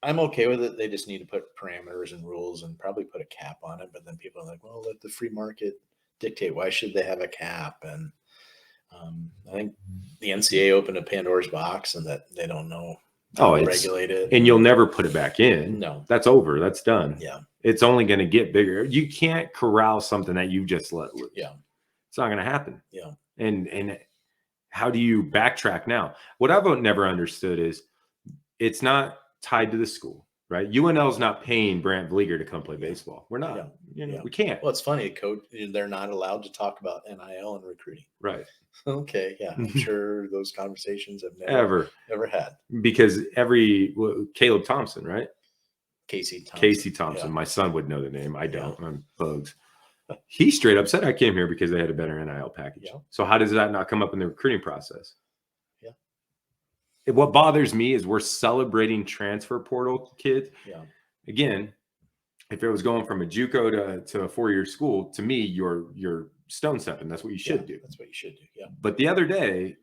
I'm okay with it. They just need to put parameters and rules and probably put a cap on it. But then people are like, well, let the free market dictate. Why should they have a cap? And I think the NCAA opened a Pandora's box and that they don't know how to regulate it. And you'll never put it back in. No. That's over. That's done. Yeah. It's only going to get bigger. You can't corral something that you just let loose. Yeah. It's not going to happen. Yeah. And how do you backtrack now? What I've never understood is it's not tied to the school, right? UNL is not paying Brandt Vlieger to come play baseball. We're not. We can't. Well, it's funny, coach. They're not allowed to talk about NIL and recruiting. Right. Okay. Yeah. I'm sure those conversations have Ever had. Because Caleb Thompson, right? Casey Thompson. Yeah. My son would know the name. I don't. I'm bugs. He straight up said I came here because they had a better NIL package. Yeah. So how does that not come up in the recruiting process? Yeah. What bothers me is we're celebrating transfer portal kids. Yeah. Again, if it was going from a Juco to a 4-year school, to me, you're stone stepping. That's what you should do. That's what you should do. Yeah. But the other day,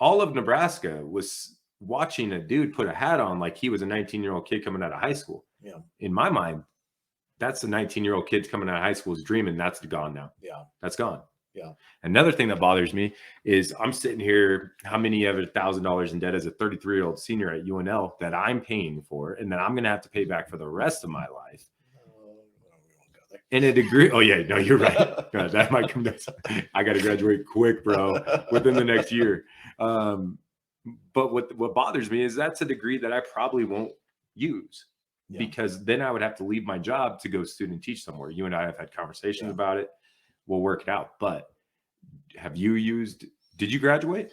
all of Nebraska was watching a dude put a hat on like he was a 19-year-old kid coming out of high school. Yeah. In my mind, that's a 19-year-old kid coming out of high school's dream, and that's gone now. Yeah. That's gone. Yeah. Another thing that bothers me is I'm sitting here, how many of $1,000 in debt as a 33-year-old senior at UNL that I'm paying for and that I'm going to have to pay back for the rest of my life. In a degree. Oh, yeah. No, you're right. God, that might come down. I got to graduate quick, bro, within the next year. But what bothers me is that's a degree that I probably won't use because then I would have to leave my job to go student teach somewhere. You and I have had conversations about it. We'll work it out. But did you graduate?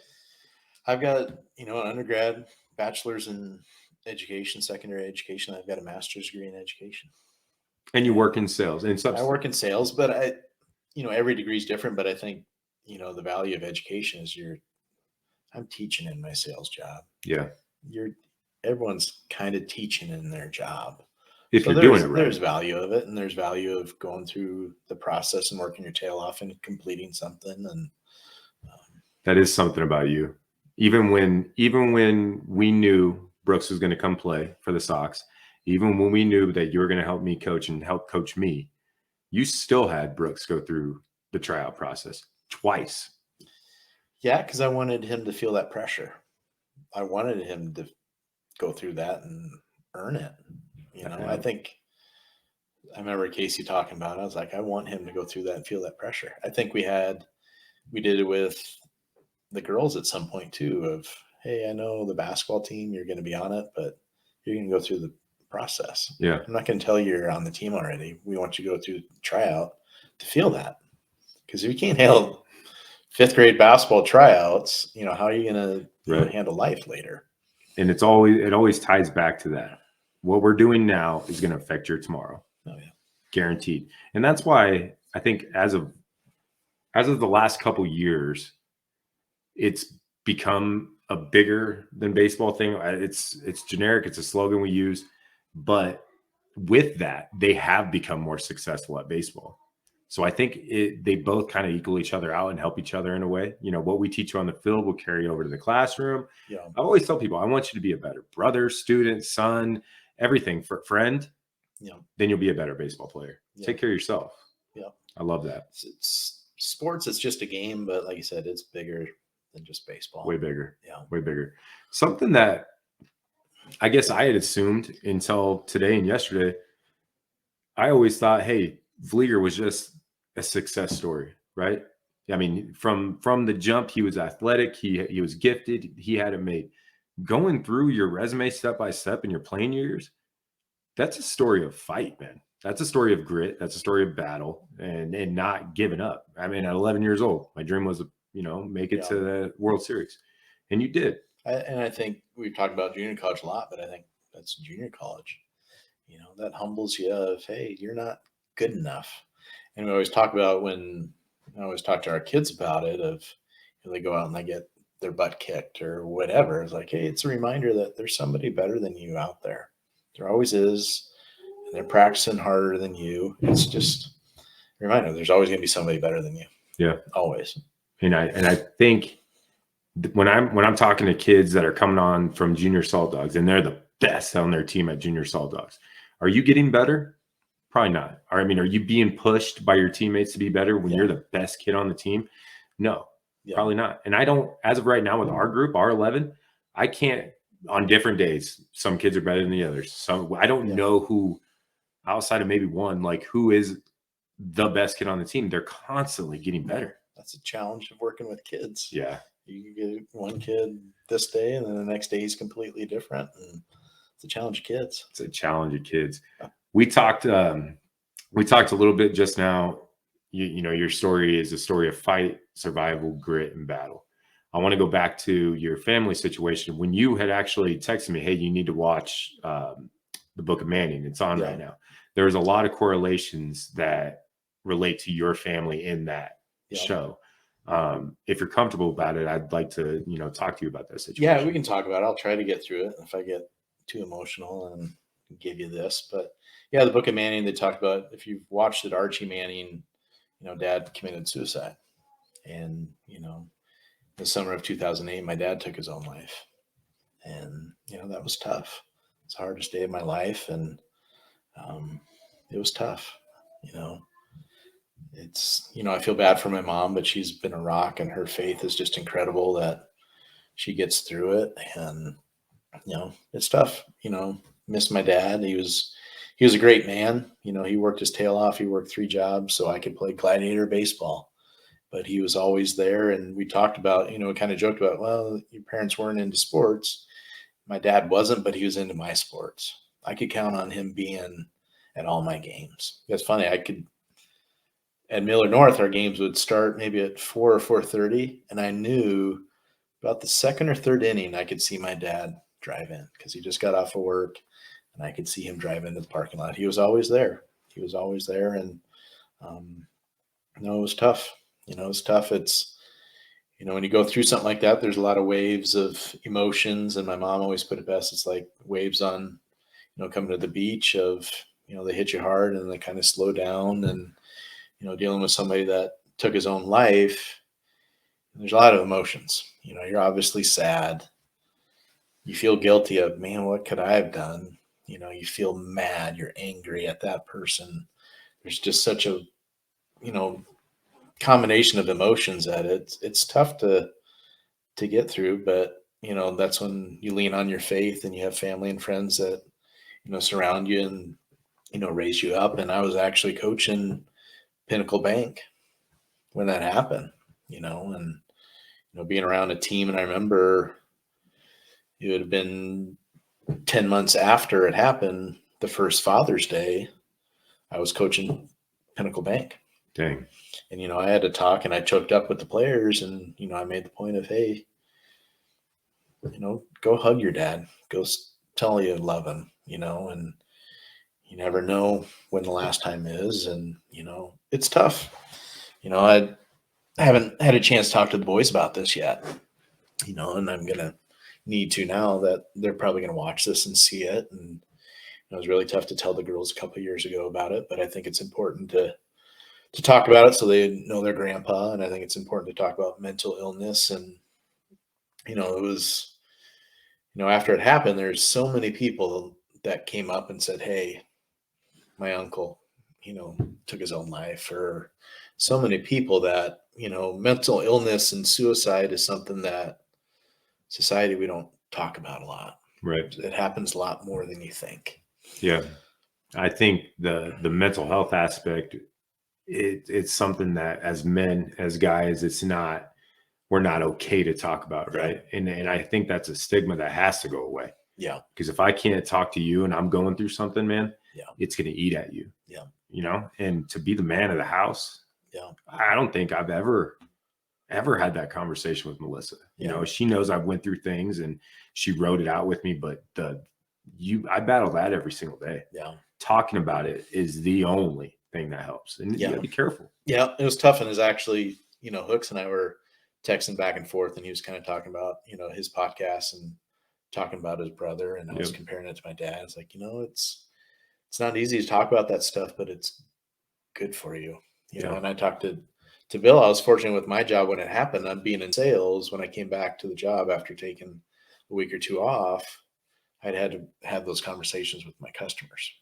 I've got, an undergrad, bachelor's in education, secondary education. I've got a master's degree in education. And you work in sales and substance. I work in sales, but every degree is different. But I think, the value of education is I'm teaching in my sales job. Yeah. Everyone's kind of teaching in their job. If you're doing it right. There's value of it, and there's value of going through the process and working your tail off and completing something. And that is something about you. Even when we knew Brooks was going to come play for the Sox, even when we knew that you were going to help me coach and help coach me, you still had Brooks go through the tryout process twice. Yeah, because I wanted him to feel that pressure. I wanted him to go through that and earn it. I think I remember Casey talking about it. I was like, I want him to go through that and feel that pressure. I think we did it with the girls at some point too of, hey, I know the basketball team, you're going to be on it, but you're going to go through the process. Yeah. I'm not going to tell you you're on the team already. We want you to go through the tryout to feel that. Because if you can't handle 5th grade basketball tryouts, how are you going to handle life later? And it always ties back to that. What we're doing now is going to affect your tomorrow. Oh yeah. Guaranteed. And that's why I think as of the last couple years, it's become a bigger than baseball thing. It's generic. It's a slogan we use, but with that, they have become more successful at baseball. So I think they both kind of equal each other out and help each other in a way. What we teach you on the field will carry over to the classroom. Yeah. I always tell people, I want you to be a better brother, student, son, everything, friend. Yeah. Then you'll be a better baseball player. Yeah. Take care of yourself. Yeah. I love that. It's sports. It's just a game, but like you said, it's bigger than just baseball. Way bigger. Yeah. Way bigger. Something that I guess I had assumed until today and yesterday, I always thought, hey, Vlieger was just a success story, right? I mean, from the jump, he was athletic. He was gifted. He had it made. Going through your resume step by step in your playing years, that's a story of fight, man. That's a story of grit. That's a story of battle and not giving up. I mean, at 11 years old, my dream was to, make it to the World Series. And you did. I think we've talked about junior college a lot, but I think that's junior college. That humbles you of, hey, you're not good enough. And I always talk to our kids about it of, they go out and they get their butt kicked or whatever. It's like, hey, it's a reminder that there's somebody better than you out there. There always is. And they're practicing harder than you. It's just a reminder there's always going to be somebody better than you. Yeah. Always. And I think when I'm talking to kids that are coming on from junior salt dogs and they're the best on their team at junior salt dogs, are you getting better? Probably not. Or, I mean, are you being pushed by your teammates to be better when you're the best kid on the team? No, probably not. And I don't, as of right now with our group, our 11, I can't, on different days, some kids are better than the others. So I don't know who, outside of maybe one, like who is the best kid on the team. They're constantly getting better. That's a challenge of working with kids. Yeah. You get one kid this day and then the next day he's completely different. And it's a challenge of kids. It's a challenge of kids. We talked a little bit just now. You know, your story is a story of fight, survival, grit, and battle. I want to go back to your family situation. When you had actually texted me, hey, you need to watch the Book of Manning. It's on right now. There's a lot of correlations that relate to your family in that show. If you're comfortable about it, I'd like to, talk to you about that situation. Yeah, we can talk about it. I'll try to get through it. If I get too emotional and give you this, but yeah, the Book of Manning, they talked about, if you've watched it, Archie Manning, dad committed suicide. And, the summer of 2008, my dad took his own life. And, that was tough. It's the hardest day of my life. And it was tough, It's, I feel bad for my mom, but she's been a rock and her faith is just incredible that she gets through it. And, it's tough, miss my dad. He was a great man. He worked his tail off. He worked 3 jobs so I could play gladiator baseball, but he was always there. And we talked about, kind of joked about, well, your parents weren't into sports. My dad wasn't, but he was into my sports. I could count on him being at all my games. It's funny. At Miller North, our games would start maybe at 4 or 4:30. And I knew about the second or third inning, I could see my dad drive in because he just got off of work and I could see him drive into the parking lot. He was always there. And, it was tough. It's tough. It's, when you go through something like that, there's a lot of waves of emotions. And my mom always put it best. It's like waves on, coming to the beach of, they hit you hard and they kind of slow down. And, dealing with somebody that took his own life, there's a lot of emotions. You're obviously sad. You feel guilty of, man, what could I have done? You feel mad, you're angry at that person. There's just such a, combination of emotions that it's tough to get through. But, that's when you lean on your faith and you have family and friends that, surround you and, raise you up. And I was actually coaching Pinnacle Bank when that happened, and, being around a team. And I remember it would have been 10 months after it happened, the first Father's Day, I was coaching Pinnacle Bank. Dang. And, I had to talk and I choked up with the players and, I made the point of, hey, go hug your dad, go tell you love him, and you never know when the last time is. And, it's tough. I haven't had a chance to talk to the boys about this yet, and I'm going to need to now that they're probably going to watch this and see it. And it was really tough to tell the girls a couple of years ago about it, but I think it's important to talk about it so they know their grandpa. And I think it's important to talk about mental illness. And, it was, after it happened, there's so many people that came up and said, hey, my uncle, took his own life, or so many people that, mental illness and suicide is something that society, we don't talk about a lot. Right. It happens a lot more than you think. Yeah. I think the mental health aspect, it's something that as men, as guys, we're not okay to talk about. Right. And I think that's a stigma that has to go away. Yeah. Because if I can't talk to you and I'm going through something, man, it's going to eat at you. Yeah. And to be the man of the house. Yeah. I don't think I've ever had that conversation with Melissa. She knows I've went through things and she wrote it out with me, but I battle that every single day. Yeah. Talking about it is the only thing that helps. And you gotta be careful. Yeah. It was tough. And it was actually, Hooks and I were texting back and forth, and he was kind of talking about, his podcast and talking about his brother, and I was Yep. comparing it to my dad. It's like, it's not easy to talk about that stuff, but it's good for you. Yeah. And I talked to Bill. I was fortunate with my job when it happened. I'm being in sales. When I came back to the job after taking a week or two off, I'd had to have those conversations with my customers.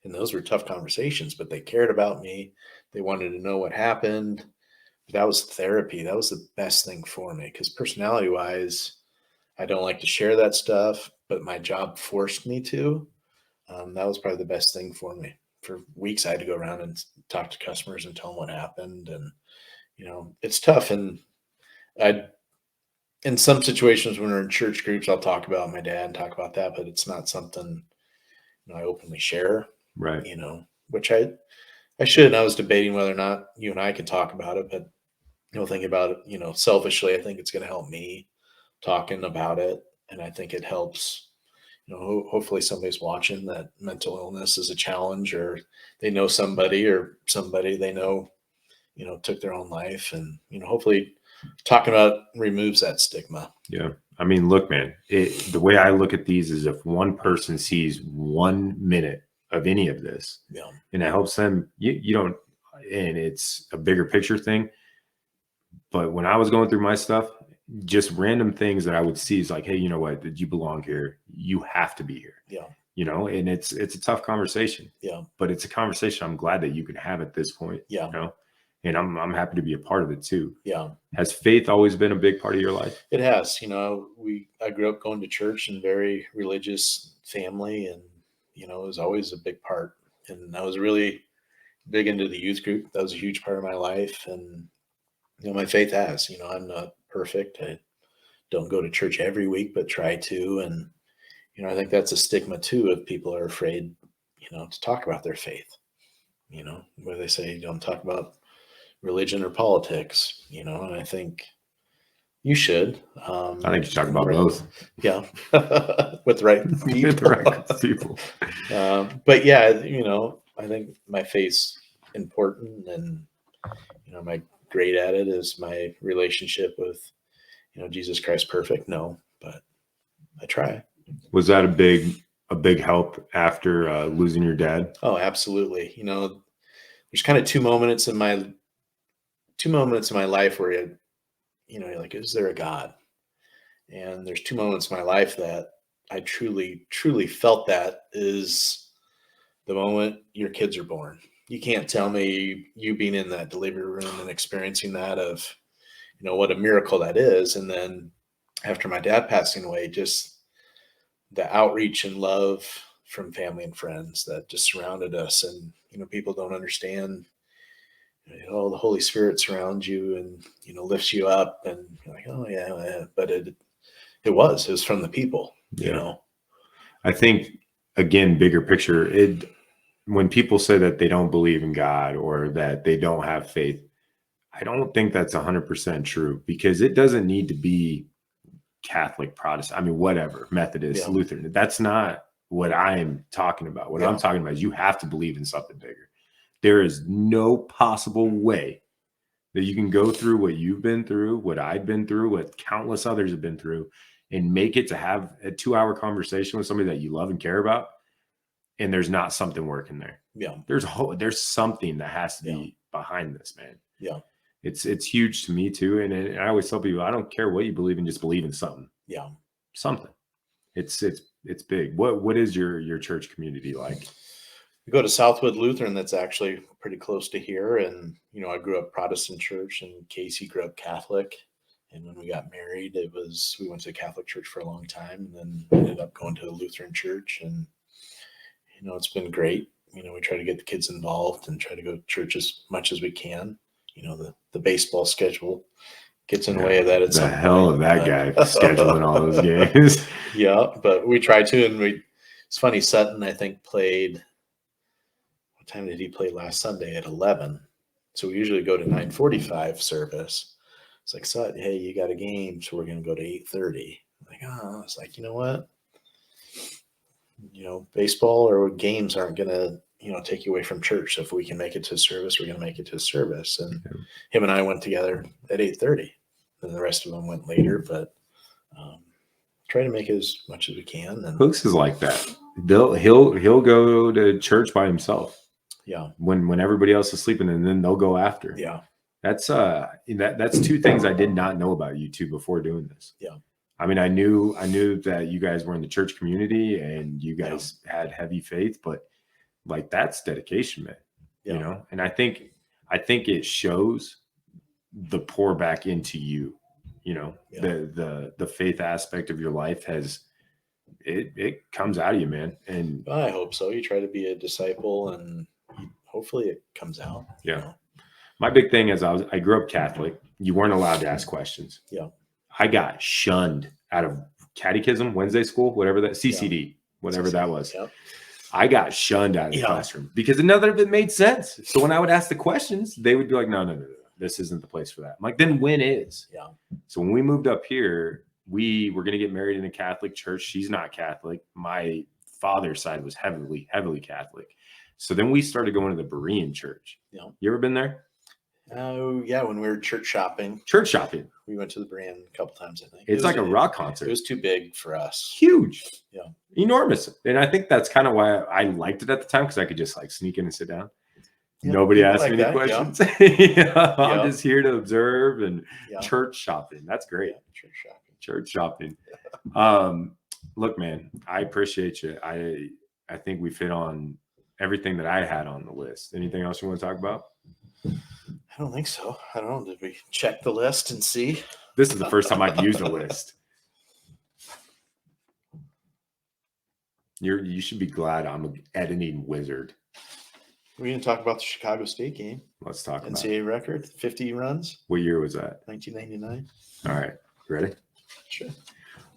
And those were tough conversations, but they cared about me. They wanted to know what happened. That was therapy. That was the best thing for me, because personality wise, I don't like to share that stuff, but my job forced me to. That was probably the best thing for me. For weeks, I had to go around and talk to customers and tell them what happened. And, it's tough. And in some situations when we're in church groups, I'll talk about my dad and talk about that, but it's not something I openly share, Right. Which I should. And I was debating whether or not you and I could talk about it, but, thinking about it, selfishly, I think it's going to help me talking about it. And I think it helps, hopefully somebody's watching that mental illness is a challenge, or they know somebody they know, took their own life, and, hopefully talking about removes that stigma. Yeah. I mean, look, man, the way I look at these is if one person sees 1 minute of any of this, Yeah. and it helps them, you don't, and it's a bigger picture thing. But when I was going through my stuff, just random things that I would see is like, hey, you know what? Did you belong here? You have to be here. Yeah. And it's a tough conversation. Yeah. But it's a conversation I'm glad that you can have at this point. Yeah. And I'm happy to be a part of it too. Yeah. Has faith always been a big part of your life? It has. I grew up going to church in a very religious family, and, it was always a big part. And I was really big into the youth group. That was a huge part of my life. And, my faith has, I'm not perfect. I don't go to church every week, but try to. And, I think that's a stigma too, if people are afraid, to talk about their faith, where they say, don't talk about religion or politics, and I think you should. I think you talk about both. Yeah. With the right people. With the right people. But yeah, I think my faith's important, and, am I great at it? Is my relationship with, Jesus Christ perfect? No, but I try. Was that a big help after losing your dad? Oh, absolutely. There's kind of two moments in my life where you're like, is there a God? And there's two moments in my life that I truly, truly felt that is the moment your kids are born. You can't tell me you being in that delivery room and experiencing that of, what a miracle that is. And then after my dad passing away, just the outreach and love from family and friends that just surrounded us. And, people don't understand, the Holy Spirit surrounds you and, lifts you up, and you're like, oh yeah, but it was from the people, I think, again, bigger picture, when people say that they don't believe in God or that they don't have faith, I don't think that's 100% true, because it doesn't need to be Catholic, Protestant, I mean, whatever, Methodist, Lutheran. That's not what I'm talking about. What I'm talking about is you have to believe in something bigger. There is no possible way that you can go through what you've been through, what I've been through, what countless others have been through, and make it to have a 2-hour conversation with somebody that you love and care about, and there's not something working there. Yeah. There's something that has to be behind this, man. Yeah. It's huge to me too. And I always tell people, I don't care what you believe in, just believe in something. Yeah. Something. It's big. What is your church community like? We go to Southwood Lutheran. That's actually pretty close to here. And, I grew up Protestant church, and Casey grew up Catholic. And when we got married, we went to the Catholic church for a long time, and then ended up going to a Lutheran church. And, it's been great. We try to get the kids involved and try to go to church as much as we can. The baseball schedule gets in the way of that. The hell of that guy scheduling all those games. Yeah, but we try to, and it's funny. Sutton, I think, played. What time did he play last Sunday? At 11. So we usually go to 9:45 service. It's like, Sutton, hey, you got a game, so we're going to go to 8:30. Like, it's like, you know what? Baseball or games aren't going to, take you away from church. So if we can make it to service, we're going to make it to service. And him and I went together at 8:30. and the rest of them went later. But try to make as much as we can. And Hooks is like that. He'll go to church by himself. Yeah. When everybody else is sleeping, and then they'll go after. Yeah. That's two things I did not know about you two before doing this. Yeah. I mean, I knew that you guys were in the church community and you guys had heavy faith, but like that's dedication, man. Yeah. You know, and I think it shows the pour back into you. You know, the faith aspect of your life has it comes out of you, man. And I hope so. You try to be a disciple, and hopefully it comes out. Yeah. You know? My big thing is I grew up Catholic. You weren't allowed to ask questions. Yeah. I got shunned out of catechism, Wednesday school, whatever that CCD, whatever that was. Yep. I got shunned out of the classroom because none of it made sense. So when I would ask the questions, they would be like, no, this isn't the place for that. I'm like, then when is? Yeah. So when we moved up here, we were going to get married in a Catholic church. She's not Catholic. My father's side was heavily, heavily Catholic. So then we started going to the Berean church. Yeah. You ever been there? Oh, yeah. When we were church shopping, we went to the Brandt a couple times, I think. It's like a rock concert. It was too big for us. Huge. Yeah. Enormous. And I think that's kind of why I liked it at the time, because I could just like sneak in and sit down. Yeah, nobody asked like me any that, questions. I'm just here to observe and church shopping. That's great. Yeah, church shopping. Look, man, I appreciate you. I think we've hit on everything that I had on the list. Anything else you want to talk about? I don't think so. I don't know. Did we check the list and see? This is the first time I've used a list. You should be glad I'm an editing wizard. We're going to talk about the Chicago State game. Let's talk about NCAA record, 50 runs. What year was that? 1999. All right. Ready? Sure.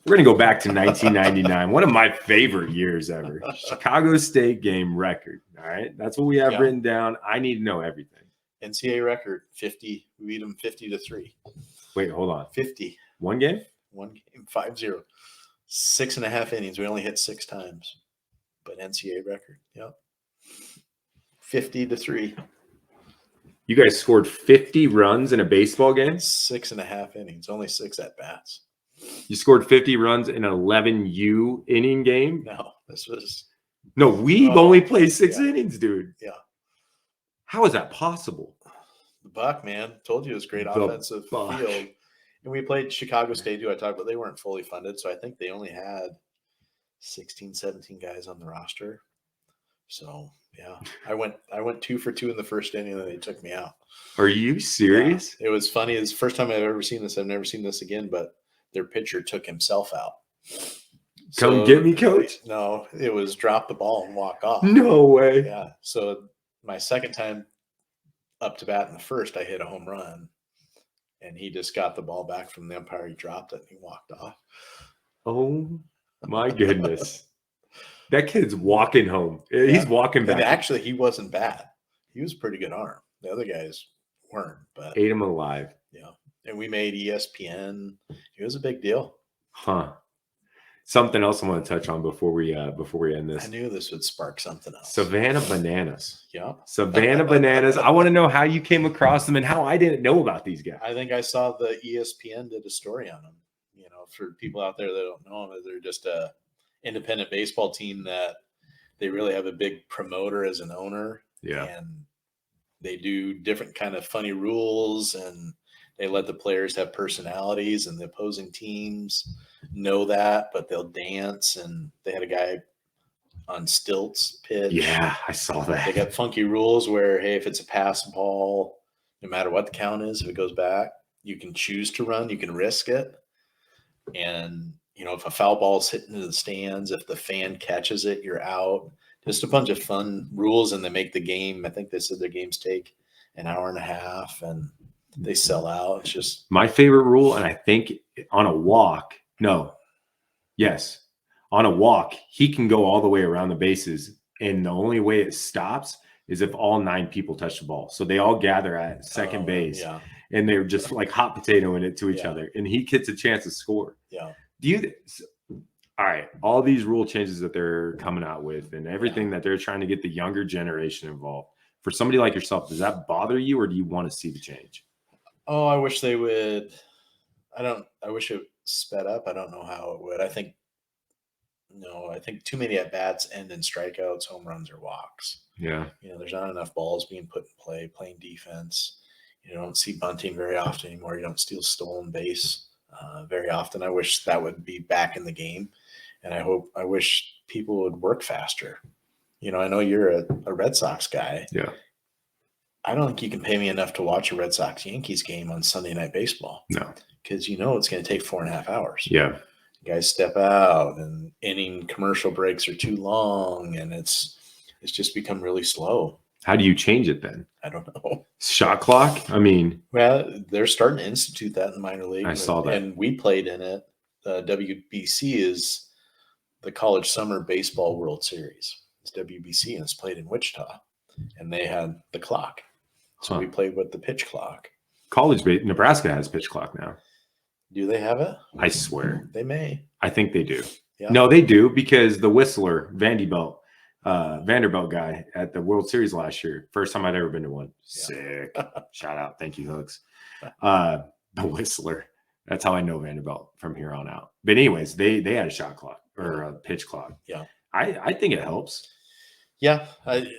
We're going to go back to 1999. One of my favorite years ever. Chicago State game record. All right. That's what we have written down. I need to know everything. NCAA record, 50. We beat them 50-3. Wait, hold on. 50. One game? One game, 5-0. 6.5 innings. We only hit 6 times. But NCAA record. Yep. 50-3. You guys scored 50 runs in a baseball game? 6.5 innings. Only 6 at-bats. You scored 50 runs in an 11U inning game? No, this was... No, we've only played 6 innings, dude. Yeah. How is that possible? The Buck, man. Told you it was great offensive field. And we played Chicago State, too. I talked about they weren't fully funded, so I think they only had 16, 17 guys on the roster. So, yeah. I went 2 for 2 in the first inning, and then they took me out. Are you serious? Yeah. It was funny. It's the first time I've ever seen this. I've never seen this again, but their pitcher took himself out. Come get me, coach. No, it was drop the ball and walk off. No way. Yeah. So my second time up to bat in the first, I hit a home run, and he just got the ball back from the umpire. He dropped it and he walked off. Oh my goodness. That kid's walking home. He's walking back. And actually, he wasn't bad. He was a pretty good arm. The other guys weren't, but ate him alive. Yeah. And we made ESPN. It was a big deal. Huh. Something else I want to touch on before we end this. I knew this would spark something else. Savannah Bananas. Yeah. Savannah Bananas. I want to know how you came across them and how I didn't know about these guys. I think I saw the ESPN did a story on them. You know, for people out there that don't know them, they're just a independent baseball team that they really have a big promoter as an owner. Yeah. And they do different kind of funny rules, and they let the players have personalities, and the opposing teams know that, but they'll dance. And they had a guy on stilts pitch. Yeah, I saw that. They got funky rules where, hey, if it's a pass ball, no matter what the count is, if it goes back, you can choose to run, you can risk it. And, you know, if a foul ball is hitting into the stands, if the fan catches it, you're out. Just a bunch of fun rules, and they make the game. I think they said their games take an hour and a half, and they sell out. It's just my favorite rule. And I think on a walk, on a walk, he can go all the way around the bases. And the only way it stops is if all 9 people touch the ball. So they all gather at second base, and they're just like hot potatoing it to each other. And he gets a chance to score. Yeah. All right. All these rule changes that they're coming out with and everything that they're trying to get the younger generation involved. For somebody like yourself, does that bother you, or do you want to see the change? Oh, I wish they would I wish it sped up. I don't know how it would. I think too many at bats end in strikeouts, home runs, or walks. Yeah. There's not enough balls being put in play, playing defense. You don't see bunting very often anymore. You don't steal stolen base very often. I wish that would be back in the game, and I wish people would work faster. I know you're a Red Sox guy. Yeah. I don't think you can pay me enough to watch a Red Sox Yankees game on Sunday Night Baseball. No. Because it's going to take 4.5 hours. Yeah. Guys step out, and inning commercial breaks are too long, and it's just become really slow. How do you change it then? I don't know. Shot clock? I mean, well, they're starting to institute that in minor league. I saw that. And we played in it. WBC is the College Summer Baseball World Series. It's WBC, and it's played in Wichita. And they had the clock. So we played with the pitch clock. Nebraska has pitch clock now. Do they have it? I swear. They may. I think they do. Yeah. No, they do, because the Whistler, Vanderbilt guy at the World Series last year, first time I'd ever been to one. Sick. Shout out. Thank you, Hooks. The Whistler. That's how I know Vanderbilt from here on out. But anyways, they had a shot clock or a pitch clock. Yeah. I think it helps. Yeah. They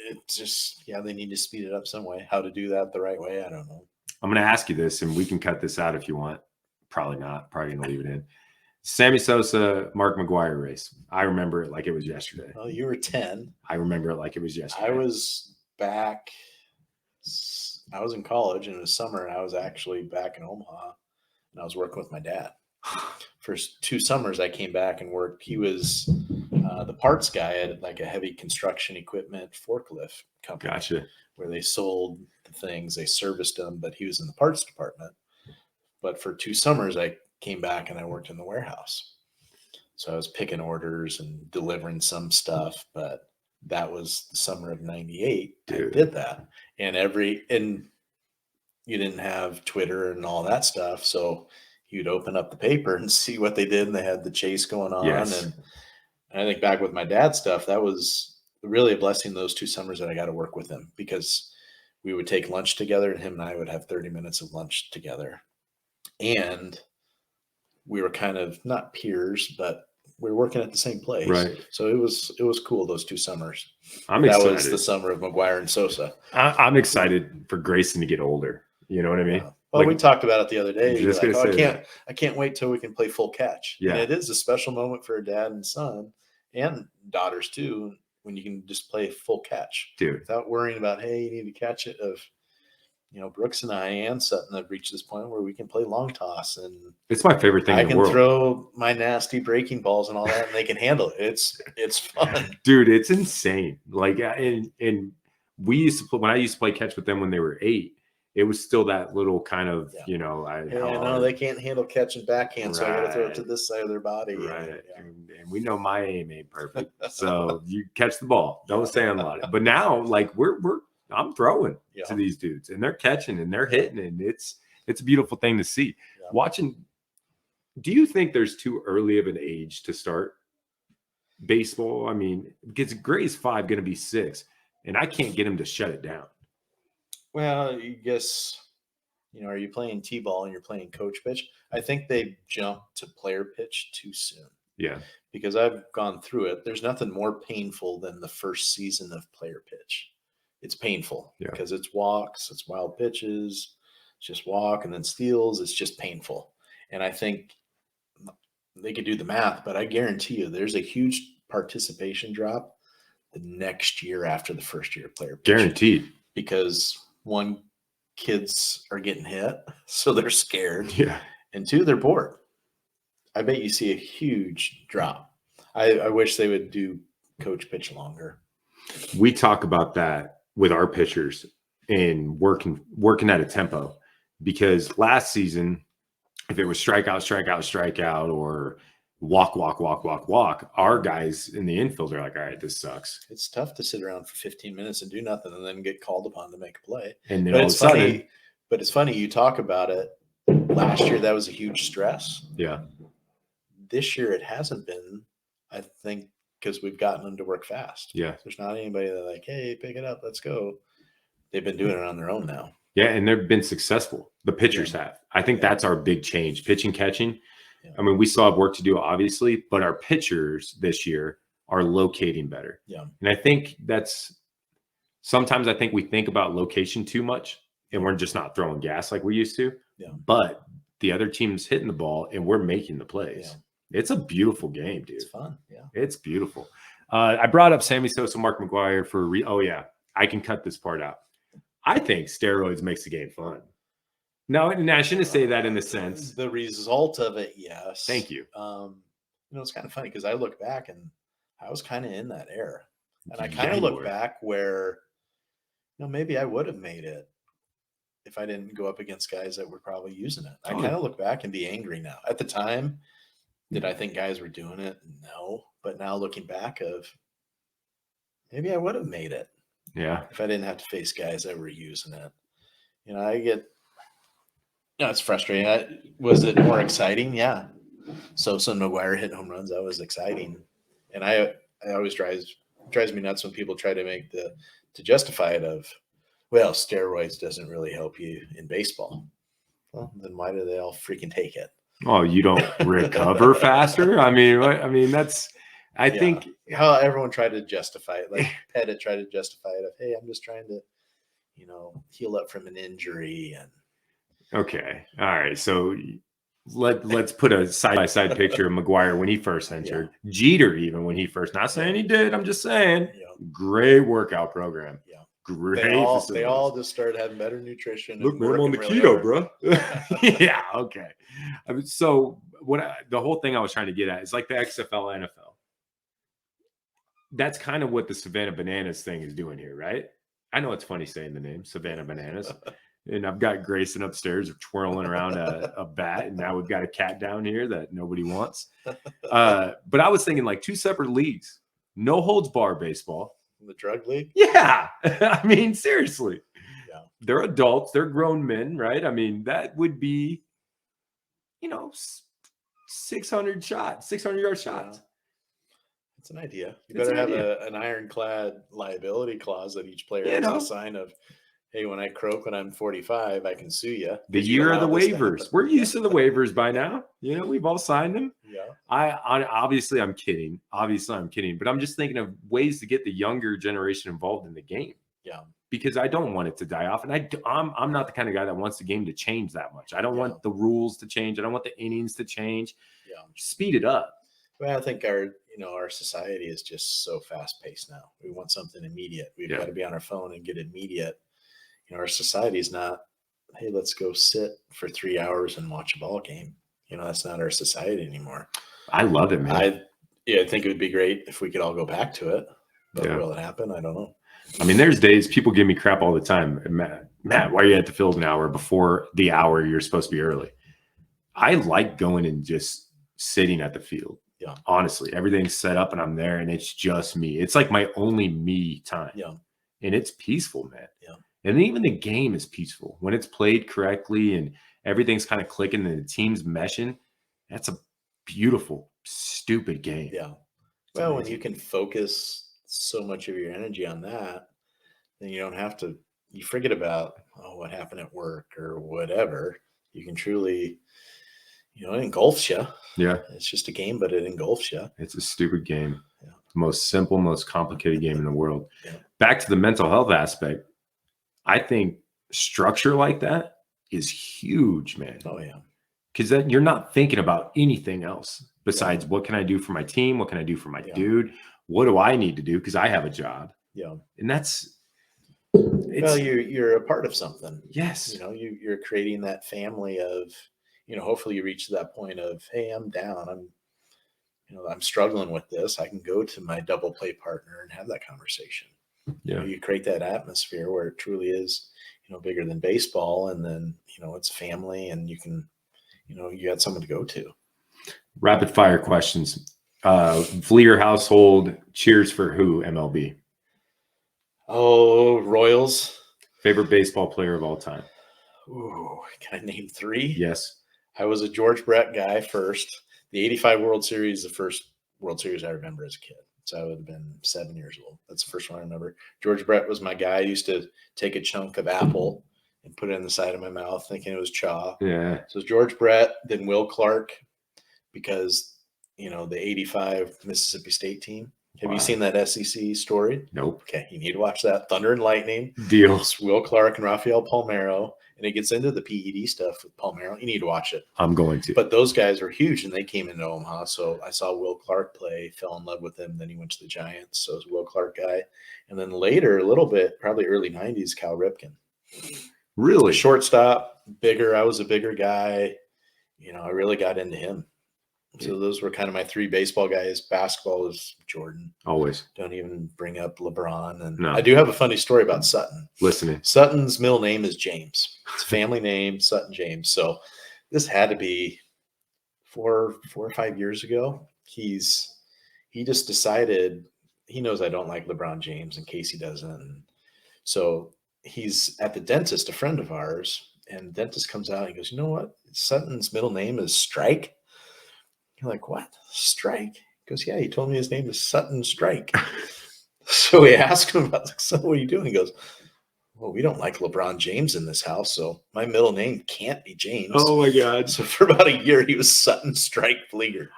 need to speed it up some way. How to do that the right way, I don't know. I'm going to ask you this, and we can cut this out if you want. Probably not. Probably going to leave it in. Sammy Sosa, Mark McGwire race. I remember it like it was yesterday. Well, you were 10. I remember it like it was yesterday. I was in college, and it was summer, and I was actually back in Omaha, and I was working with my dad. For 2 summers, I came back and worked. He was the parts guy at like a heavy construction equipment forklift company. Gotcha. Where they sold the things, they serviced them, but he was in the parts department. But for 2 summers, I came back and I worked in the warehouse. So I was picking orders and delivering some stuff, but that was the summer of '98. I did that. And you didn't have Twitter and all that stuff. So you'd open up the paper and see what they did. And they had the chase going on. Yes. And I think back with my dad's stuff, that was really a blessing those 2 summers that I got to work with him, because we would take lunch together, and him and I would have 30 minutes of lunch together. And we were kind of not peers, but we were working at the same place. Right. So it was cool those 2 summers. I'm excited. That was the summer of McGwire and Sosa. I'm excited for Grayson to get older. You know what I mean? Yeah. Well, we talked about it the other day. Just like, I can't wait till we can play full catch. Yeah. And it is a special moment for a dad and son, and daughters too, when you can just play full catch. Dude. Without worrying about, hey, you need to catch it. Brooks and I and Sutton have reached this point where we can play long toss, and it's my favorite thing in the world. I can throw my nasty breaking balls and all that, and they can handle it. It's fun. Dude, it's insane. Like, and we used to when I used to play catch with them when they were 8, it was still that little kind of, they can't handle catch and backhand, so I got to throw it to this side of their body. Right. And we know my aim ain't perfect. So you catch the ball. Don't stand on it. But now, like, I'm throwing to these dudes, and they're catching and they're hitting, and it's a beautiful thing to see. Yeah. Watching, do you think there's too early of an age to start baseball? I mean, because Gray's 5, going to be 6, and I can't get him to shut it down. Well, I guess, are you playing T-ball and you're playing coach pitch? I think they jumped to player pitch too soon. Yeah. Because I've gone through it. There's nothing more painful than the first season of player pitch. It's painful because it's walks, it's wild pitches, it's just walk and then steals. It's just painful. And I think they could do the math, but I guarantee you there's a huge participation drop the next year after the first year of player pitch. Guaranteed. Because 1, kids are getting hit, so they're scared. Yeah. And 2, they're bored. I bet you see a huge drop. I wish they would do coach pitch longer. We talk about that with our pitchers and working at a tempo, because last season, if it was strikeout, or walk, our guys in the infield are like, all right, this sucks. It's tough to sit around for 15 minutes and do nothing and then get called upon to make a play. And then it's funny you talk about it. Last year, that was a huge stress. Yeah. This year, it hasn't been, I think, because we've gotten them to work fast. Yeah. There's not anybody that like, hey, pick it up, let's go. They've been doing it on their own now. Yeah, and they've been successful. The pitchers have. I think that's our big change. Pitching, catching. Yeah. I mean, we still have work to do, obviously, but our pitchers this year are locating better. Yeah. And I think sometimes I think we think about location too much and we're just not throwing gas like we used to. Yeah. But the other team's hitting the ball and we're making the plays. Yeah. It's a beautiful game, dude. It's fun. Yeah. It's beautiful. I brought up Sammy Sosa, Mark McGwire for oh yeah, I can cut this part out. I think steroids makes the game fun. No, and I shouldn't say that in the sense. The result of it, yes. Thank you. It's kind of funny because I look back and I was kind of in that era. And I Yeah, kind of you look were. back where, maybe I would have made it if I didn't go up against guys that were probably using it. I kind of look back and be angry now. At the time, did I think guys were doing it? No. But now looking back maybe I would have made it. Yeah. If I didn't have to face guys that were using it. I get, it's frustrating. Was it more exciting? Yeah. Sosa and McGwire hitting home runs, that was exciting. And I always drives me nuts when people try to make to justify it of, well, steroids doesn't really help you in baseball. Well, then why do they all freaking take it? Oh, you don't recover faster? I mean, that's, I think how everyone tried to justify it, like Pettit tried to justify it of, hey, I'm just trying to, heal up from an injury. And okay. All right. So let's put a side-by-side picture of McGwire when he first entered. Jeter, even when he first, not saying he did, I'm just saying, great workout program. Yeah. Great. They all just started having better nutrition. Look, man, I'm on the really keto, hard. bro. Yeah. Okay. I mean, so the whole thing I was trying to get at is like the XFL, NFL. That's kind of what the Savannah Bananas thing is doing here, right? I know it's funny saying the name Savannah Bananas. And I've got Grayson upstairs twirling around a bat. And now we've got a cat down here that nobody wants. But I was thinking like 2 separate leagues. No holds bar baseball. The drug league? Yeah. I mean, seriously. Yeah. They're adults. They're grown men, right? I mean, that would be, 600 yard shots. Yeah. It's an idea. You better have an ironclad liability clause that each player has to sign of, hey, when I croak when I'm 45, I can sue you. The year of the waivers. We're used to the waivers by now. We've all signed them. Yeah. Obviously I'm kidding. But I'm just thinking of ways to get the younger generation involved in the game. Yeah. Because I don't want it to die off. And I'm not the kind of guy that wants the game to change that much. I don't want the rules to change. I don't want the innings to change. Yeah. Speed it up. Well, I think our society is just so fast paced now. We want something immediate. We've got to be on our phone and get immediate. Our society is not, hey, let's go sit for 3 hours and watch a ball game. That's not our society anymore. I love it, man. I think it would be great if we could all go back to it. But will it happen? I don't know. I mean, there's days people give me crap all the time. Matt, why are you at the field an hour before the hour you're supposed to be early? I like going and just sitting at the field. Yeah. Honestly, everything's set up and I'm there and it's just me. It's like my only me time. Yeah. And it's peaceful, man. Yeah. And even the game is peaceful when it's played correctly and everything's kind of clicking and the team's meshing. That's a beautiful, stupid game. Yeah. Well, when you can focus so much of your energy on that, then you don't have to, you forget about, what happened at work or whatever. You can truly, it engulfs you. Yeah. It's just a game, but it engulfs you. It's a stupid game. Yeah. The most simple, most complicated game in the world. Yeah. Back to the mental health aspect. I think structure like that is huge, man. Oh, yeah. Because then you're not thinking about anything else besides what can I do for my team? What can I do for my dude? What do I need to do? Because I have a job. Yeah. And you're a part of something. Yes. You're creating that family of, hopefully you reach to that point of, hey, I'm down. I'm struggling with this. I can go to my double play partner and have that conversation. Yeah. You create that atmosphere where it truly is, bigger than baseball. And then, it's family and you can, you got someone to go to. Rapid fire questions. Vlieger household cheers for who? MLB. Oh, Royals. Favorite baseball player of all time. Ooh, can I name 3? Yes. I was a George Brett guy first. The 85 World Series, the first World Series I remember as a kid. So I would have been 7 years old. That's the first one I remember. George Brett was my guy. I used to take a chunk of apple and put it in the side of my mouth thinking it was chaw. Yeah. So it's George Brett, then Will Clark, because, the 85 Mississippi State team. Have you seen that SEC story? Nope. Okay, you need to watch that. Thunder and Lightning. Deal. It's Will Clark and Rafael Palmeiro, and it gets into the PED stuff with Palmeiro. You need to watch it. I'm going to. But those guys were huge, and they came into Omaha. So I saw Will Clark play, fell in love with him. Then he went to the Giants. So it was a Will Clark guy. And then later, a little bit, probably early 90s, Cal Ripken. Really? Shortstop, bigger. I was a bigger guy. I really got into him. So those were kind of my three baseball guys. Basketball is Jordan. Always. Don't even bring up LeBron. And No. I do have a funny story about Sutton. Listening. Sutton's middle name is James. It's a family name, Sutton James. So this had to be 4 or 5 years ago. He just decided he knows I don't like LeBron James in case he doesn't. So he's at the dentist, a friend of ours, and the dentist comes out and he goes, you know what? Sutton's middle name is Strike. You're like, what? Strike? He goes, yeah, he told me his name is Sutton Strike. So we asked him about, so what are you doing? He goes, well, we don't like LeBron James in this house, so my middle name can't be James. Oh my God. So for about a year, he was Sutton Strike Vlieger.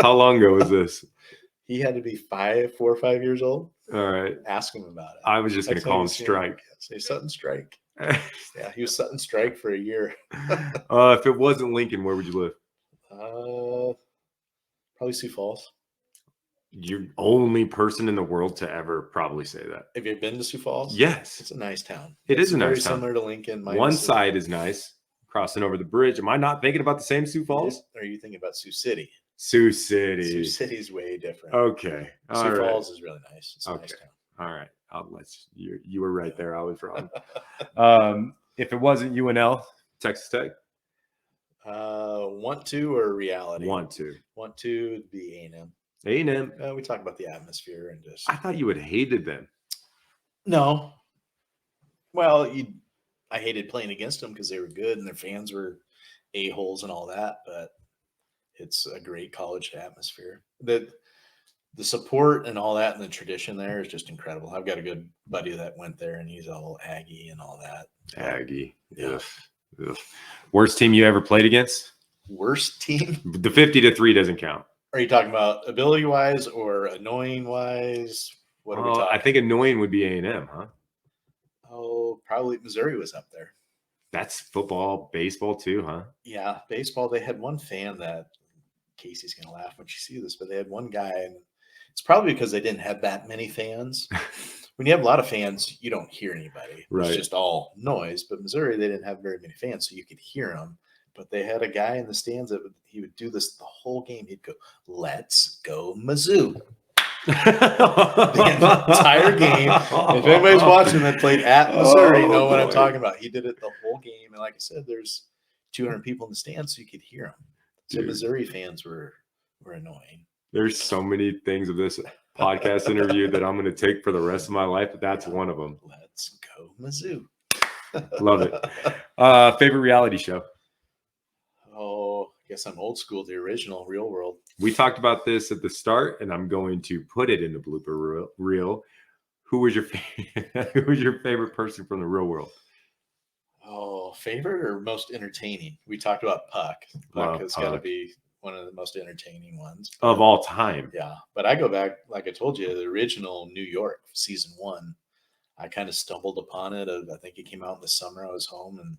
How long ago was this? He had to be 4 or 5 years old. All right. Ask him about it. I was just going to That's how call him you say it. Strike. Say Sutton Strike. Yeah, he was Sutton Strike for a year. If it wasn't Lincoln, where would you live? Probably Sioux Falls. You're the only person in the world to ever probably say that. Have you been to Sioux Falls? Yes. It's a nice town. It is a very nice town. similar to Lincoln. One side is nice, crossing over the bridge. Am I not thinking about the same Sioux Falls? Or are you thinking about Sioux City? Sioux City. Sioux City's way different. Okay. All Sioux right. Falls is really nice. It's a nice town. All right. I'll let you were right there. I was wrong. If it wasn't UNL, Texas Tech? Want to or reality? Want to. Want to be A&M. A&M. We talk about the atmosphere and just. I thought you would have hated them. No. Well, I hated playing against them because they were good and their fans were a-holes and all that, but it's a great college atmosphere. The support and all that and the tradition there is just incredible. I've got a good buddy that went there and he's all Aggie and all that. Aggie. Yeah. Ugh. Worst team you ever played against? Worst team? The 50-3 doesn't count. Are you talking about ability-wise or annoying-wise? What are we talking? I think annoying would be A&M, huh? Oh, probably Missouri was up there. That's football, baseball too, huh? Yeah, baseball. They had one fan that Casey's going to laugh when she sees this, but they had one guy, and it's probably because they didn't have that many fans. When you have a lot of fans, you don't hear anybody. Right. It's just all noise. But Missouri, they didn't have very many fans, so you could hear them. But they had a guy in the stands that he would do this the whole game. He'd go, "Let's go Mizzou." The entire game. If anybody's watching that played at Missouri, you know what I'm talking about. He did it the whole game. And like I said, there's 200 people in the stands, so you could hear them. So Dude. Missouri fans were annoying. There's so many things of this podcast interview that I'm going to take for the rest of my life, but that's one of them. Let's go Mizzou. Love it. Favorite reality show? Oh, I guess I'm old school, the original Real World. We talked about this at the start, and I'm going to put it in the blooper reel. Who was your favorite person from the Real World? Oh, favorite or most entertaining? We talked about Puck. Puck has got to be one of the most entertaining ones of all time. Yeah, but I go back, like I told you, the original New York season 1. I kind of stumbled upon it. I think it came out in the summer. I was home and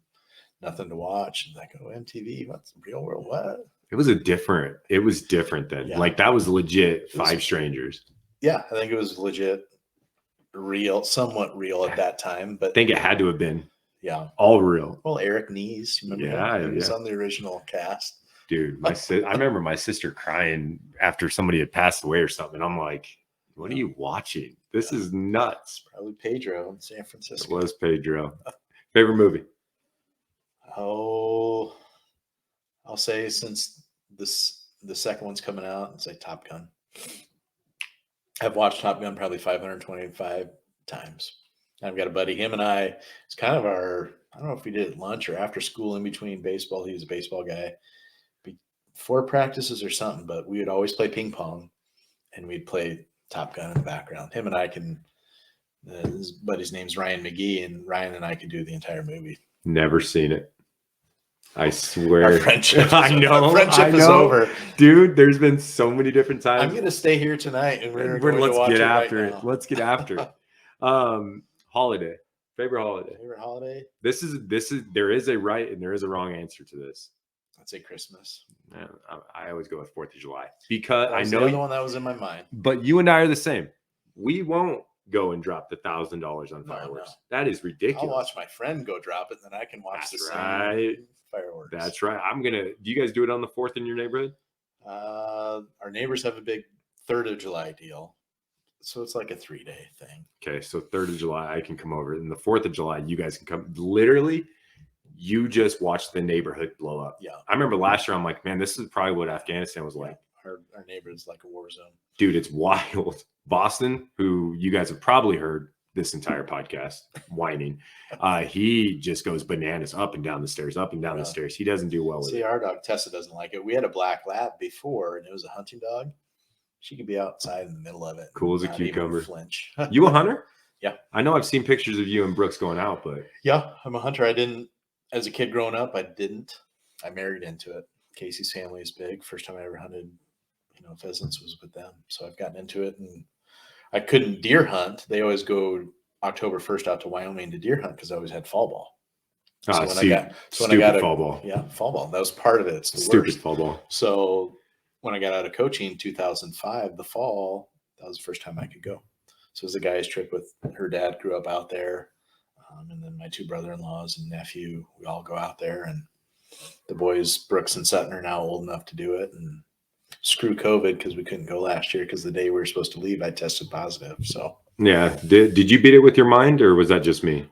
nothing to watch. And I go, MTV, what's Real World? What? It was different then. Yeah. Like that was legit. Five strangers. Yeah, I think it was legit, real, somewhat real at that time. But I think it had to have been. Yeah, all real. Well, Eric Nees, remember him? He was on the original cast. Dude, I remember my sister crying after somebody had passed away or something. I'm like, what are you watching? This is nuts. Probably Pedro in San Francisco. It was Pedro. Favorite movie? Oh, I'll say since the second one's coming out, I'll say Top Gun. I've watched Top Gun probably 525 times. I've got a buddy, him and I, it's kind of our, I don't know if we did it lunch or after school in between baseball. He was a baseball guy. Before practices or something, but we would always play ping pong and we'd play Top Gun in the background. Him and I can His buddy's name's Ryan McGee, and Ryan and I could do the entire movie. Never seen it. I swear. Our friendship. I know. Our friendship I is know. over. Dude, there's been so many different times. I'm gonna stay here tonight, and we're going Let's to watch get it after right it. now. Let's get after it. Holiday. Favorite holiday. Favorite holiday? There is a right and there is a wrong answer to this. I'd say Christmas. Yeah, I always go with 4th of July because That was I know the other one that was in my mind. but you and I are the same. We won't go and drop the $1,000 on fireworks. No. That is ridiculous. I'll watch my friend go drop it, and then I can watch That's the right. same fireworks. That's right. Do you guys do it on the 4th in your neighborhood? Our neighbors have a big 3rd of July deal. So it's like a 3-day thing. Okay, so 3rd of July, I can come over. And the 4th of July, you guys can come. Literally, you just watch the neighborhood blow up. Yeah. I remember last year, I'm like, man, this is probably what Afghanistan was like. Our neighbor is like a war zone. Dude, it's wild. Boston, who you guys have probably heard this entire podcast whining, he just goes bananas up and down the stairs, up and down the stairs. He doesn't do well with See, it. our dog Tessa doesn't like it. We had a black lab before, and it was a hunting dog. She could be outside in the middle of it. Cool as a not even cucumber. Flinch. You a hunter? Yeah. I know I've seen pictures of you and Brooks going out, but Yeah, I'm a hunter. I didn't, as a kid growing up, I didn't. I married into it. Casey's family is big. First time I ever hunted, pheasants was with them. So I've gotten into it, and I couldn't deer hunt. They always go October 1st out to Wyoming to deer hunt because I always had fall ball. Stupid fall ball. Yeah, fall ball. That was part of it. It's the Stupid worst. fall ball. So when I got out of coaching in 2005, the fall, that was the first time I could go. So it was a guy's trip with her dad, grew up out there. And then my 2 brother-in-laws and nephew, we all go out there. And the boys, Brooks and Sutton, are now old enough to do it. And screw COVID because we couldn't go last year because the day we were supposed to leave, I tested positive. So yeah. Did you beat it with your mind, or was that just me?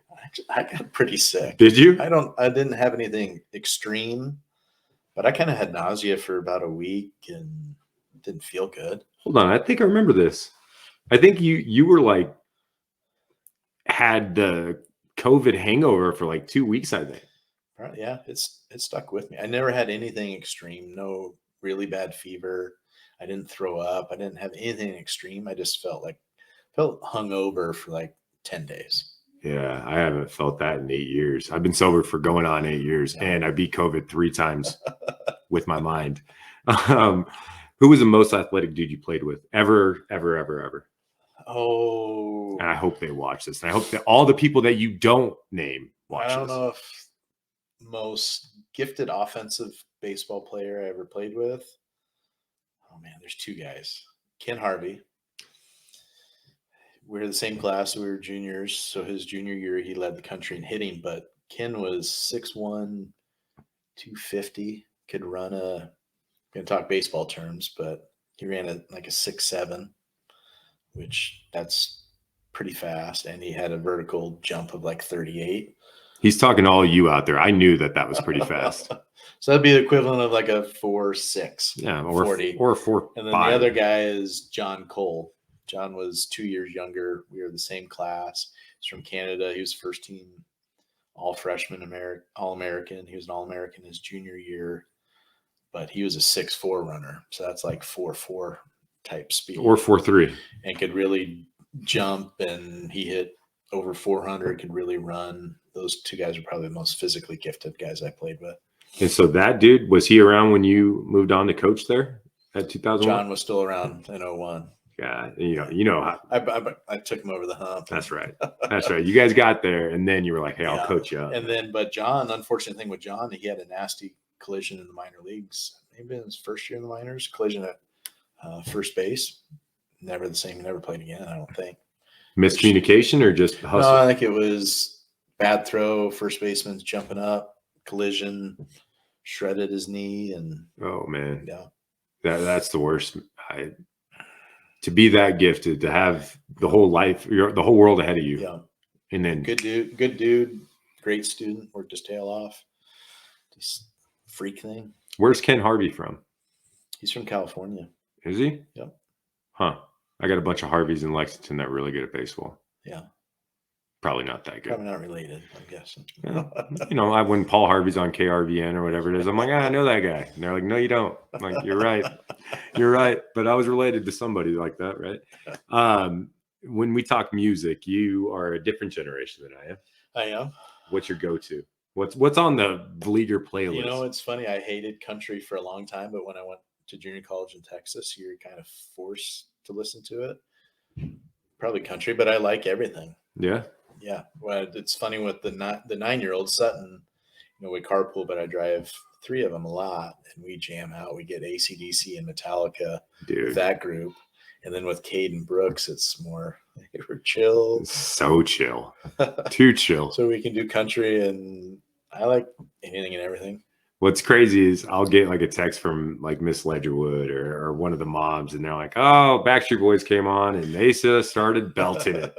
I got pretty sick. Did you? I didn't have anything extreme, but I kind of had nausea for about a week and didn't feel good. Hold on. I think I remember this. I think you were like had the COVID hangover for like 2 weeks, I think. Right, yeah, it stuck with me. I never had anything extreme, no really bad fever. I didn't throw up. I didn't have anything extreme. I just felt hungover for like 10 days. Yeah, I haven't felt that in 8 years. I've been sober for going on 8 years, and I beat COVID 3 times with my mind. Who was the most athletic dude you played with ever? Oh, And I hope they watch this. And I hope that all the people that you don't name watch this. I don't know if most gifted offensive baseball player I ever played with. Oh man, there's 2 guys. Ken Harvey. We're the same class. We were juniors. So his junior year, he led the country in hitting, but Ken was 6'1", 250, could run I'm going to talk baseball terms, but he ran like a 6'7", which that's pretty fast. And he had a vertical jump of like 38. He's talking to all you out there. I knew that was pretty fast. So that'd be the equivalent of like a 4'6". Yeah, or 40. Or 4'5". And then the other guy is John Cole. John was 2 years younger. We were the same class. He's from Canada. He was first team all-freshman All-American. He was an All-American his junior year, but he was a 6'4" runner. So that's like 4'4" type speed. Or 4'3". And could really jump, and he hit over 400, could really run. Those 2 guys are probably the most physically gifted guys I played with. And so that dude, was he around when you moved on to coach there at 2001? John was still around in 01. Yeah, you know how, I took him over the hump. that's right. That's right. You guys got there, and then you were like, hey, I'll coach you up. And then, but John, unfortunate thing with John, he had a nasty collision in the minor leagues. Maybe in his first year in the minors, collision at first base. Never the same. Never played again, I don't think. Miscommunication or just hustle? No, I think it was bad throw. First baseman's jumping up, collision, shredded his knee, and oh man, yeah, that's the worst. To be that gifted, to have the whole life, the whole world ahead of you, yeah. And then Good dude, great student, worked his tail off. Just freak thing. Where's Ken Harvey from? He's from California. Is he? Yep. Huh. I got a bunch of Harveys in Lexington that are really good at baseball. Yeah. Probably not that good. Probably not related, I'm guessing. Yeah. When Paul Harvey's on KRVN or whatever it is, I'm like, I know that guy. And they're like, no, you don't. I'm like, you're right. You're right. But I was related to somebody like that, right? when we talk music, you are a different generation than I am. I am. What's your go-to? What's on the Vlieger playlist? You know, it's funny. I hated country for a long time, but when I went to junior college in Texas, you're kind of forced to listen to it. Probably country, but I like everything. Yeah. Yeah. Well, it's funny with the 9-year-old Sutton. You know, we carpool, but I drive 3 of them a lot, and we jam out. We get AC/DC and Metallica with that group, and then with Caden Brooks, it's more we're chill. So chill, too chill. So we can do country, and I like anything and everything. What's crazy is I'll get like a text from like Miss Ledgerwood or one of the moms, and they're like, "Oh, Backstreet Boys came on, and they just started belting it."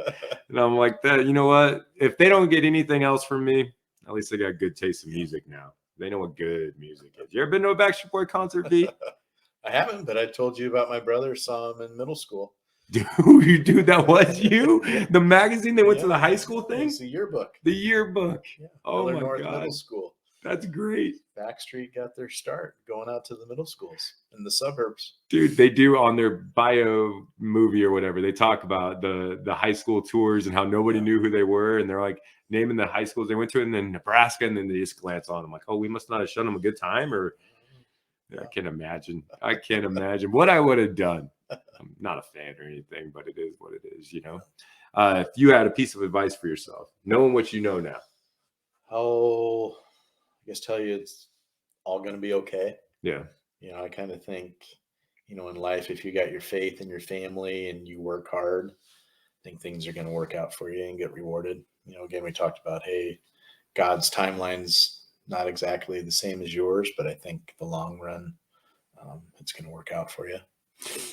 And I'm like, "That, you know what? If they don't get anything else from me, at least they got good taste in music now. They know what good music is." You ever been to a Backstreet Boy concert, V? I haven't, but I told you about my brother. Saw him in middle school. Dude, that was you? The magazine they went to the high school thing? It's the yearbook. The yearbook. Yeah. Oh Miller my North God. Middle School. That's great. Backstreet got their start going out to the middle schools in the suburbs. Dude, they do on their bio movie or whatever. They talk about the high school tours and how nobody knew who they were. And they're like naming the high schools they went to, and then Nebraska. And then they just glance on them like, oh, we must not have shown them a good time. Or I can't imagine. I can't imagine what I would have done. I'm not a fan or anything, but it is what it is, you know. If you had a piece of advice for yourself, knowing what you know now. Oh, I guess tell you it's all going to be okay. Yeah. You know, I kind of think, you know, in life, if you got your faith in your family and you work hard, I think things are going to work out for you and get rewarded. You know, again, we talked about, hey, God's timeline's not exactly the same as yours, but I think the long run, it's going to work out for you.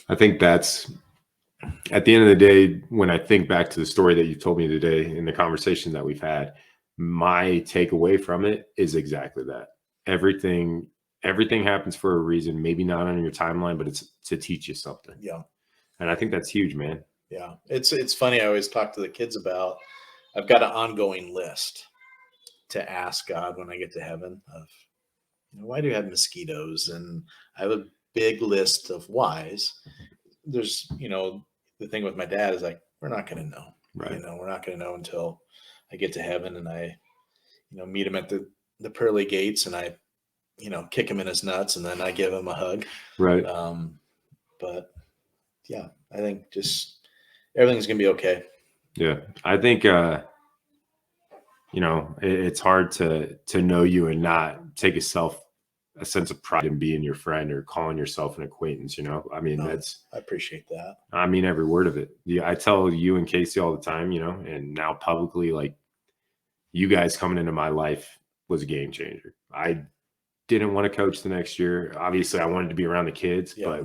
I think that's at the end of the day, when I think back to the story that you told me today in the conversation that we've had, my takeaway from it is exactly that. Everything happens for a reason, maybe not on your timeline, but it's to teach you something. Yeah. And I think that's huge, man. Yeah. It's funny. I always talk to the kids about, I've got an ongoing list to ask God when I get to heaven of, you know, why do you have mosquitoes? And I have a big list of whys. There's, you know, the thing with my dad is like, we're not going to know. Right. You know, we're not going to know until I get to heaven and I, you know, meet him at the pearly gates and I, you know, kick him in his nuts and then I give him a hug. Right. But yeah, I think just everything's going to be okay. Yeah. I think, you know, it's hard to know you and not take a sense of pride in being your friend or calling yourself an acquaintance, you know. I mean, I appreciate that. I mean every word of it. Yeah, I tell you and Casey all the time, you know, and now publicly, like, you guys coming into my life was a game changer. I didn't want to coach the next year. Obviously, I wanted to be around the kids, but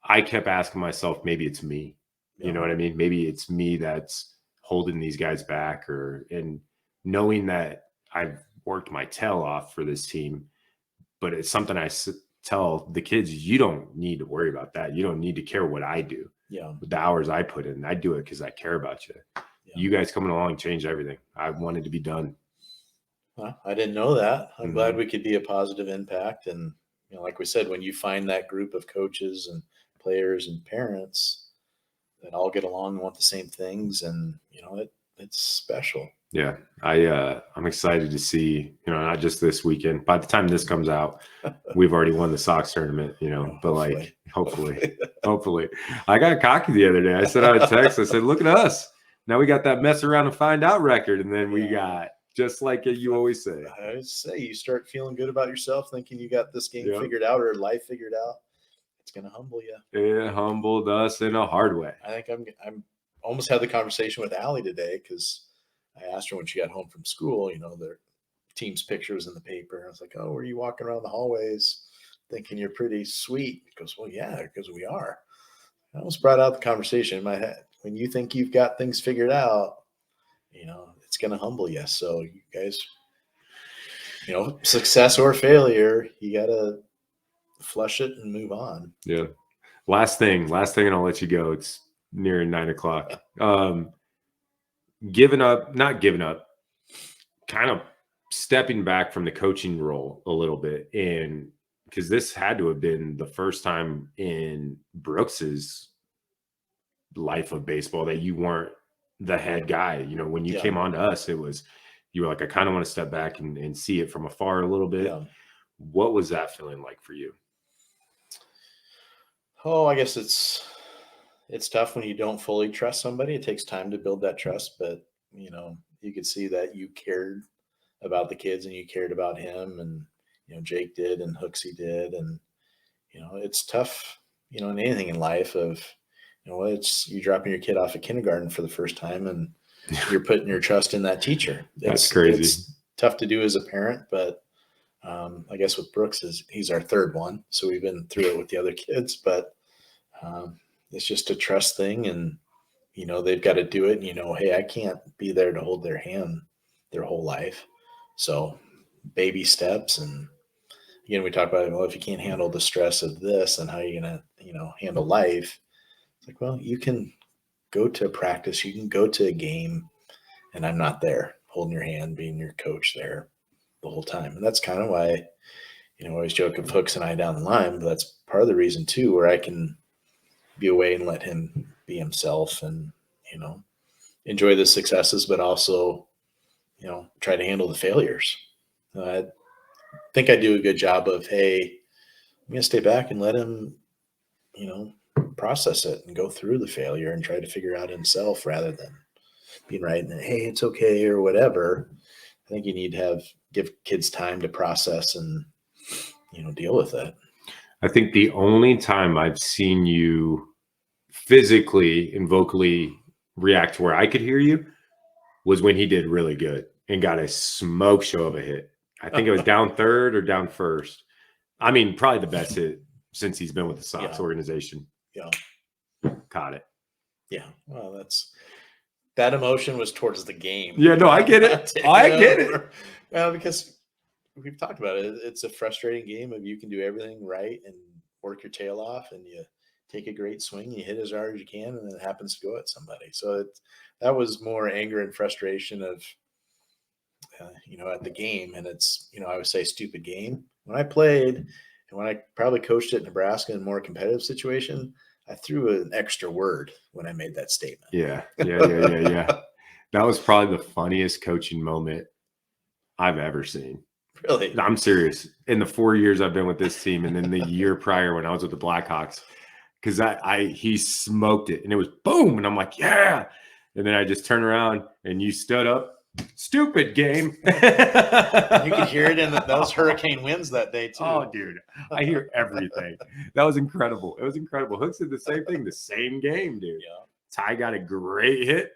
I kept asking myself, maybe it's me. You know what I mean? Maybe it's me that's holding these guys back, and knowing that I've worked my tail off for this team, but it's something I tell the kids, you don't need to worry about that. You don't need to care what I do. Yeah. With the hours I put in, I do it because I care about you. Yeah. You guys coming along changed everything. I wanted to be done. Well, I didn't know that. I'm glad we could be a positive impact. And, you know, like we said, when you find that group of coaches and players and parents that all get along and want the same things, and, you know, it's special. Yeah. I'm excited to see, you know, not just this weekend. By the time this comes out, we've already won the Sox tournament, you know, but hopefully. I got cocky the other day. I sent out a text. I said, look at us. Now we got that mess around and find out record. And then we got, just like you always say. I always say, you start feeling good about yourself, thinking you got this game figured out or life figured out. It's going to humble you. It humbled us in a hard way. I think I'm almost had the conversation with Allie today, because I asked her when she got home from school, you know, their team's picture was in the paper. I was like, oh, were you walking around the hallways thinking you're pretty sweet? She goes, well, yeah, because we are. I almost brought out the conversation in my head. When you think you've got things figured out, you know, it's going to humble you. So you guys, you know, success or failure, you got to flush it and move on. Yeah. Last thing, and I'll let you go. It's near 9:00. Not giving up, kind of stepping back from the coaching role a little bit. And because this had to have been the first time in Brooks's life of baseball that you weren't the head guy. You know, when you came on to us, you were like, I kind of want to step back and see it from afar a little bit. Yeah. What was that feeling like for you? Oh, I guess it's tough when you don't fully trust somebody. It takes time to build that trust, but you know, you could see that you cared about the kids and you cared about him, and you know, Jake did and Hooksy did, and you know, it's tough, you know, in anything in life of, you know, it's you dropping your kid off at kindergarten for the first time and you're putting your trust in that teacher. That's crazy. It's tough to do as a parent, but I guess with Brooks he's our third one, so we've been through it with the other kids, but it's just a trust thing, and you know, they've got to do it, and you know, hey, I can't be there to hold their hand their whole life, so baby steps. And again, we talk about, well, if you can't handle the stress of this, then how are you gonna, you know, handle life? It's like, well, you can go to practice, you can go to a game, and I'm not there holding your hand, being your coach there the whole time. And that's kind of why, you know, I always joke of Hooks and I down the line, but that's part of the reason too, where I can be away and let him be himself and, you know, enjoy the successes, but also, you know, try to handle the failures. I think I do a good job of, hey, I'm going to stay back and let him, you know, process it and go through the failure and try to figure out himself rather than being right and hey, it's okay or whatever. I think you need to give kids time to process and, you know, deal with it. I think the only time I've seen you physically and vocally react to where I could hear you was when he did really good and got a smoke show of a hit. I think it was down third or down first. I mean, probably the best hit since he's been with the Sox organization. Yeah. Caught it. Yeah. Well, that emotion was towards the game. Yeah, no, I get it. I get it. Well, because we've talked about it. It's a frustrating game of you can do everything right and work your tail off and you take a great swing, you hit as hard as you can, and then it happens to go at somebody. So that was more anger and frustration of, you know, at the game. And it's, you know, I would say stupid game. When I played and when I probably coached at Nebraska in a more competitive situation, I threw an extra word when I made that statement. Yeah. That was probably the funniest coaching moment I've ever seen. Really? I'm serious. In the 4 years I've been with this team, and then the year prior when I was with the Blackhawks, because he smoked it and it was boom, and I'm like, yeah. And then I just turned around and you stood up. Stupid game. You could hear it in those hurricane winds that day too. Oh, dude, I hear everything. That was incredible. It was incredible. Hooks did the same thing, the same game, dude. Yeah. Ty got a great hit.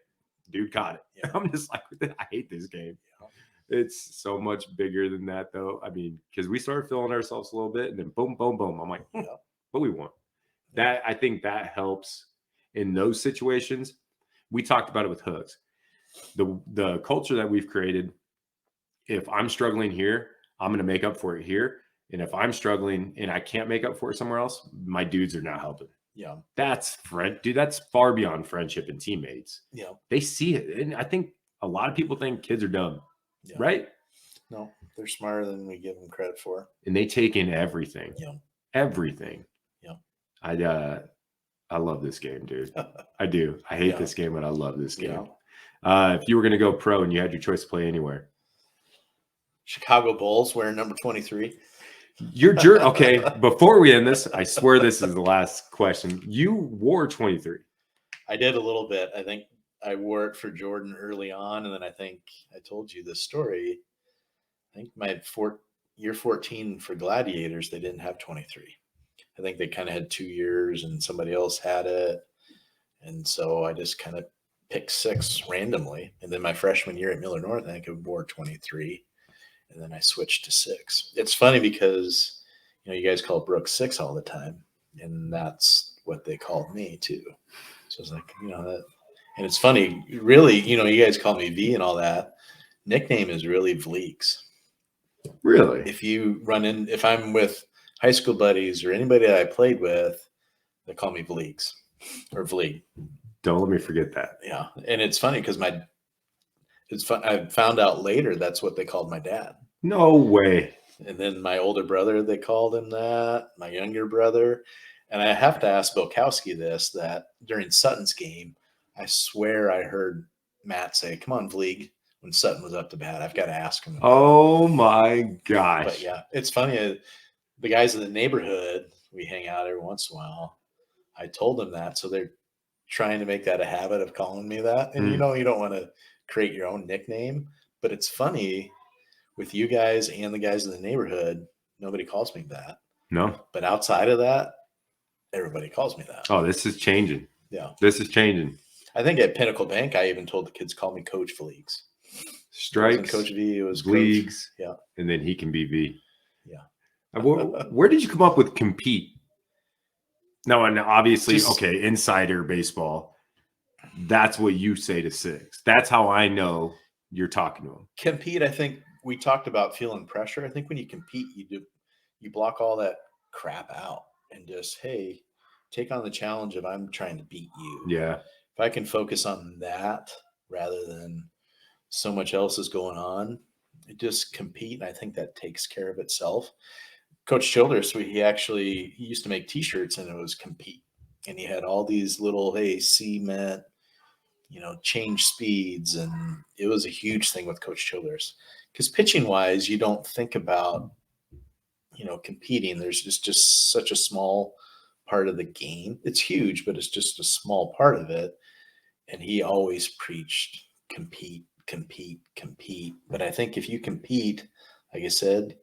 Dude caught it. Yeah. I'm just like, I hate this game. Yeah. It's so much bigger than that, though. I mean, because we started feeling ourselves a little bit, and then boom, boom, boom. I'm like, what we want. That I think that helps in those situations. We talked about it with Hooks. The culture that we've created, if I'm struggling here, I'm going to make up for it here. And if I'm struggling and I can't make up for it somewhere else, my dudes are now helping. Yeah. That's far beyond friendship and teammates. Yeah. They see it. And I think a lot of people think kids are dumb, right? No, they're smarter than we give them credit for. And they take in everything. Yeah. Everything. Yeah. I love this game, dude. I do. I hate this game, but I love this game. Yeah. If you were going to go pro and you had your choice to play anywhere, Chicago Bulls wearing number 23. Okay, before we end this, I swear this is the last question. You wore 23. I did a little bit. I think I wore it for Jordan early on, and then I think I told you this story. I think my year 14 for Gladiators, they didn't have 23. I think they kind of had 2 years, and somebody else had it, and so I just kind of picked 6 randomly. And then my freshman year at Miller North, I think I wore 23. And then I switched to 6. It's funny because, you know, you guys call Brooks 6 all the time. And that's what they called me too. So it's like, you know, that, and it's funny, really, you know, you guys call me V and all that. Nickname is really Vliegs. Really? If I'm with high school buddies or anybody that I played with, they call me Vliegs or Vlieg. Don't let me forget that. Yeah. And it's funny because I found out later that's what they called my dad. No way. And then my older brother, they called him that. My younger brother. And I have to ask Bokowski this, that during Sutton's game, I swear I heard Matt say, "Come on, Vlieg," when Sutton was up to bat. I've got to ask him. Oh my gosh. But yeah, it's funny. The guys in the neighborhood, we hang out every once in a while. I told them that. So they're trying to make that a habit of calling me that. And you don't want to create your own nickname, but it's funny with you guys and the guys in the neighborhood, nobody calls me that. No. But outside of that, everybody calls me that. Oh, this is changing. Yeah. This is changing. I think at Pinnacle Bank, I even told the kids, call me Coach Vliegs. Strikes, Coach V, it was Vliegs, Coach. Yeah. And then he can be V. Yeah. Where did you come up with compete? No, and obviously, Just, okay, insider baseball. That's what you say to Six. That's how I know you're talking to him. Compete, I think we talked about feeling pressure. I think when you compete, you block all that crap out and just, hey, take on the challenge of I'm trying to beat you. Yeah. If I can focus on that rather than so much else is going on, just compete. And I think that takes care of itself. Coach Childress, he used to make T-shirts and it was compete. And he had all these little, hey, C meant, change speeds. And it was a huge thing with Coach Childress. Because pitching wise, you don't think about, competing. There's just such a small part of the game. It's huge, but it's just a small part of it. And he always preached compete, compete, compete. But I think if you compete, like I said,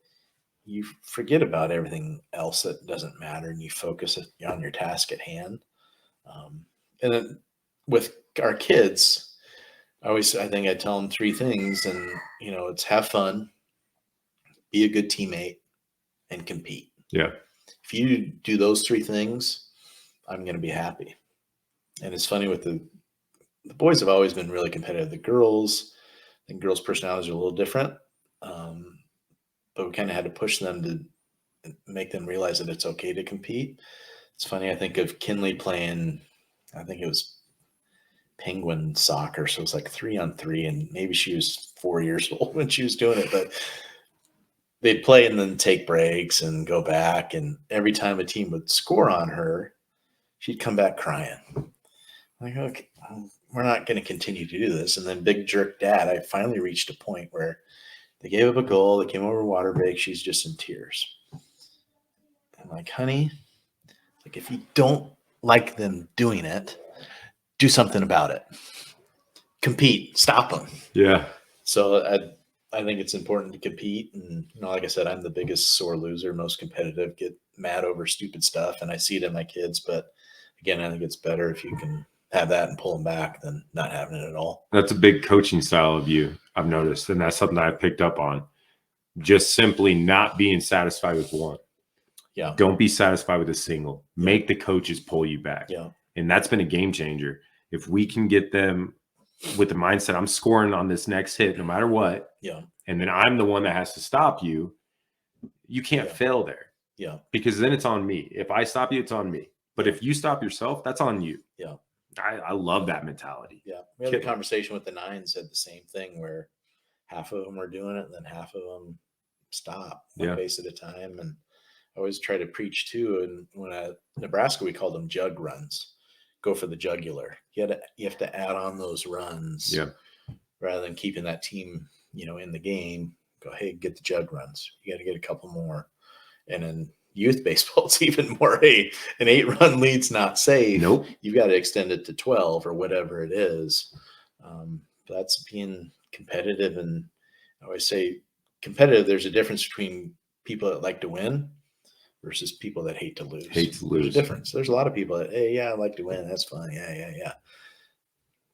you forget about everything else that doesn't matter and you focus on your task at hand. And then with our kids, I think I tell them 3 things, and it's have fun, be a good teammate, and compete. Yeah. If you do those 3 things, I'm going to be happy. And it's funny with the boys have always been really competitive. The girls, I think girls' personalities are a little different. But we kind of had to push them to make them realize that it's okay to compete. It's funny. I think of Kinley playing, I think it was Penguin soccer. So it was like 3-on-3, and maybe she was 4 years old when she was doing it, but they'd play and then take breaks and go back. And every time a team would score on her, she'd come back crying. I'm like, okay, we're not going to continue to do this. And then big jerk dad, I finally reached a point where they gave up a goal. They came over water break. She's just in tears. I'm like, honey, if you don't like them doing it, do something about it. Compete. Stop them. Yeah. So I think it's important to compete. And, like I said, I'm the biggest sore loser, most competitive, get mad over stupid stuff. And I see it in my kids. But, again, I think it's better if you can have that and pull them back than not having it at all. That's a big coaching style of you, I've noticed. And that's something I've picked up on. Just simply not being satisfied with one. Yeah. Don't be satisfied with a single. Make the coaches pull you back. Yeah. And that's been a game changer. If we can get them with the mindset, I'm scoring on this next hit no matter what. Yeah. And then I'm the one that has to stop you. You can't fail there. Yeah. Because then it's on me. If I stop you, it's on me. But if you stop yourself, that's on you. Yeah. I love that mentality. Yeah. We had a conversation with the Nines, said the same thing, where half of them were doing it and then half of them stop one base at a time. And I always try to preach too. And when at Nebraska, we called them jug runs. Go for the jugular. You have to add on those runs rather than keeping that team, in the game. Go, hey, get the jug runs. You got to get a couple more. And in youth baseball, it's even more. Hey, an 8-run lead's not safe. Nope. You've got to extend it to 12 or whatever it is. That's being competitive. And I always say competitive, there's a difference between people that like to win versus people that hate to lose. There's a difference. There's a lot of people that, hey, yeah, I like to win. That's fine. Yeah.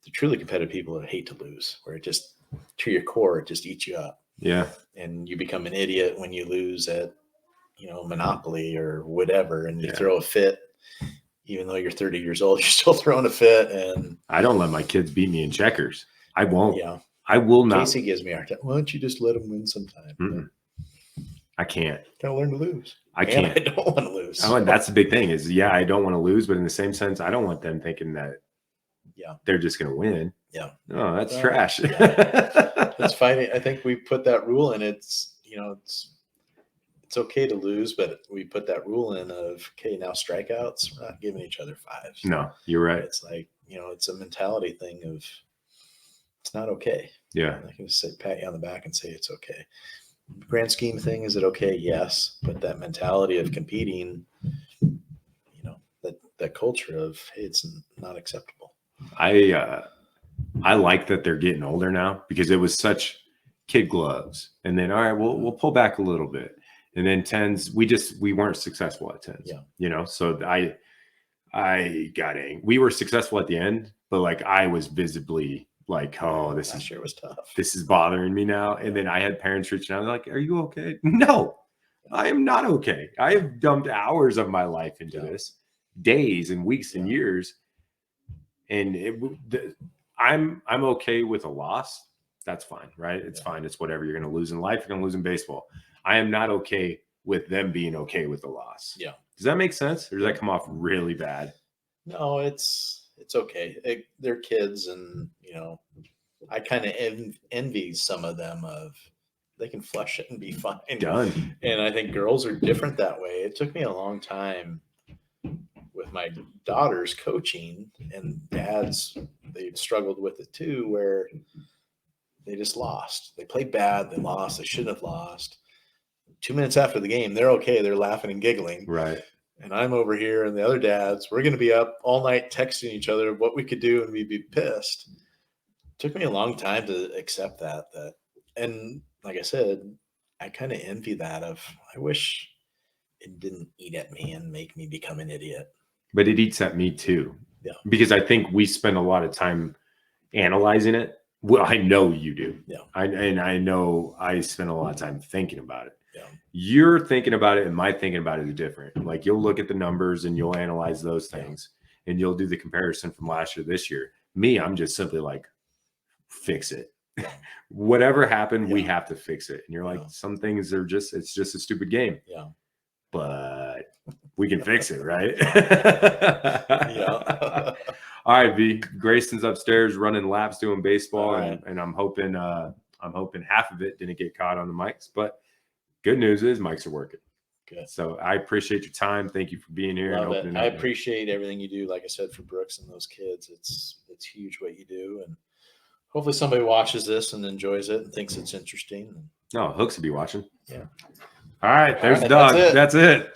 The truly competitive people that hate to lose, where it just, to your core, it just eats you up. Yeah. And you become an idiot when you lose at, Monopoly or whatever, and you throw a fit. Even though you're 30 years old, you're still throwing a fit. And I don't let my kids beat me in checkers. I won't. Yeah. I will not. Casey gives me a hard time. Why don't you just let them win sometime? Mm-mm. I can't. Gotta learn to lose. I can't. I don't want to lose. That's the big thing is, I don't want to lose, but in the same sense, I don't want them thinking that they're just going to win. Yeah. No, that's trash. It's fighting. I think we put that rule in. It's it's okay to lose, but we put that rule in of, okay, now strikeouts, we're not giving each other fives. No, you're right. It's like, it's a mentality thing of it's not okay. Yeah. I can just say, pat you on the back and say it's okay. Grand scheme thing, is it okay? Yes. But that mentality of competing, that culture of, hey, it's not acceptable. I like that they're getting older now, because it was such kid gloves. And then, all right, we'll pull back a little bit. And then 10s, we weren't successful at 10s. Yeah. So I got angry. We were successful at the end, but like I was visibly like, oh, Last year was tough. This is bothering me now. And then I had parents reaching out like, are you okay? No, I am not okay. I have dumped hours of my life into this, days and weeks and years. And I'm okay with a loss. That's fine, right? It's fine. It's whatever. You're going to lose in life. You're going to lose in baseball. I am not okay with them being okay with the loss. Yeah. Does that make sense? Or does that come off really bad? No, it's okay. They're kids, and I kind of envy some of them of they can flush it and be fine. Done. And I think girls are different that way. It took me a long time with my daughters coaching, and dads, they struggled with it too, where they just lost. They played bad. They lost. They shouldn't have lost. 2 minutes after the game, they're okay. They're laughing and giggling. Right. And I'm over here, and the other dads, we're going to be up all night texting each other what we could do, and we'd be pissed. It took me a long time to accept that. And like I said, I kind of envy that of, I wish it didn't eat at me and make me become an idiot. But it eats at me too. Yeah. Because I think we spend a lot of time analyzing it. Well, I know you do. Yeah. I know I spend a lot of time thinking about it. Yeah. You're thinking about it, and my thinking about it is different. Like, you'll look at the numbers and you'll analyze those things, and you'll do the comparison from last year to this year. Me, I'm just simply like, fix it. Whatever happened, we have to fix it. And you're like, some things are it's just a stupid game. Yeah. But we can fix it, right? Yeah. All right, V. Grayson's upstairs running laps doing baseball, Right. and I'm hoping half of it didn't get caught on the mics. But good news is mics are working. Good. So I appreciate your time. Thank you for being here. Love and it. I appreciate everything you do. Like I said, for Brooks and those kids, it's huge what you do, and hopefully somebody watches this and enjoys it and thinks it's interesting. No, Hooks will be watching. Yeah. All right, there's All right, Doug. that's it. That's it.